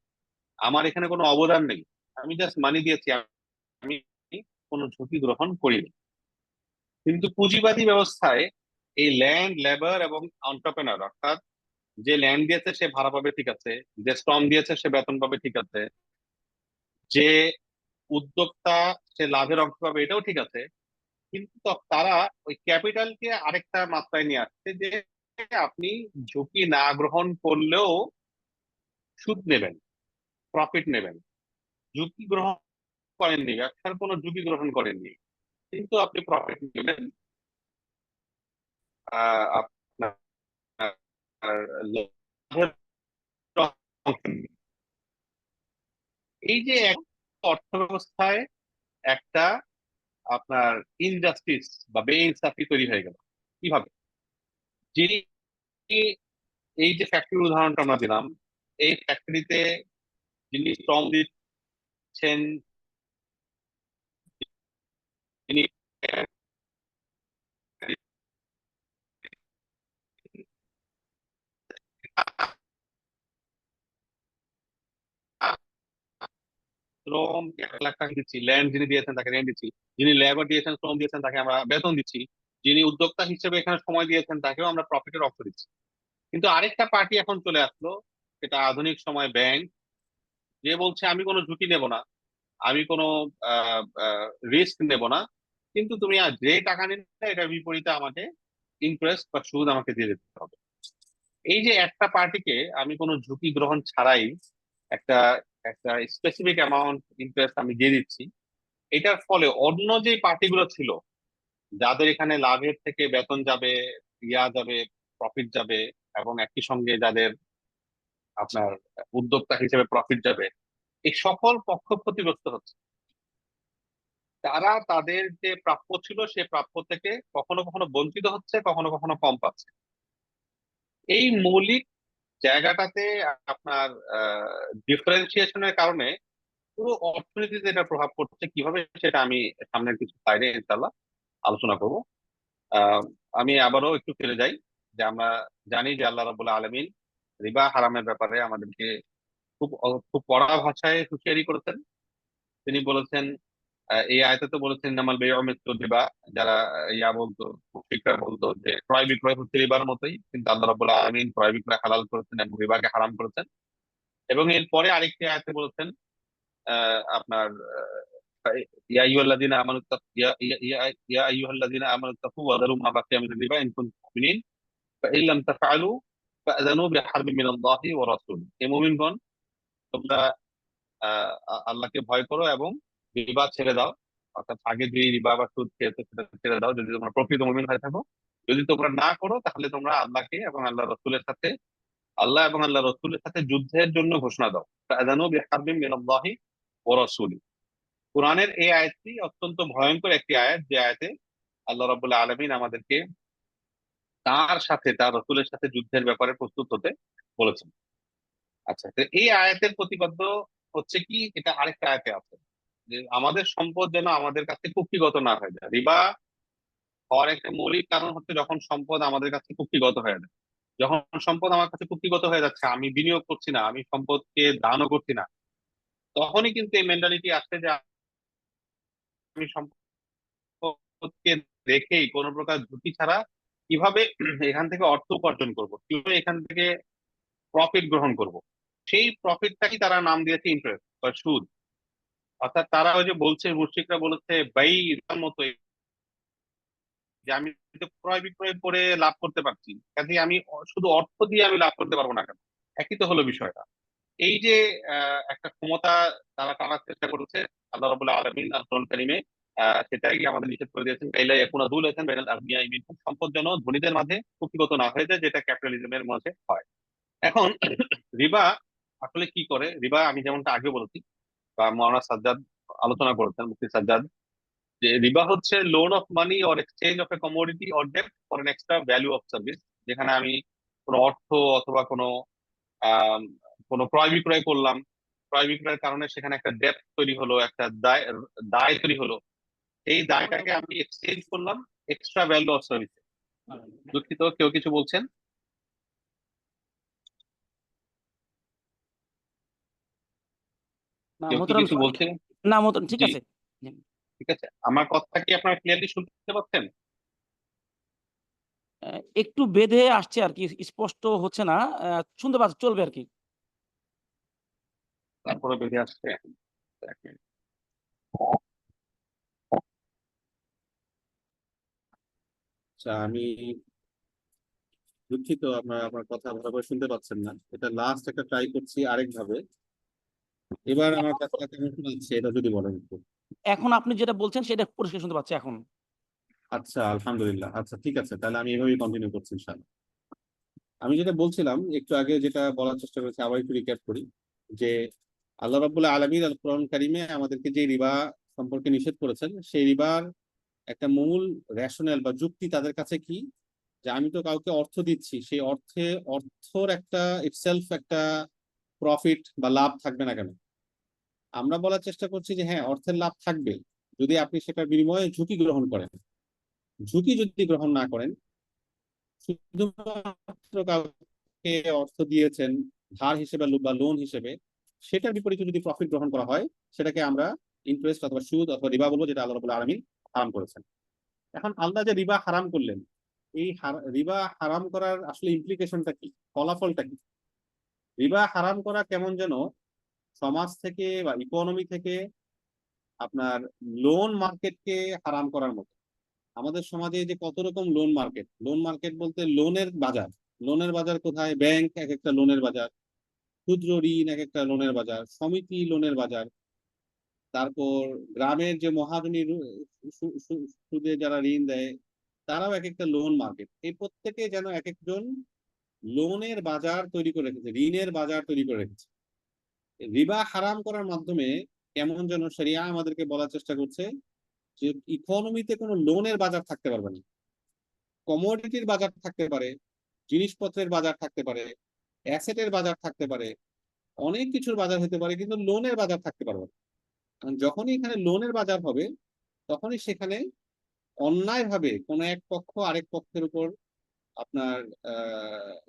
আমার এখানে কোনো অবদান নেই, আমি জাস্ট মানি দিয়েছি, আমি কোনো ঝুঁকি গ্রহণ করিনি। কিন্তু পুঁজিবাদী ব্যবস্থায় এই ল্যান্ড, লেবার এবং এন্টারপ্রেনার, অর্থাৎ যে ল্যান্ড দিয়েছে সে ভাড়া পাবে, ঠিক আছে, যে শ্রম দিয়েছে সে বেতন পাবে, ঠিক আছে, যে উদ্যোক্তা সে লাভের অংশ পাবে, এটাও ঠিক আছে। কিন্তু তারা ওই ক্যাপিটালকে আরেকটা মাত্রায় নিয়ে আসছে, যে আপনি ঝুঁকি না গ্রহণ করলেও সুদ নেবেন, প্রফিট নেবেন। ঝুঁকি গ্রহণ করেননি, ব্যবসার কোনো ঝুঁকি গ্রহণ করেননি, কিন্তু আপনি প্রফিট নেবেন। আপনার লাভের অংশ নেবেন। এই যে অর্থ ব্যবস্থায় একটা আপনার ইনজাস্টিস বা বেইনসাফি তৈরি হয়ে গেল। কিভাবে? যিনি, এই যে ফ্যাক্টরির উদাহরণটা আমরা দিলাম, এই ফ্যাক্টরিতে যিনি শ্রম দিচ্ছেন, যিনি শ্রম 1,00,000 টাকা দিচ্ছি, ল্যান্ড যিনি দিয়েছেন তাকে রেন্ট দিচ্ছি, যিনি লেবার দিয়েছেন, শ্রম দিয়েছেন, তাকে আমরা বেতন দিচ্ছি, যিনি উদ্যোক্তা হিসেবে এখানে সময় দিয়েছেন তাকেও আমরা প্রফিটের অংশ দিচ্ছি। কিন্তু আরেকটা পার্টি এখন চলে আসলো, সেটা আধুনিক সময় ব্যাংক, যে বলছে আমি কোনো ঝুঁকি নেব না, আমি কোনো রিস্ক নেব না, কিন্তু তুমি আর যে টাকা নিলে এটার বিপরীতে আমাকে ইন্টারেস্ট বা সুদ আমাকে দিয়ে দিতে হবে। এই যে একটা পার্টিকে আমি কোনো ঝুঁকি গ্রহণ ছাড়াই একটা একটা স্পেসিফিক অ্যামাউন্ট ইন্টারেস্ট আমি দিয়ে দিচ্ছি, এটার ফলে অন্য যে পার্টিগুলো ছিল, যাদের এখানে লাভের থেকে বেতন যাবে, যাবে, প্রফিট যাবে, এবং একই সঙ্গে যাদের আপনার উদ্যোক্তা হিসেবে প্রফিট যাবে, এই সকল পক্ষ ক্ষতিগ্রস্ত হচ্ছে। তারা তাদের যে প্রাপ্য ছিল সে প্রাপ্য থেকে কখনো কখনো বঞ্চিত হচ্ছে, কখনো কখনো কম পাচ্ছে। এই মৌলিক জায়গাটাতে আপনার ডিফারেন্সিয়েশনের কারণে পুরো অর্থনীতিতে এটা প্রভাব পড়ছে কিভাবে, সেটা আমি সামনের কিছু স্লাইডে ইনশাল্লাহ আলোচনা করব। আহ, আমি আবারও একটু ফিরে যাই যে আমরা জানি যে আল্লাহ রাব্বুল আলামিন রিবা হারামের ব্যাপারে আমাদেরকে খুব কড়া ভাষায় হুঁশিয়ারি করেছেন। তিনি বলেছেন, এই আয়াতে তো বলেছেন নামাল বেয়উ মিসলু রিবা, যারা ইয়া বলতো, মুশরিকরা বলতো যে ক্রয় বিক্রয় হচ্ছে রিবার মতোই, কিন্তু আল্লাহ রাব্বুল আলামিন ক্রয় বিক্রয় হালাল করেছেন এবং রিবাকে হারাম করেছেন। এবং এরপরে আরেকটি আয়াতে বলেছেন আপনার ইয়া আইয়ুহাল্লাযীনা আমানু ইয়া আইয়ুহাল্লাযীনা আমানু তাকু ওয়া যারু মা বাকিয়া মিনার রিবা ইন কুনতুম মুমিনিন ফাইন লাম তাফআলু ফাআযানু বিহারবিন মিনাল্লাহি ওয়া রাসূলিহি। হে মুমিনগণ, তোমরা আল্লাহকে ভয় করো এবং রিবা ছেড়ে দাও, অর্থাৎ আগে যে রিবা বা সুদ খেয়েছো সেটা ছেড়ে দাও যদি তোমরা প্রকৃত মুমিন হয়ে থাকো। যদি তোমরা না করো তাহলে তোমরা আল্লাহকে এবং আল্লাহ রসুলের সাথে আল্লাহ এবং আল্লাহ রসুলের সাথে যুদ্ধের জন্য ঘোষণা দাও। ফাআযানু বিহারবিন মিনাল্লাহি ওয়া রাসূলিহি। কোরআনের এই আয়াতটি অত্যন্ত ভয়ঙ্কর একটি আয়াত, যে আয়াতে আল্লাহ রাব্বুল আলামিন আমাদেরকে তার সাথে, তার রসুলের সাথে যুদ্ধের ব্যাপারে প্রস্তুত হতে বলেছেন। আচ্ছা, তো এই আয়াতের প্রতিপাদ্য হচ্ছে কি, এটা আরেকটা আয়াতে আছে যে আমাদের সম্পদ যেন আমাদের কাছে কুক্ষিগত না হয়ে যায়। রিবা হওয়ার একটা মৌলিক কারণ হচ্ছে যখন সম্পদ আমাদের কাছে কুক্ষিগত হয়ে যায়। যখন সম্পদ আমার কাছে কুক্ষিগত হয়ে যাচ্ছে, আমি বিনিয়োগ করছি না, আমি সম্পদকে দানও করছি না, তখনই কিন্তু এই মেন্টালিটি আসছে যে আমি সম্পদকে রেখেই কোনো প্রকার ঝুঁকি ছাড়া কিভাবে এখান থেকে অর্থ উপার্জন করব, কিভাবে এখান থেকে প্রফিট গ্রহণ করব। সেই প্রফিটটাকে তারা নাম দিয়েছে ইন্টারেস্ট বা সুদ। অর্থাৎ তারা ওই যে বলছে, মুশরিকরা বলেছে বাই মতো, যে আমি তো ক্রয় বিক্রয় করে লাভ করতে পারছি, কাজে আমি শুধু অর্থ দিয়ে আমি লাভ করতে পারবো না কেন? একই তো হলো বিষয়টা। এই যে একটা ক্ষমতা তারা টানার চেষ্টা করেছে, আল্লাহ রাব্বুল আলামিন আল কোরআন কারীমে সেটাই আমাদের নিষেধ করে দিয়েছেন, কাইলা ইয়াকুনা দুলাতান বাইনাল আগনিয়াই মিনকুম, সম্পদ যেন ধনীদের মাঝে কুক্ষিগত না হয়ে যায়, যেটা ক্যাপিটালিজমের মাঝে হয়। এখন রিবা আসলে কি করে? রিবা আমি যেমনটা আগে বলেছি, বা মাওলানা সাজ্জাদ আলোচনা করেছেন, মুফতি সাজ্জাদ, যে রিবা হচ্ছে loan of money or exchange of a commodity or debt for an extra value of service. যেখানে আমি কোনো অর্থ অথবা আম, কোনো ক্রয় বিক্রয় করলাম, ক্রয় বিক্রয়ের কারণে সেখানে একটা ডেট তৈরি হলো, একটা দায় দায় তৈরি হলো, এই দায়টাকে আমি এক্সচেঞ্জ করলাম এক্সট্রা ভ্যালু অফ সার্ভিস। দুঃখিত, কেউ কিছু বলছেন? না কেউ কি মোহতারাম, কিছু বলছেন? না মোহতারাম ঠিক জি, আছে। জি। ঠিক আছে। আমার কথা কি আপনারা ক্লিয়ারলি শুনতে পাচ্ছেন? একটু বেঁধে আসছে আর কি, স্পষ্ট হচ্ছে না। শুনতে পাচ্ছি, চলবে আর কি। তারপরে বেরিয়ে আসছে। এক মিনিট। আচ্ছা, আমি দুঃখিত, আপনার আমার কথা ভালোভাবে শুনতে পাচ্ছেন না। এটা লাস্ট একটা ট্রাই করছি আরেক ভাবে। এবার আমার কথা কেমন শোনাচ্ছে এটা যদি বলেন একটু। এখন আপনি যেটা বলছেন সেটা পরিষ্কার শুনতে পাচ্ছি এখন। আচ্ছা, আলহামদুলিল্লাহ। আচ্ছা, ঠিক আছে, তাহলে আমি এভাবেই কন্টিনিউ করছি ইনশাআল্লাহ। আমি যেটা বলছিলাম একটু আগে, যেটা বলার চেষ্টা করেছি, আবার একটু রিক্যাপ করি যে আল্লাহ রাব্বুল আলামিন আল কোরআন কারিমে আমাদেরকে যে রিবা সম্পর্কে নিষেধ করেছেন, সেই রিবার একটা মূল রেশনাল বা যুক্তি তাদের কাছে কি, যে আমি তো কাউকে অর্থ দিচ্ছি, সেই অর্থর একটা ইটসেলফ একটা প্রফিট বা লাভ থাকবে না কেন? আমরা বলার চেষ্টা করছি যে হ্যাঁ, অর্থের লাভ থাকবে যদি আপনি সেটার বিনিময়ে ঝুঁকি গ্রহণ করেন। ঝুঁকি যদি গ্রহণ না করেন, শুধুমাত্র কাউকে অর্থ দিয়েছেন ধার হিসেবে বা লোন হিসেবে, সেটার বিপরীতে যদি প্রফিট গ্রহণ করা হয়, সেটাকে আমরা ইন্টারেস্ট অথবা সুদ অথবা রিবা বলবো, যেটা আল্লাহ রাব্বুল আলামিন হারাম করেছেন। এখন আল্লাহ যে রিবা হারাম করলেন, এই রিবা হারাম করার আসলে ইমপ্লিকেশনটা কি, ফলাফলটা কি? রিবা হারাম করা কেমন যেন সমাজ থেকে বা ইকোনমি থেকে আপনার লোন মার্কেটকে হারাম করার মতো। আমাদের সমাজে যে কত রকম লোন মার্কেট বলতে লোনের বাজার কোথায়? ব্যাংক এক একটা লোনের বাজার, ক্ষুদ্র ঋণ এক একটা লোনের বাজার, সমিতি লোনের বাজার, তারপর গ্রামের যে মহাজনী সুদে যারা ঋণ দেয়, তারাও এক একটা লোন মার্কেট। এই প্রত্যেকে যেন এক একজন লোনের বাজার তৈরি করে রেখেছে, ঋণের বাজার তৈরি করে রেখেছে। রিবা হারাম করার মাধ্যমে কেমন যেন শরিয়া আমাদেরকে বলার চেষ্টা করছে যে ইকোনমিতে কোনো লোনের বাজার থাকতে পারবে না, কমোডিটির বাজার থাকতে পারে, জিনিসপত্রের বাজার থাকতে পারে, অ্যাসেটের বাজার থাকতে পারে, অনেক কিছুর বাজার হতে পারে, কিন্তু লোনের বাজার থাকতে পারবে না। কারণ যখনই এখানে লোনের বাজার হবে তখনই সেখানে অন্যায়ভাবে কোনো এক পক্ষ আরেক পক্ষের উপর আপনার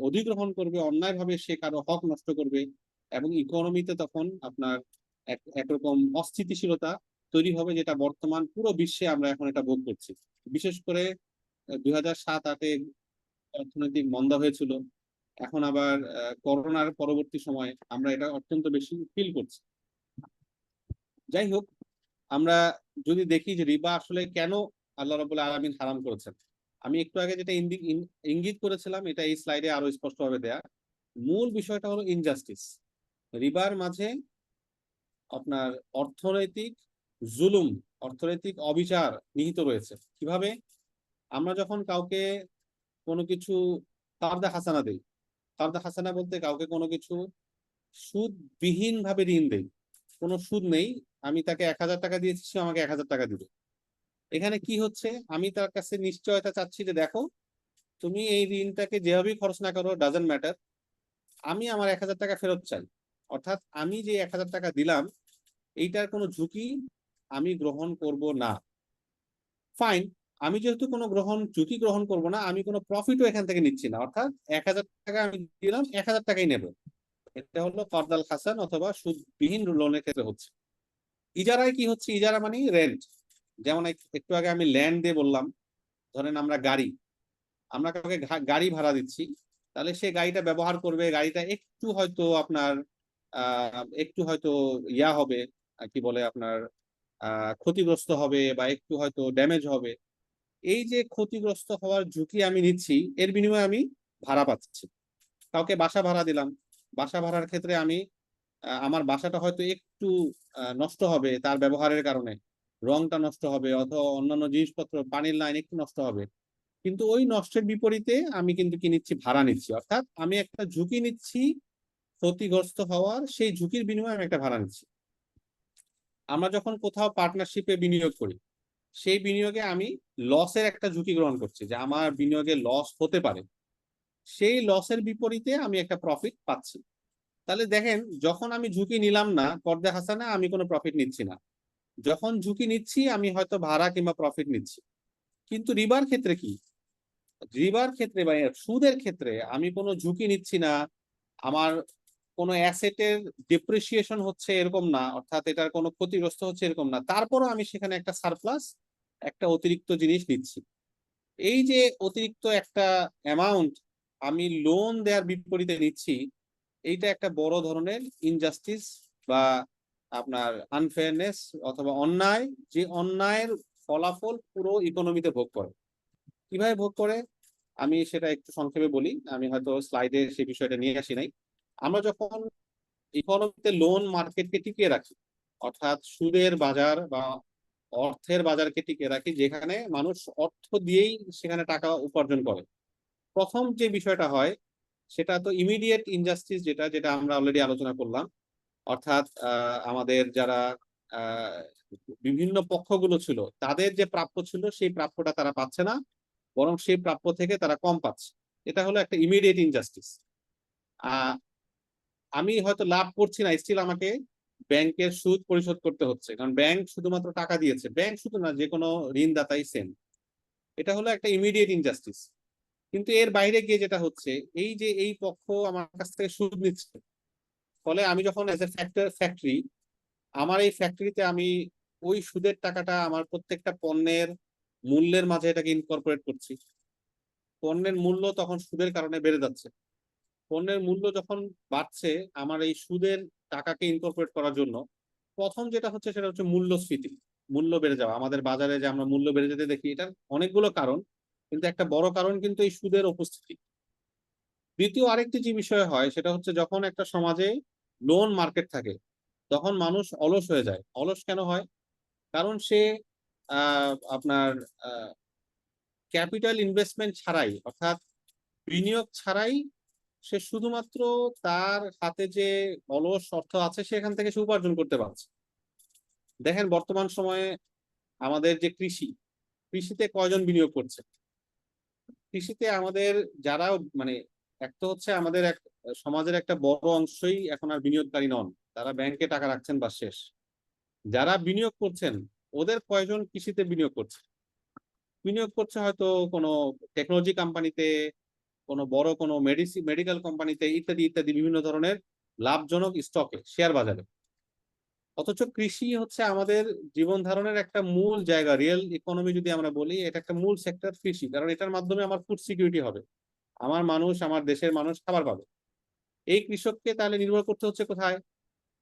অধিগ্রহণ করবে, অন্যায়ভাবে সে কারো হক নষ্ট করবে, এবং ইকোনমিতে তখন আপনার একরকম অস্থিতিশীলতা তৈরি হবে, যেটা বর্তমান পুরো বিশ্বে আমরা এখন এটা ভোগ করছি। বিশেষ করে 2007-08-এ অর্থনৈতিক মন্দা হয়েছিল, এখন আবার করোনার পরবর্তী সময়ে আমরা এটা অত্যন্ত বেশি ফিল করছি। যাই হোক, আমরা যদি দেখি যে রিবা আসলে কেন আল্লাহ রাব্বুল আলামিন হারাম করেছেন, আমি একটু আগে যেটা ইঙ্গিত করেছিলাম এটা এই স্লাইডে আরো স্পষ্টভাবে দেয়া। মূল বিষয়টা হলো ইনজাস্টিস। রিবার মাঝে আপনার অর্থনৈতিক জুলুম, অর্থনৈতিক অবিচার নিহিত রয়েছে। কিভাবে? আমরা যখন কাউকে কোনো কিছু কারদা হাসানা দেই, কারদা হাসানা বলতে কাউকে কোনো কিছু সুদবিহীন ভাবে ঋণ দেই, কোনো সুদ নেই, আমি তাকে 1000 টাকা দিয়েছি, সে আমাকে 1000 টাকা দিবে। এখানে কি হচ্ছে, আমি তার কাছে নিশ্চয়তা চাচ্ছি যে দেখো তুমি এই ঋণটাকে যেভাবেই খরচ না করো, ডাজন্ট ম্যাটার, আমি আমার 1000 টাকা ফেরত চাই। অর্থাৎ আমি যে 1000 টাকা দিলাম এইটার কোনো ঝুঁকি আমি গ্রহণ করব না। ফাইন, আমি যেহেতু কোনো ঝুঁকি গ্রহণ করব না, আমি কোনো প্রফিটও এখান থেকে নিচ্ছি না, অর্থাৎ 1000 টাকা আমি দিলাম, 1000 টাকাই নেব। এটা হলো কর্দাল হাসান অথবা সুদবিহীন লোনের ক্ষেত্রে হচ্ছে। ইজারায় কি হচ্ছে? ইজারা মানে রেন্ট। যেমন একটু আগে আমি ল্যান্ড দিয়ে বললাম, ধরেন আমরা কাউকে গাড়ি ভাড়া দিচ্ছি, তাহলে সে গাড়িটা ব্যবহার করবে, গাড়িটা একটু হয়তো আপনার একটু হয়তো ইয়া হবে, কি বলে আপনার ক্ষতিগ্রস্ত হবে বা একটু হয়তো ড্যামেজ হবে। এই যে ক্ষতিগ্রস্ত হওয়ার ঝুঁকি আমি নিচ্ছি, এর বিনিময়ে আমি ভাড়া পাচ্ছি। কাউকে বাসা ভাড়া দিলাম, বাসা ভাড়ার ক্ষেত্রে আমি আমার বাসাটা হয়তো একটু নষ্ট হবে তার ব্যবহারের কারণে, রংটা নষ্ট হবে অথবা অন্যান্য জিনিসপত্র, পানির লাইন একটু নষ্ট হবে, কিন্তু ওই নষ্টের বিপরীতে আমি কিন্তু কি নিচ্ছি? ভাড়া নিচ্ছি। অর্থাৎ আমি একটা ঝুঁকি নিচ্ছি ক্ষতিগ্রস্ত হওয়ার, সেই ঝুঁকির বিনিময়ে আমি একটা ভাড়া নিচ্ছি। আমরা যখন কোথাও পার্টনারশিপে বিনিয়োগ করি, সেই বিনিয়োগে আমি লসের একটা ঝুঁকি গ্রহণ করছি, যে আমার বিনিয়োগে লস হতে পারে, সেই লসের বিপরীতে আমি একটা প্রফিট পাচ্ছি। তাহলে দেখেন, যখন আমি ঝুঁকি নিলাম না কর্দে হাসানা, আমি কোনো প্রফিট নিচ্ছি না। যখন ঝুঁকি নিচ্ছি আমি হয়তো ভাড়া কিংবা প্রফিট নিচ্ছি। কিন্তু রিবার ক্ষেত্রে কি? রিবার ক্ষেত্রে বা সুদের ক্ষেত্রে আমি কোনো ঝুঁকি নিচ্ছি না, আমার কোনো অ্যাসেটের ডিপ্রিসিয়েশন হচ্ছে এরকম না, অর্থাৎ এটার কোনো ক্ষতিগ্রস্ত হচ্ছে এরকম না, তারপরও আমি সেখানে একটা সারপ্লাস, একটা অতিরিক্ত জিনিস নিচ্ছি। এই যে অতিরিক্ত একটা অ্যামাউন্ট আমি লোন দেওয়ার বিপরীতে নিচ্ছি, এইটা একটা বড় ধরনের ইনজাস্টিস বা আপনার আনফেয়ারনেস অথবা অন্যায়, যে অন্যায়ের ফলাফল পুরো ইকোনমিতে ভোগ করে। কিভাবে ভোগ করে আমি সেটা একটু সংক্ষেপে বলি, আমি হয়তো স্লাইডে সেই বিষয়টা নিয়ে আসি নাই। আমরা যখন ইকোনমিতে লোন মার্কেটকে টিকিয়ে রাখি, অর্থাৎ সুদের বাজার বা অর্থের বাজারকে টিকিয়ে রাখি, যেখানে মানুষ অর্থ দিয়েই সেখানে টাকা উপার্জন করে, প্রথম যে বিষয়টা হয় সেটা তো ইমিডিয়েট ইনজাস্টিস, যেটা যেটা আমরা অলরেডি আলোচনা করলাম। অর্থাৎ আমাদের যারা বিভিন্ন পক্ষগুলো ছিল, তাদের যে প্রাপ্য ছিল সেই প্রাপ্যটা তারা পাচ্ছে না, বরং সেই প্রাপ্য থেকে তারা কম পাচ্ছে। এটা হলো একটা ইমিডিয়েট ইনজাস্টিস। আমি হয়তো লাভ করছি না, স্টিল আমাকে ব্যাংকের সুদ পরিশোধ করতে হচ্ছে, কারণ ব্যাংক শুধুমাত্র টাকা দিয়েছে। ব্যাংক শুধু না, যে কোনো ঋণদাতাই সেম। এটা হলো একটা ইমিডিয়েট ইনজাস্টিস। কিন্তু এর বাইরে গিয়ে যেটা হচ্ছে, এই যে এই পক্ষ আমার কাছ থেকে সুদ নিচ্ছে, ফলে আমি যখন এজ এ ফ্যাক্টরি, আমার এই ফ্যাক্টরিতে আমি ওই সুদের টাকাটা আমার প্রত্যেকটা পণ্যের মূল্যের মাঝে এটাকে ইনকর্পোরেট করছি। পণ্যের মূল্য তখন সুদের কারণে বেড়ে যাচ্ছে। পণ্যের মূল্য যখন বাড়ছে, আমার এই সুদের টাকাকে ইনকর্পোরেট করার জন্য প্রথম যেটা হচ্ছে সেটা হচ্ছে মূল্যস্ফীতি, মূল্য বেড়ে যাওয়া। আমাদের বাজারে যে আমরা মূল্য বেড়ে যেতে দেখি, এটার অনেকগুলো কারণ, কিন্তু একটা বড় কারণ কিন্তু এই সুদের উপস্থিতি। দ্বিতীয় আরেকটি যে বিষয় হয় সেটা হচ্ছে, যখন একটা সমাজে লোন মার্কেট থাকে, তখন মানুষ অলস হয়ে যায়। অলস কেন হয়? কারণ সে আপনার ক্যাপিটাল ইনভেস্টমেন্ট ছাড়াই, অর্থাৎ বিনিয়োগ ছাড়াই, সে শুধুমাত্র তার হাতে যে অলস অর্থ আছে সেখান থেকে সে উপার্জন করতে পারছে। দেখেন বর্তমান সময়ে আমাদের যে কৃষিতে কয়জন বিনিয়োগ করছে? কৃষিতে আমাদের যারা মানে এক তো হচ্ছে আমাদের এক সমাজের একটা বড় অংশই এখন আর বিনিয়োগকারী নন, তারা ব্যাংকে টাকা রাখছেন বা শেষ। যারা বিনিয়োগ করছেন ওদের কয়জন কৃষিতে বিনিয়োগ করছে? বিনিয়োগ করছে হয়তো কোনো টেকনোলজি কোম্পানিতে, কোনো বড় কোনো মেডিকেল কোম্পানিতে, ইত্যাদি ইত্যাদি বিভিন্ন ধরনের লাভজনক স্টকে, শেয়ার বাজারে। অথচ কৃষি হচ্ছে আমাদের জীবন ধারণের একটা মূল জায়গা। রিয়েল ইকোনমি যদি আমরা বলি, এটা একটা মূল সেক্টর কৃষি, কারণ এটার মাধ্যমে আমার ফুড সিকিউরিটি হবে, আমার মানুষ, আমার দেশের মানুষ খাবার পাবে। এই কৃষককে তাহলে নির্ভর করতে হচ্ছে কোথায়?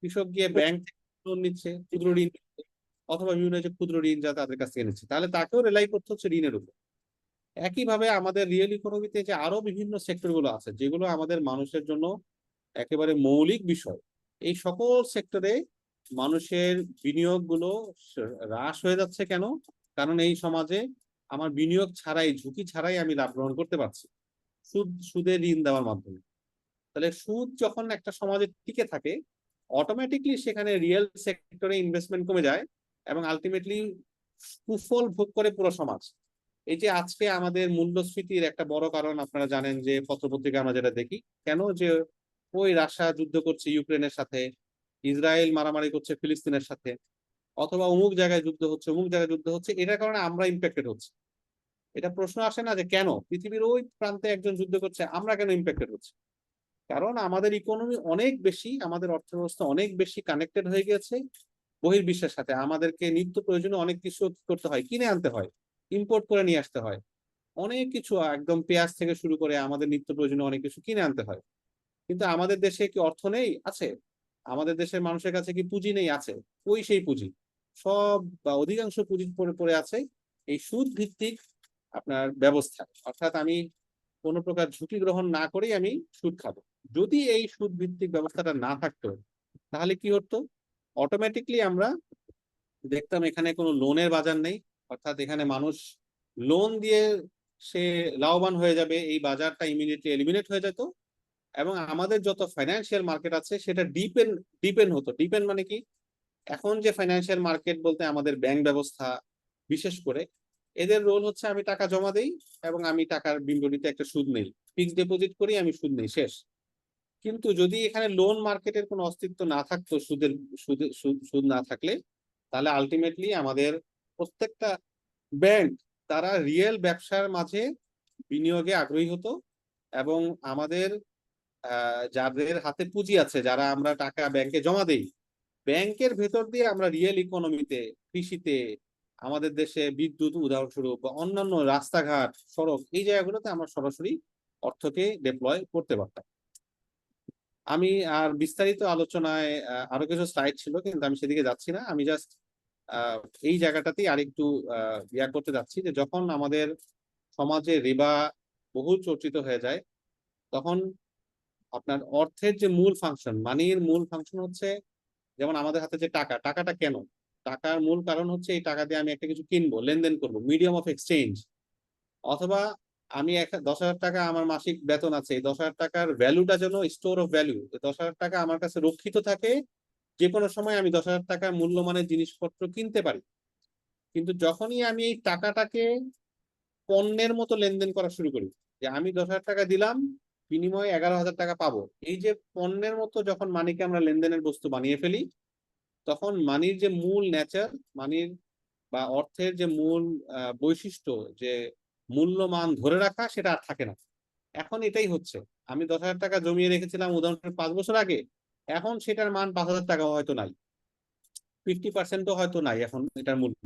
কৃষক গিয়ে ব্যাংক থেকে লোন নিচ্ছে, ক্ষুদ্র ঋণ নিচ্ছে, অথবা বিভিন্ন যে ক্ষুদ্র ঋণ যা তাদের কাছ থেকে নিচ্ছে, তাহলে তাকেও রিলাই করতে হচ্ছে ঋণের উপর। একইভাবে আমাদের রিয়েল ইকোনমিতে যে আরো বিভিন্ন সেক্টর গুলো আছে যেগুলো আমাদের মানুষের জন্য একেবারে মৌলিক বিষয়, এই সকল সেক্টরে মানুষের বিনিয়োগ গুলো হ্রাস হয়ে যাচ্ছে। কেন? কারণ এই সমাজে আমার বিনিয়োগ ছাড়াই, ঝুঁকি ছাড়াই আমি লাভ গ্রহণ করতে পারছি সুদে ঋণ দেওয়ার মাধ্যমে। তাহলে সুদ যখন একটা সমাজে টিকে থাকে, অটোমেটিকলি সেখানে রিয়েল সেক্টরে ইনভেস্টমেন্ট কমে যায় এবং আলটিমেটলি কুফল ভোগ করে পুরো সমাজ। এই যে আজকে আমাদের মূল্যস্ফীতির একটা বড় কারণ আপনারা জানেন যে পত্রপত্রিকা আমরা যেটা দেখি, কেন যে ওই রাশিয়া যুদ্ধ করছে ইউক্রেনের সাথে, ইসরায়েল মারামারি করছে ফিলিস্তিনের সাথে, অথবা অমুক জায়গায় যুদ্ধ হচ্ছে, অমুক জায়গায় যুদ্ধ হচ্ছে, এটার কারণে আমরা ইম্প্যাক্টেড হচ্ছে। এটা প্রশ্ন আসে না যে কেন পৃথিবীর ওই প্রান্তে একজন যুদ্ধ করছে, আমরা কেন ইম্প্যাক্টেড হচ্ছে? কারণ আমাদের ইকোনমি অনেক বেশি, আমাদের অর্থব্যবস্থা অনেক বেশি কানেক্টেড হয়ে গেছে বহির্বিশ্বের সাথে। আমাদেরকে নিত্য প্রয়োজনীয় অনেক কিছু করতে হয়, কিনে আনতে হয়, ইম্পোর্ট করে নিয়ে আসতে হয়, অনেক কিছু একদম পেঁয়াজ থেকে শুরু করে আমাদের নিত্য প্রয়োজনীয় অনেক কিছু কিনে আনতে হয়। কিন্তু আমাদের দেশে কি অর্থ নেই? আছে। আমাদের দেশের মানুষের কাছে কি পুঁজি নেই? আছে। ওই সেই পুঁজি সব বা অধিকাংশ পুঁজি পড়ে আছে এই সুদ ভিত্তিক আপনার ব্যবস্থা। অর্থাৎ আমি কোনো প্রকার ঝুঁকি গ্রহণ না করেই আমি সুদ খাবো। যদি এই সুদ ভিত্তিক ব্যবস্থাটা না থাকতো, তাহলে কি হতো? অটোমেটিকলি আমরা দেখতাম এখানে কোনো লোনের বাজার নেই, অর্থাৎ এখানে মানুষ লোন দিয়ে সে লাভবান হয়ে যাবে, এই বাজারটা ইমিডিয়েটলি এলিমিনেট হয়ে যেত এবং আমাদের যত ফাইন্যান্সিয়াল মার্কেট আছে সেটা ডিপেন্ড হতো। ডিপেন্ড মানে কি? এখন যে ফাইন্যান্সিয়াল মার্কেট বলতে আমাদের ব্যাংক ব্যবস্থা বিশেষ করে, এদের রোল হচ্ছে আমি টাকা জমা দেই এবং আমি টাকার বিপরীতে একটা সুদ নেই, ফিক্সড ডিপোজিট করি, আমি সুদ নেই, শেষ। কিন্তু যদি এখানে লোন মার্কেটের কোনো অস্তিত্ব না থাকতো, সুদ না থাকলে, তাহলে আলটিমেটলি আমাদের প্রত্যেকটা ব্যাংক তারা রিয়েল ব্যবসার মাঝে বিনিয়োগে আগ্রহী হতো এবং আমাদের যাদের হাতে পুঁজি আছে, যারা আমরা টাকা ব্যাংকে জমা দেই, ব্যাংকের ভেতর দিয়ে আমরা রিয়েল ইকোনমিতে, কৃষিতে, আমাদের দেশে বিদ্যুৎ উদাহরণস্বরূপ বা অন্যান্য রাস্তাঘাট, সড়ক, এই জায়গাগুলোতে আমরা সরাসরি অর্থকে ডিপ্লয় করতে পারতাম। আমি আর বিস্তারিত আলোচনায় আরো কিছু স্লাইড ছিল, কিন্তু আমি সেদিকে যাচ্ছি না। আমি জাস্ট এই জায়গাটাতেই আরেকটু ইয়া করতে যাচ্ছি যে যখন আমাদের সমাজে রিবা বহুল চর্চিত হয়ে যায়, তখন আপনার অর্থের যে মূল ফাংশন, মানির মূল ফাংশন হচ্ছে, যেমন আমাদের হাতে যে টাকাটা কেন? টাকার মূল কারণ হচ্ছে এই টাকা দিয়ে আমি একটা কিছু কিনবো, লেনদেন করবো, মিডিয়াম অফ এক্সচেঞ্জ। অথবা আমি 10,000 টাকা আমার মাসিক বেতন আছে, এই 10,000 টাকার ভ্যালুটা যেন স্টোর অফ ভ্যালু, 10,000 টাকা আমার কাছে রক্ষিত থাকে, যে কোনো সময় আমি 10,000 টাকার মূল্যমানের জিনিসপত্র কিনতে পারি। কিন্তু যখনই আমি এই টাকাটাকে পণ্যের মতো লেনদেন করা শুরু করি, যে আমি 10,000 টাকা দিলাম, বিনিময়ে 11,000 টাকা পাবো, এই যে পণ্যের মতো যখন মানিকে আমরা লেনদেনের বস্তু বানিয়ে ফেলি, তখন মানির যে মূল নেচার, মানির বা অর্থের যে মূল বৈশিষ্ট্য, যে মূল্যমান ধরে রাখা, সেটা আর থাকে না। এখন এটাই হচ্ছে, আমি 10,000 টাকা জমিয়ে রেখেছিলাম উদাহরণের 5 বছর আগে, এখন সেটার মান 5,000 টাকা হয়তো নাই, 50%ও হয়তো নাই এখন এটার মূল্য।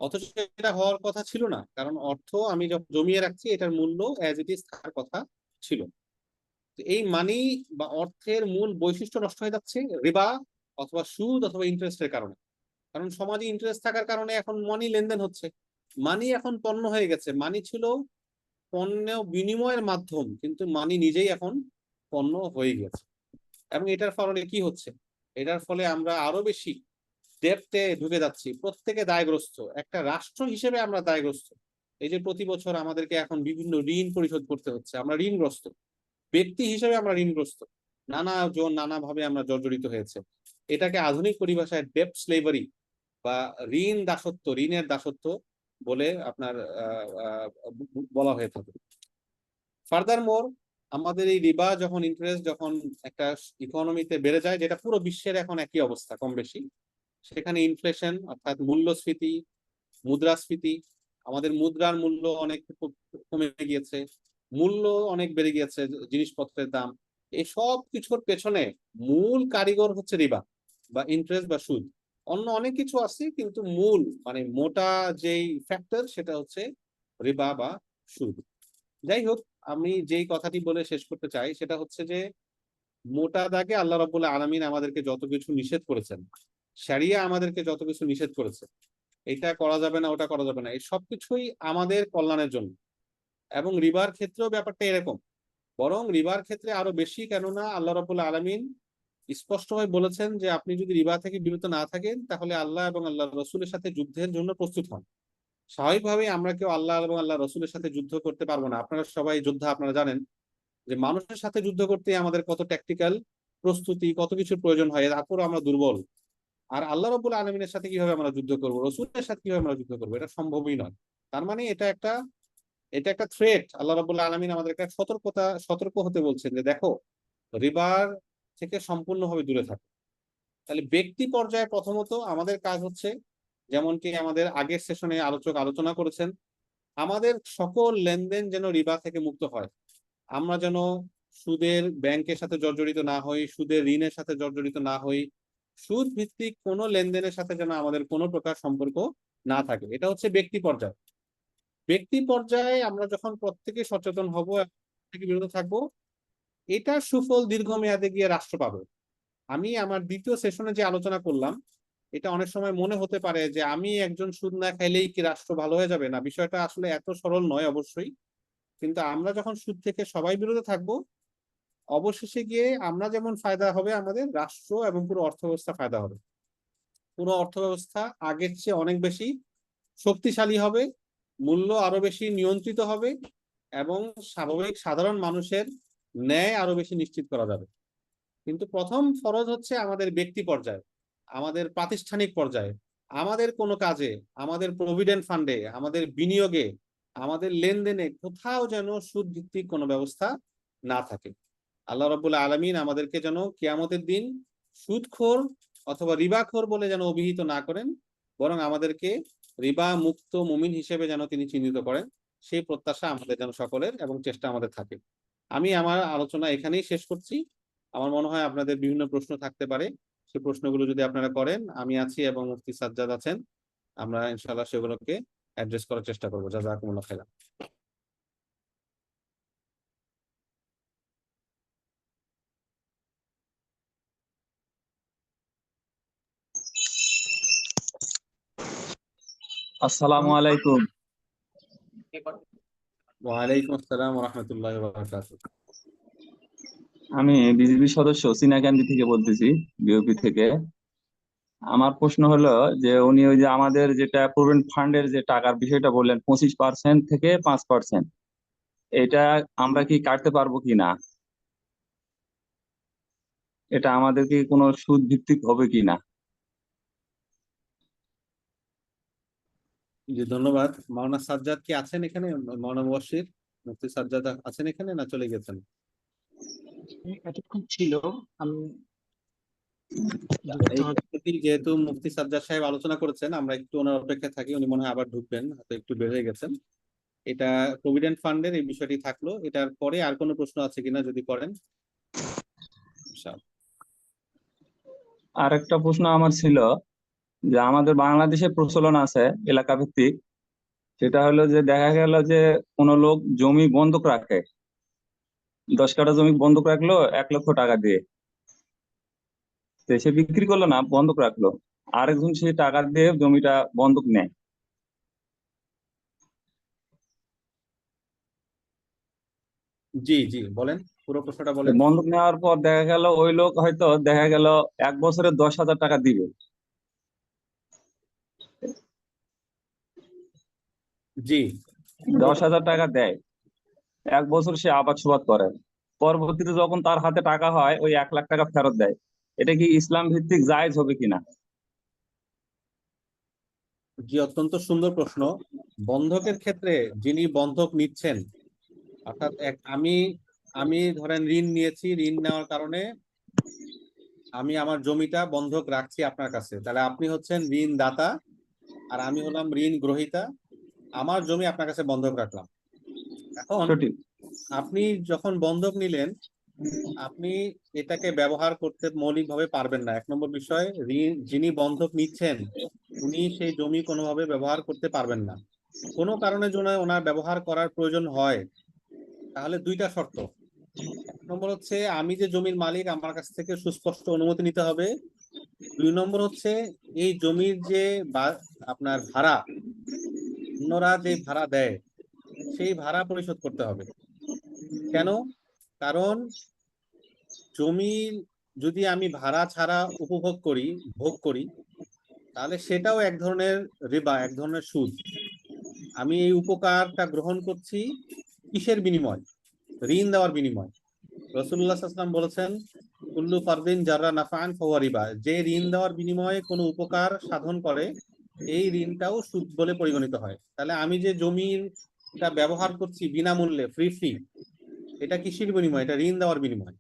অথচ এটা হওয়ার কথা ছিল না, কারণ অর্থ আমি যখন জমিয়ে রাখছি এটার মূল্য অ্যাজ ইট ইজ থাকার কথা ছিল। এই মানি বা অর্থের মূল বৈশিষ্ট্য নষ্ট হয়ে যাচ্ছে রিবা অথবা সুদ অথবা ইন্টারেস্টের কারণে। কারণ সমাজে ইন্টারেস্ট থাকার কারণে এখন মানি লেনদেন হচ্ছে, মানি এখন পণ্য হয়ে গেছে। মানি ছিল পণ্য বিনিময়ের মাধ্যম, কিন্তু মানি নিজেই এখন পণ্য হয়ে গেছে। এবং এটার ফলে কি হচ্ছে? এটার ফলে আমরা আরো বেশি ডেপ্থে ঢুকে যাচ্ছি, প্রত্যেকে দায়গ্রস্ত, একটা রাষ্ট্র হিসেবে আমরা দায়গ্রস্ত। এই যে প্রতি বছর আমাদেরকে এখন বিভিন্ন ঋণ পরিশোধ করতে হচ্ছে, আমরা ঋণগ্রস্ত, ব্যক্তি হিসেবে আমরা ঋণগ্রস্ত, নানাভাবে আমরা জর্জরিত হয়েছে। এটাকে আধুনিক পরিভাষায় ডেপ্ট স্লেভারি বা ঋণের দাসত্ব বলে আপনার বলা হয়ে থাকে। ফার্দার মোর, আমাদের এই রিবা যখন ইন্টারেস্ট যখন একটা ইকোনমিতে বেড়ে যায়, যেটা পুরো বিশ্বের এখন একই অবস্থা কম বেশি, সেখানে ইনফ্লেশন অর্থাৎ মূল্যস্ফীতি, মুদ্রাস্ফীতি, আমাদের মুদ্রার মূল্য অনেক কমে গিয়েছে, মূল্য অনেক বেড়ে গিয়েছে জিনিসপত্রের দাম, এই সব কিছুর পেছনে মূল কারিগর হচ্ছে রিবা বা ইন্টারেস্ট বা সুদ। অন্য অনেক কিছু আছে, কিন্তু মূল মানে মোটা যেই ফ্যাক্টর সেটা হচ্ছে রিবা বা সুদ। যাই হোক, আমি যেই কথাটি বলে শেষ করতে চাই সেটা হচ্ছে যে মোটা দাগে আল্লাহ রাব্বুল আলামিন আমাদেরকে যত কিছু নিষেধ করেছেন, শরিয়া আমাদেরকে যত কিছু নিষেধ করেছে, এটা করা যাবে না ওটা করা যাবে না, এই সবকিছুই আমাদের কল্যাণের জন্য। এবং রিবার ক্ষেত্রেও ব্যাপারটা এরকম, বরং রিবার ক্ষেত্রে আরো বেশি, কেননা আল্লাহ রাব্বুল আলামিন স্পষ্টভাবে বলেছেন যে আপনি যদি রিবা থেকে বিরত না থাকেন তাহলে আল্লাহ এবং আল্লাহ রসুলের সাথে যুদ্ধের জন্য প্রস্তুত হন। স্বাভাবিকভাবেই আমরা কেউ আল্লাহ এবং আল্লাহ রসুলের সাথে যুদ্ধ করতে পারবো না। আপনারা সবাই যোদ্ধা, আপনারা জানেন যে মানুষের সাথে যুদ্ধ করতে আমাদের কত ট্যাকটিক্যাল প্রস্তুতি, কত কিছুর প্রয়োজন হয়, তারপরও আমরা দুর্বল। আর আল্লাহ রাব্বুল আলামিনের সাথে কিভাবে আমরা যুদ্ধ করবো, রসুলের সাথে কিভাবে আমরা যুদ্ধ করবো, এটা সম্ভবই নয়। তার মানে এটা একটা থ্রেট। আল্লাহ রাব্বুল আলামিন আমাদেরকে সতর্ক হতে বলছেন যে দেখো, রিবার থেকে সম্পূর্ণভাবে দূরে থাকো। তাহলে ব্যক্তি পর্যায়ে প্রথমত আমাদের কাজ হচ্ছে, যেমন কি আমাদের আগের সেশনে আলোচনা করেছেন, আমাদের সকল লেনদেন যেন রিবা থেকে মুক্ত হয়। আমরা যেন সুদের ব্যাংকের সাথে জর্জরিত না হই, সুদের ঋণের সাথে জর্জরিত না হই, সুদ ভিত্তিক কোনো লেনদেনের সাথে যেন আমাদের কোনো প্রকার সম্পর্ক না থাকে। এটা হচ্ছে ব্যক্তি পর্যায়ে। ব্যক্তি পর্যায়ে আমরা যখন প্রত্যেকে সচেতন হব, থেকে বিরত থাকবো, এটার সুফল দীর্ঘমেয়াদে গিয়ে রাষ্ট্র পাবে। আমি আমার দ্বিতীয় সেশনে যে আলোচনা করলাম, এটা অনেক সময় মনে হতে পারে যে আমি একজন সুদ না খাইলেই কি রাষ্ট্র ভালো হয়ে যাবে, না, বিষয়টা আসলে এত সরল নয় অবশ্যই। কিন্তু আমরা যখন সুদ থেকে সবাই বিরত থাকবো, অবশেষে গিয়ে আমরা যেমন ফায়দা হবে, আমাদের রাষ্ট্র এবং পুরো অর্থব্যবস্থা ফায়দা হবে। পুরো অর্থব্যবস্থা আগের চেয়ে অনেক বেশি শক্তিশালী হবে, মূল্য আরো বেশি নিয়ন্ত্রিত হবে, এবং স্বাভাবিক সাধারণ মানুষের ন্যায় আরো বেশি নিশ্চিত করা যাবে। কিন্তু প্রথম ফরজ হচ্ছে আমাদের ব্যক্তি পর্যায়ে, আমাদের প্রাতিষ্ঠানিক পর্যায়ে, আমাদের কোনো কাজে, আমাদের প্রভিডেন্ট ফান্ডে, আমাদের বিনিয়োগে, আমাদের লেনদেনে কোথাও যেন সুদ ভিত্তিক কোনো ব্যবস্থা না থাকে। আল্লাহ রাব্বুল আলামিন আমাদেরকে যেন কিয়ামতের দিন সুদখোর অথবা রিবাখোর বলে যেন অভিহিত না করেন, বরং আমাদেরকে রিবা মুক্ত মুমিন হিসেবে যেন তিনি চিহ্নিত করেন, সেই প্রত্যাশা আমাদের যেন সকলের এবং চেষ্টা আমাদের থাকে। আমি আমার আলোচনা এখানেই শেষ করছি। আমার মনে হয় আপনাদের বিভিন্ন প্রশ্ন থাকতে পারে, সেই প্রশ্নগুলো যদি আপনারা করেন, আমি আছি এবং মুফতি সাজ্জাদ আছেন, আমরা ইনশাআল্লাহ সেগুলোকে অ্যাড্রেস করার চেষ্টা করবো। জাযাকুমুল্লাহ খাইরান। আসসালামু আলাইকুম। ওয়ালাইকুম আসসালাম ওয়া রাহমাতুল্লাহি ওয়া বারাকাতুহু। আমি বিজিবি সদস্য সিনাকান্দি থেকে বলতেছি, বিওপি থেকে। আমার প্রশ্ন হলো যে উনি ওই যে আমাদের যেটা প্রভিডেন্ট ফান্ডের যে টাকার বিষয়টা বললেন 25% থেকে 5%, এটা আমরা কি কাটতে পারবো কিনা, এটা আমাদের কি কোনো সুদ ভিত্তিক হবে কিনা? জি, ধন্যবাদ। মাওলানা সাজ্জাদ কি আছেন এখানে? মাওলানা মুবাশশির, মুফতি সাজ্জাদ আছেন এখানে না চলে গেছেন? এতক্ষণ ছিল, আমি এই পদ্ধতি যেহেতু মুফতি সাজ্জাদ সাহেব আলোচনা করেছেন, আমরা একটু ওনার অপেক্ষায় থাকি। উনি মনে হয় আবার ঢুকবেন, হয়তো একটু বের হয়ে গেছেন। এটা প্রভিডেন্ট ফান্ডের এই বিষয়টি থাকলো। এটার পরে আর কোনো প্রশ্ন আছে কিনা যদি করেন। আর একটা প্রশ্ন আমার ছিল যে আমাদের বাংলাদেশে প্রচলন আছে এলাকা ভিত্তিক, সেটা হলো যে দেখা গেল যে কোনো লোক জমি বন্ধক রাখে, 10 কাঠা জমি বন্ধক রাখলো 1 লক্ষ টাকা দিয়ে, তো সে বিক্রি করলো না, বন্ধক রাখলো, আরেকজন সেই টাকা দিয়ে জমিটা বন্ধক নেয়। জি জি, বলেন, পুরো প্রশ্নটা বলেন। বন্ধক নেওয়ার পর দেখা গেল ওই লোক হয়তো দেখা গেল 1 বছরে 10,000 টাকা দিবে, জি, 10,000 টাকা দেয়, 1 বছর সে আবাদ সুবাদ করে, পরবর্তীতে যখন তার হাতে টাকা হয় ওই 1 লাখ টাকা ফেরত দেয়। এটা কি ইসলাম ভিত্তিক জায়েজ হবে কিনা? জি, অত্যন্ত সুন্দর প্রশ্ন। বন্ধকের ক্ষেত্রে যিনি বন্ধক নিচ্ছেন, অর্থাৎ আমি আমি ধরেন ঋণ নিয়েছি, ঋণ নেওয়ার কারণে আমি আমার জমিটা বন্ধক রাখছি আপনার কাছে, তাহলে আপনি হচ্ছেন ঋণ দাতা আর আমি হলাম ঋণ গ্রহীতা। আমার জমি আপনার কাছে বন্ধক রাখলাম। এখন সঠিক। আপনি যখন বন্ধক নিলেন, আপনি এটাকে ব্যবহার করতে মৌলিকভাবে পারবেন না। 1 নম্বর বিষয়, যিনি বন্ধক নিচ্ছেন উনি সেই জমি কোনোভাবে ব্যবহার করতে পারবেন না। কোনো কারণে জন্য ওনার ব্যবহার করার প্রয়োজন হয়, তাহলে 2টা শর্ত। 1 নম্বর হচ্ছে আমি যে জমির মালিক, আমার কাছ থেকে সুস্পষ্ট অনুমতি নিতে হবে। 2 নম্বর হচ্ছে এই জমির যে আপনার ভাড়া, অন্যরা যে ভাড়া দেয় সেই ভাড়া পরিশোধ করতে হবে। কেন? কারণ জমি যদি আমি ভাড়া ছাড়া উপভোগ করি, ভোগ করি, তাহলে সেটাও এক ধরনের রিবা, এক ধরনের সুদ। আমি এই উপকারটা গ্রহণ করছি কিসের বিনিময়? ঋণ দেওয়ার বিনিময়। রাসূলুল্লাহ সাল্লাল্লাহু আলাইহি ওয়াসাল্লাম বলেছেন, কুল্লু ফারদিন জাররা নাফআন ফাহুয়া রিবা। যে ঋণ দেওয়ার বিনিময়ে কোনো উপকার সাধন করে, এই ঋণটাও সুদ বলে পরিগণিত হয়। তাহলে আমি যে জমিটা ব্যবহার করছি বিনামূল্যে, ফ্রি, এটা কিসের বিনিময়? এটা ঋণ দেওয়ার বিনিময়।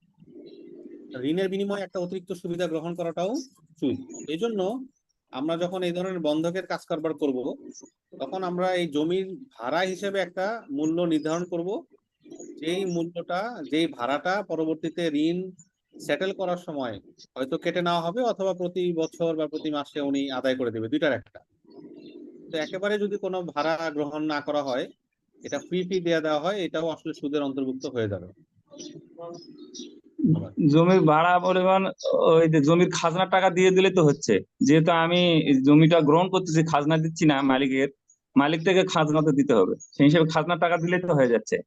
ঋণের বিনিময়ে একটা অতিরিক্ত সুবিধা গ্রহণ করাটাও সুদ। এই জন্য আমরা যখন এই ধরনের বন্ধকের কাজ কারবার করব, তখন আমরা এই জমির ভাড়া হিসেবে একটা মূল্য নির্ধারণ করব, যেই মূল্যটা, যেই ভাড়াটা পরবর্তীতে ঋণ সেটেল করার সময় হয়তো কেটে নেওয়া হবে, অথবা প্রতি বছর বা প্রতি মাসে উনি আদায় করে দেবে, 2টার একটা। তো একেবারে যদি কোনো ভাড়া গ্রহণ না করা হয়, এটা ফ্রি দেওয়া হয়, এটাও আসলে সুদের অন্তর্ভুক্ত হয়ে যাবে। জমির ভাড়া পরিমাণ, ওই যে জমির খাজনার টাকা দিয়ে দিলে তো হচ্ছে, যেহেতু আমি জমিটা গ্রহণ করতেছি, খাজনা দিচ্ছি না মালিকের, মালিক থেকে খাজনা তো দিতে হবে, সেই হিসেবে খাজনার টাকা দিলে তো হয়ে যাচ্ছে।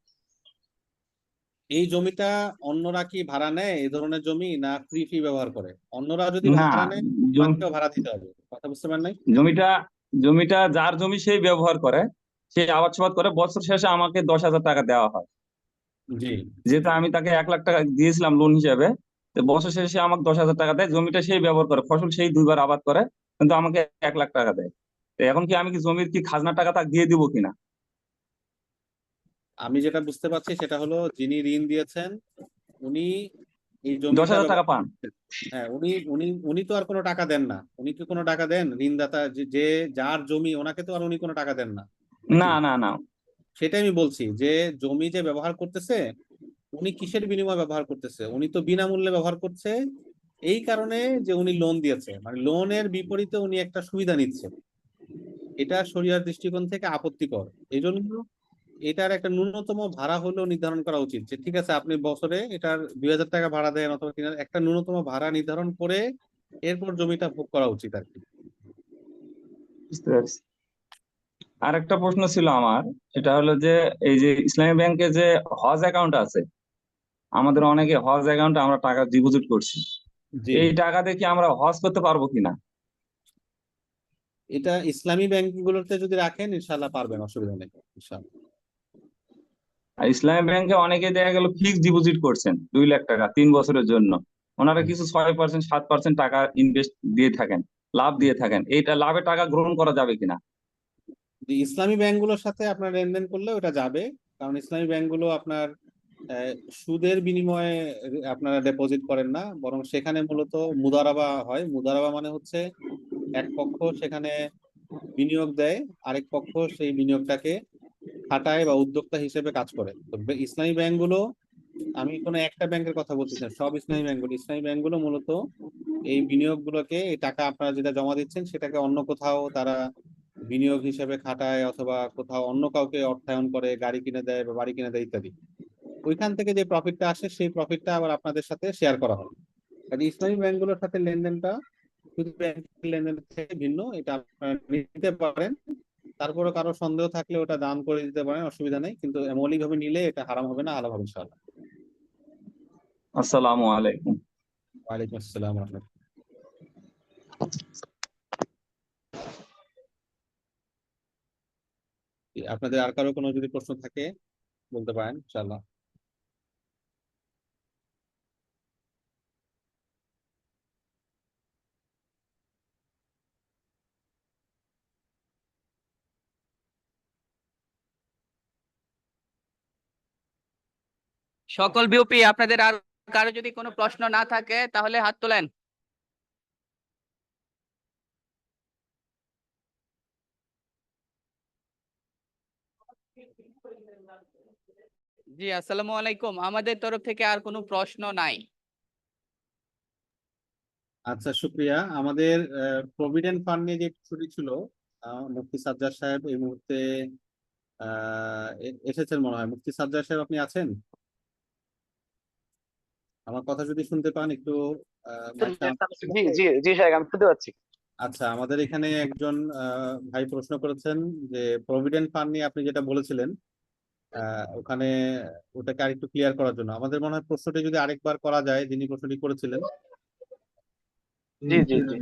এই জমিটা অন্যরা কি ভাড়া নেয় এই ধরনের জমি, না ফ্রি ব্যবহার করে? অন্যরা যদি না, ভাড়া নেয়, জম- আমাকেও ভাড়া দিতে হবে। কথা বুঝতে পারেন নাই? জমিটা জমিটা যার জমি সেই ব্যবহার করে, সে আবাদ সাবাদ করে, বছর শেষে আমাকে 10,000 টাকা দেওয়া হয়। জি। যেহেতু আমি তাকে 1 লাখ টাকা দিয়েছিলাম লোন হিসেবে, তো বছর শেষে আমাকে 10,000 টাকা দেয়, জমিটা সেই ব্যবহার করে, ফসল সেই 2বার আবাদ করে, কিন্তু আমাকে 1 লাখ টাকা দেয়। তো এখন কি আমি কি জমির কি খাজনা টাকা তাকে দিয়ে দিব কিনা? আমি যেটা বুঝতে পারছি সেটা হলো, যিনি ঋণ দিয়েছেন উনি এই দশ জমিটা হাজার টাকা ব্যবহার পান। করছেন। হ্যাঁ, উনি উনি উনি তো আর কোনো টাকা দেন না। উনি কি কোনো টাকা দেন? ঋণদাতা যে যার জমি, ওনাকে তো আর উনি কোনো টাকা দেন না, নাকি? না, না, না। সেটাই আমি বলছি, যে জমি যে ব্যবহার করতেছে, উনি কিসের বিনিময়ে ব্যবহার করতেছে? উনি তো বিনামূল্যে ব্যবহার করছে, এই কারণে যে উনি লোন দিয়েছে, মানে লোনের বিপরীতে উনি একটা সুবিধা নিচ্ছে। এটা শরিয়ার দৃষ্টিকোণ থেকে আপত্তিকর। এই জন্য এটার একটা ন্যূনতম ভাড়া হলেও নির্ধারণ করা উচিত, যে ঠিক আছে আপনি বছরে এটার 2,000 টাকা ভাড়া দেন অথবা 3,000, একটা ন্যূনতম ভাড়া নির্ধারণ করে এরপর জমিটা ভোগ করা উচিত আর কি। বুঝতে পারছি। আর একটা প্রশ্ন ছিল আমার, সেটা হলো যে এই যে ইসলামী ব্যাংকে যে হজ অ্যাকাউন্ট আছে, আমাদের অনেকে হজ অ্যাকাউন্টে আমরা টাকা ডিপোজিট করছি, জি। এই টাকা দিয়ে কি আমরা হজ করতে পারবো কিনা? এটা ইসলামী ব্যাংকগুলোতে যদি রাখেন ইনশাল্লাহ পারবেন, অসুবিধা নেই ইনশাল্লাহ। আর ইসলামী ব্যাংকে অনেকে দেখা গেল ফিক্সড ডিপোজিট করছেন 2 লাখ টাকা 3 বছরের জন্য, ওনারা কিছু 6% 7% টাকা ইনভেস্ট দিয়ে থাকেন, লাভ দিয়ে থাকেন, এইটা লাভে টাকা গ্রহণ করা যাবে কিনা? যে ইসলামী ব্যাংকগুলোর সাথে আপনার লেনদেন করলে ওটা যাবে, কারণ ইসলামী ব্যাংকগুলো আপনার আহ, সুদের বিনিময়ে আপনারা ডিপোজিট করেন না, বরং সেখানে মূলত মুদারাবা হয়। মুদারাবা মানে হচ্ছে এক পক্ষ সেখানে বিনিয়োগ দেয়, আরেক পক্ষ সেই বিনিয়োগটাকে খাটায় বা উদ্যোক্তা হিসেবে কাজ করে। তো ইসলামী ব্যাংকগুলো, আমি কোনো একটা ব্যাংকের কথা বলতেছি না, সব ইসলামী ব্যাংকগুলো মূলত এই বিনিয়োগগুলোকে, এই টাকা আপনারা যেটা জমা দিচ্ছেন সেটাকে অন্য কোথাও তারা বিনিয়োগ হিসেবে খাটায়, অথবা কোথাও অন্য কাউকে অর্থায়ন করে, গাড়ি কিনে দেয় বা বাড়ি কিনে দেয় ইত্যাদি। ওইখান থেকে যে প্রফিটটা আসে সেই প্রফিটটা আবার আপনাদের সাথে শেয়ার করা হয়। কাজে ইসলামী ব্যাংকগুলোর সাথে লেনদেনটা শুধু ব্যাংকের লেনদেন থেকে ভিন্ন, এটা আপনারা নিতে পারেন। তারপরে কারো সন্দেহ থাকলে ওটা দান করে দিতে পারেন, অসুবিধা নেই, কিন্তু মৌলিকভাবে নিলে এটা হারাম হবে না, হালাল হবে ইনশাআল্লাহ। আসসালামু আলাইকুম। ওয়ালাইকুম আসসালাম ওয়া রাহমাতুল্লাহ। আপনাদের আর কারো কোনো যদি প্রশ্ন থাকে বলতে পারেন ইনশাআল্লাহ। সকল বিওপি আপনাদের আর কারো যদি কোনো প্রশ্ন না থাকে তাহলে হাত তোলেন। জি, আসসালামু আলাইকুম। আমাদের তরফ থেকে আর কোনো প্রশ্ন নাই। আচ্ছা, শুক্রিয়া। আমাদের প্রভিডেন্ট ফান্ড নিয়ে যে প্রশ্নটি ছিল, মুফতি সাজ্জাদ সাহেব এই মুহূর্তে এসেছেন মনে হয়। মুফতি সাজ্জাদ সাহেব, আপনি আছেন? আমার কথা যদি শুনতে পান একটু মাইকটা জি জি জি সাহেব, আমি শুনতে পাচ্ছি। আচ্ছা, আমাদের এখানে একজন ভাই প্রশ্ন করেছেন যে প্রভিডেন্ট ফান্ড নিয়ে আপনি যেটা বলেছিলেন, ওখানে ওটাকে আরেকটু ক্লিয়ার করার জন্য আমাদের মনে হয় প্রশ্নটি যদি আরেকবার করা যায়, যিনি প্রশ্নটি করেছিলেন। জি জি জি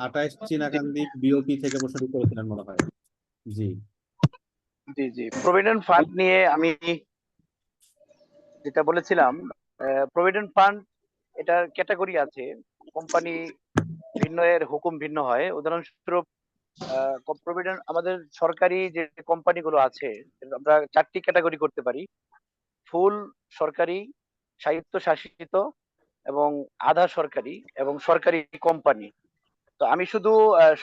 28 চীনাকান্দি বিওপি থেকে প্রশ্নটি করেছিলেন মনে হয়। জি জি জি প্রভিডেন্ট ফান্ড নিয়ে আমি যেটা বলেছিলাম, প্রভিডেন্ট ফান্ড এটার ক্যাটাগরি আছে। কোম্পানি ভিন্ন, এর হুকুম ভিন্ন হয়। উদাহরণস্বরূপ প্রভিডেন্ট, আমাদের সরকারি যে কোম্পানিগুলো আছে আমরা 4টি ক্যাটাগরি করতে পারি: ফুল সরকারি, স্বায়ত্তশাসিত, এবং আধা সরকারি, এবং সরকারি কোম্পানি। তো আমি শুধু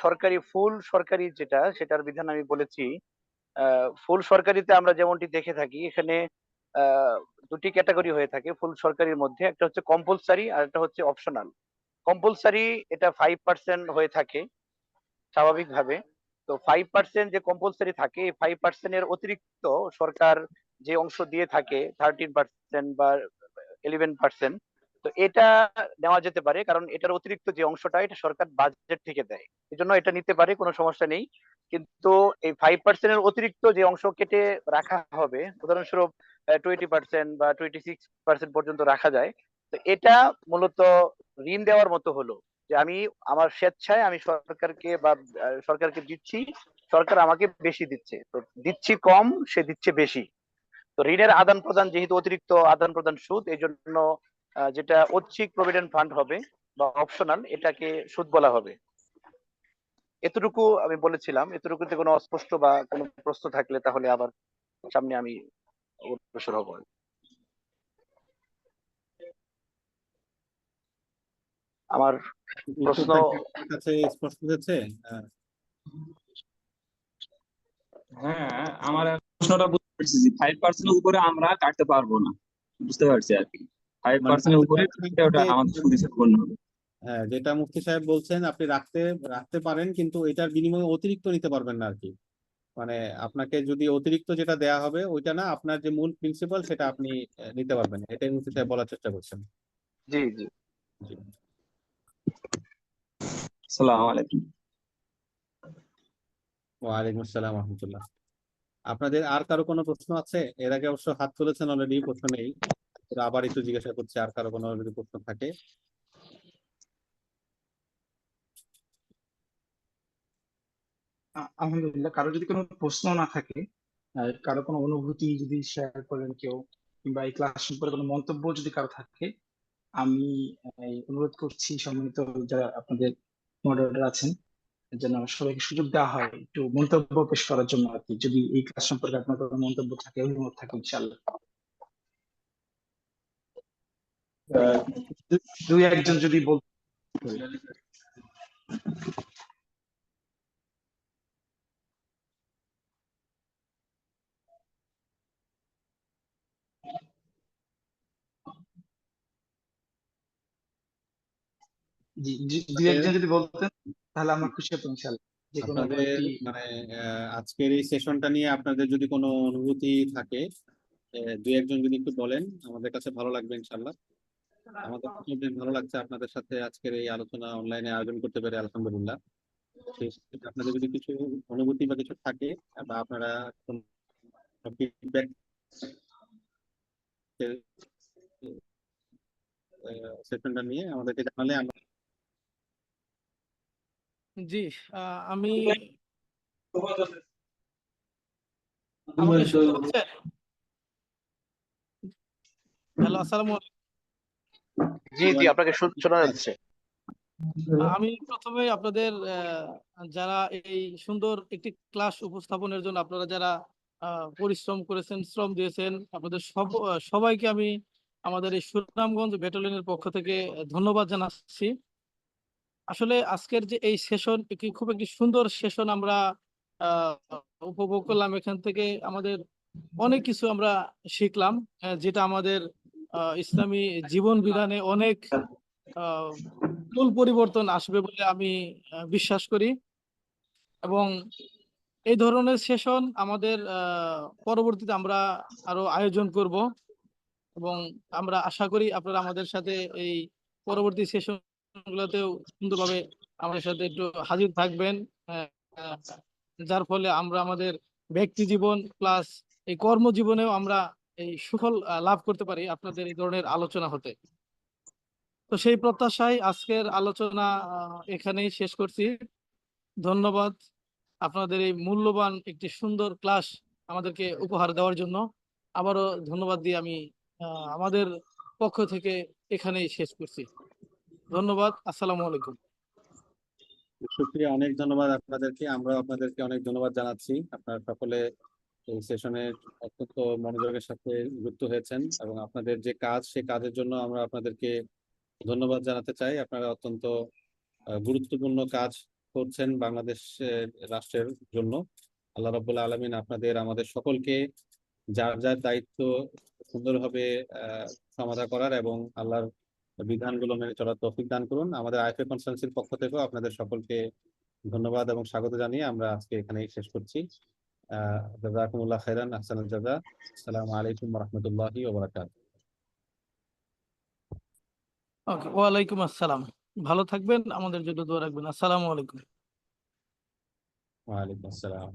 সরকারি, ফুল সরকারি যেটা, সেটার বিধান আমি বলেছি। ফুল সরকারিতে আমরা যেমনটি দেখে থাকি, এখানে আহ, দুটি ক্যাটাগরি হয়ে থাকে ফুল সরকারির মধ্যে। একটা হচ্ছে কম্পালসারি আর একটা হচ্ছে অপশনাল। কম্পালসারি এটা 5% হয়ে থাকে স্বাভাবিকভাবে। তো 5% যে কম্পালসারি থাকে, এই 5% এর অতিরিক্ত সরকার যে অংশ দিয়ে থাকে 13% বা 11%, তো এটা নেওয়া যেতে পারে, কারণ এটার অতিরিক্ত যে অংশটা এটা সরকার বাজেট থেকে দেয়। এই জন্য এটা নিতে পারে, কোনো সমস্যা নেই। কিন্তু এই 5% এর অতিরিক্ত যে অংশ কেটে রাখা হবে, উদাহরণস্বরূপ 20% বা 26% পর্যন্ত রাখা যায়। তো এটা মূলত ঋণ দেওয়ার মতো হলো, যে আমি আমার স্বেচ্ছায় আমি সরকারকে বা সরকারকে দিচ্ছি, সরকার আমাকে বেশি দিচ্ছে। তো দিচ্ছি কম, সে দিচ্ছে বেশি। তো ঋণের আদান প্রদান যেহেতু অতিরিক্ত আদান প্রদান সুদ, এই জন্য যেটা ঐচ্ছিক প্রভিডেন্ট ফান্ড হবে বা অপশনাল, এটাকে সুদ বলা হবে। এতটুকু আমি বলেছিলাম। এতটুকুতে কোনো অস্পষ্ট বা কোনো প্রশ্ন থাকলে তাহলে আবার সামনে আমি অগ্রসর হব। আমার প্রশ্ন আপনার কাছে স্পষ্ট হয়েছে? হ্যাঁ, আমার প্রশ্নটা বুঝতে পারছি যে 5% উপরে আমরা কাটতে পারবো না, বুঝতে পারছি আর কি। 5% উপরে কাটলে ওটা আমাদের সুদ হিসেবে গণ্য হবে। হ্যাঁ, যেটা মুফতি সাহেব বলছেন, আপনি রাখতে পারেন, কিন্তু এটার বিনিময়ে অতিরিক্ত নিতে পারবেন না আর কি। মানে আপনাকে যদি অতিরিক্ত যেটা দেয়া হবে ওইটা না, আপনার যে মূল প্রিন্সিপাল সেটা আপনি নিতে পারবেন না। এটাই মুফতি সাহেব বলার চেষ্টা করছেন। জি জি জি। আসসালামু আলাইকুম। ওয়ালাইকুম আসসালাম রহমতুল্লাহ। আপনাদের আর কারো কোনো প্রশ্ন আছে? এর আগে অবশ্য হাত তুলেছেন অলরেডি, প্রশ্ন নেই। আবার একটু জিজ্ঞাসা করছি, আর কারো কোনো যদি প্রশ্ন থাকে। আলহামদুলিল্লাহ, কারো যদি কোনো প্রশ্ন না থাকে, কারো কোনো অনুভূতি যদি শেয়ার করেন কেউ, কিংবা এই ক্লাস সম্পর্কে কোনো মন্তব্য যদি কারো থাকে, আমি অনুরোধ করছি সম্মানিত যারা আপনাদের মডারেটর আছেন, যেন সবাইকে সুযোগ দেওয়া হয় একটু মন্তব্য পেশ করার জন্য আর কি, যদি এই ক্লাস সম্পর্কে আপনার কোনো মন্তব্য থাকে, অভিমত থাকে, ইনশাআল্লাহ। দুই একজন যদি বলতে। জি, দুই একজন যদি বলতেন তাহলে আমরা খুশি হতাম ইনশাআল্লাহ, যে কোনো আপনাদের কয়েকটি। মানে আজকের এই সেশনটা নিয়ে আপনাদের যদি কোনো অনুভূতি থাকে, দুই একজন যদি একটু বলেন, আমাদের কাছে ভালো লাগবে ইনশাল্লাহ। আমাদের কাছে বেশ ভালো লাগছে আপনাদের সাথে আজকের এই আলোচনা অনলাইনে আয়োজন করতে পেরে, আলহামদুলিল্লাহ। সেই সাথে আপনাদের যদি কিছু অনুভূতি বা কিছু থাকে, বা আপনারা ফিডব্যাক সেশনটা নিয়ে আমাদেরকে জানালে আমরা। জি, আমি আমাকে শুনতে পাচ্ছেন? হ্যালো, আসসালামু আলাইকুম। জি জি আপনাকে শোনা যাচ্ছে। আমি প্রথমে আপনাদের যারা এই সুন্দর একটি ক্লাস উপস্থাপনের জন্য আপনারা যারা পরিশ্রম করেছেন, শ্রম দিয়েছেন। আপনাদের সবাইকে আমি আমাদের এই সুনামগঞ্জ ব্যাটালিয়নের পক্ষ থেকে ধন্যবাদ জানাচ্ছি। আসলে আজকের যে এই সেশন খুব একটি সুন্দর সেশন আমরা আহ, উপভোগ করলাম। এখান থেকে আমাদের অনেক কিছু আমরা শিখলাম, যেটা আমাদের ইসলামী জীবন বিধানে অনেক মূল পরিবর্তন আসবে বলে আমি বিশ্বাস করি। এবং এই ধরনের সেশন আমাদের পরবর্তীতে আমরা আরো আয়োজন করব, এবং আমরা আশা করি আপনারা আমাদের সাথে এই পরবর্তী সেশন গুলোতেও সুন্দরভাবে আমাদের সাথে একটু হাজির থাকবেন, আহ, আহ, যার ফলে আমরা আমাদের ব্যক্তি জীবন প্লাস এই কর্মজীবনেও আমরা এই সুফল লাভ করতে পারি আপনাদের এই ধরনের আলোচনা হতে। তো সেই প্রত্যাশায় আজকের আলোচনা এখানেই শেষ করছি। ধন্যবাদ আপনাদের এই মূল্যবান একটি সুন্দর ক্লাস আমাদেরকে উপহার দেওয়ার জন্য। আবারও ধন্যবাদ দিয়ে আমি আমাদের পক্ষ থেকে এখানেই শেষ করছি। ধন্যবাদ। আসসালামু আলাইকুম। সুপ্রিয়া, অনেক ধন্যবাদ আপনাদেরকে। আমরাও আপনাদেরকে অনেক ধন্যবাদ জানাচ্ছি। আপনারা সকলে এই সেশনে অত্যন্ত মনোযোগের সাথে যুক্ত হয়েছেন এবং আপনাদের যে কাজ, সে কাজের জন্য আমরা আপনাদেরকে ধন্যবাদ জানাতে চাই। আপনারা অত্যন্ত গুরুত্বপূর্ণ কাজ করছেন বাংলাদেশ রাষ্ট্রের জন্য। আল্লাহ রাব্বুল আলামিন আপনাদের আমাদের সকলকে যার যার দায়িত্ব সুন্দরভাবে সমাধা করার এবং আল্লাহর বিধানগুলো মেনে চলার তৌফিক দান করুন। আমাদের আইএফএ কনসালটেন্সির পক্ষ থেকেও আপনাদের সকলকে ধন্যবাদ এবং স্বাগত জানিয়ে আমরা আজকে এখানেই শেষ করছি। জাযাকুমুল্লাহ খাইরান, আহসানুল জাযা। আসসালামু আলাইকুম ওয়া রাহমাতুল্লাহি ওয়া বারাকাতুহু। ওকে, ওয়ালাইকুম আসসালাম। ভালো থাকবেন, আমাদের জন্য দোয়া রাখবেন। আসসালামু আলাইকুম। ওয়া আলাইকুম আসসালাম।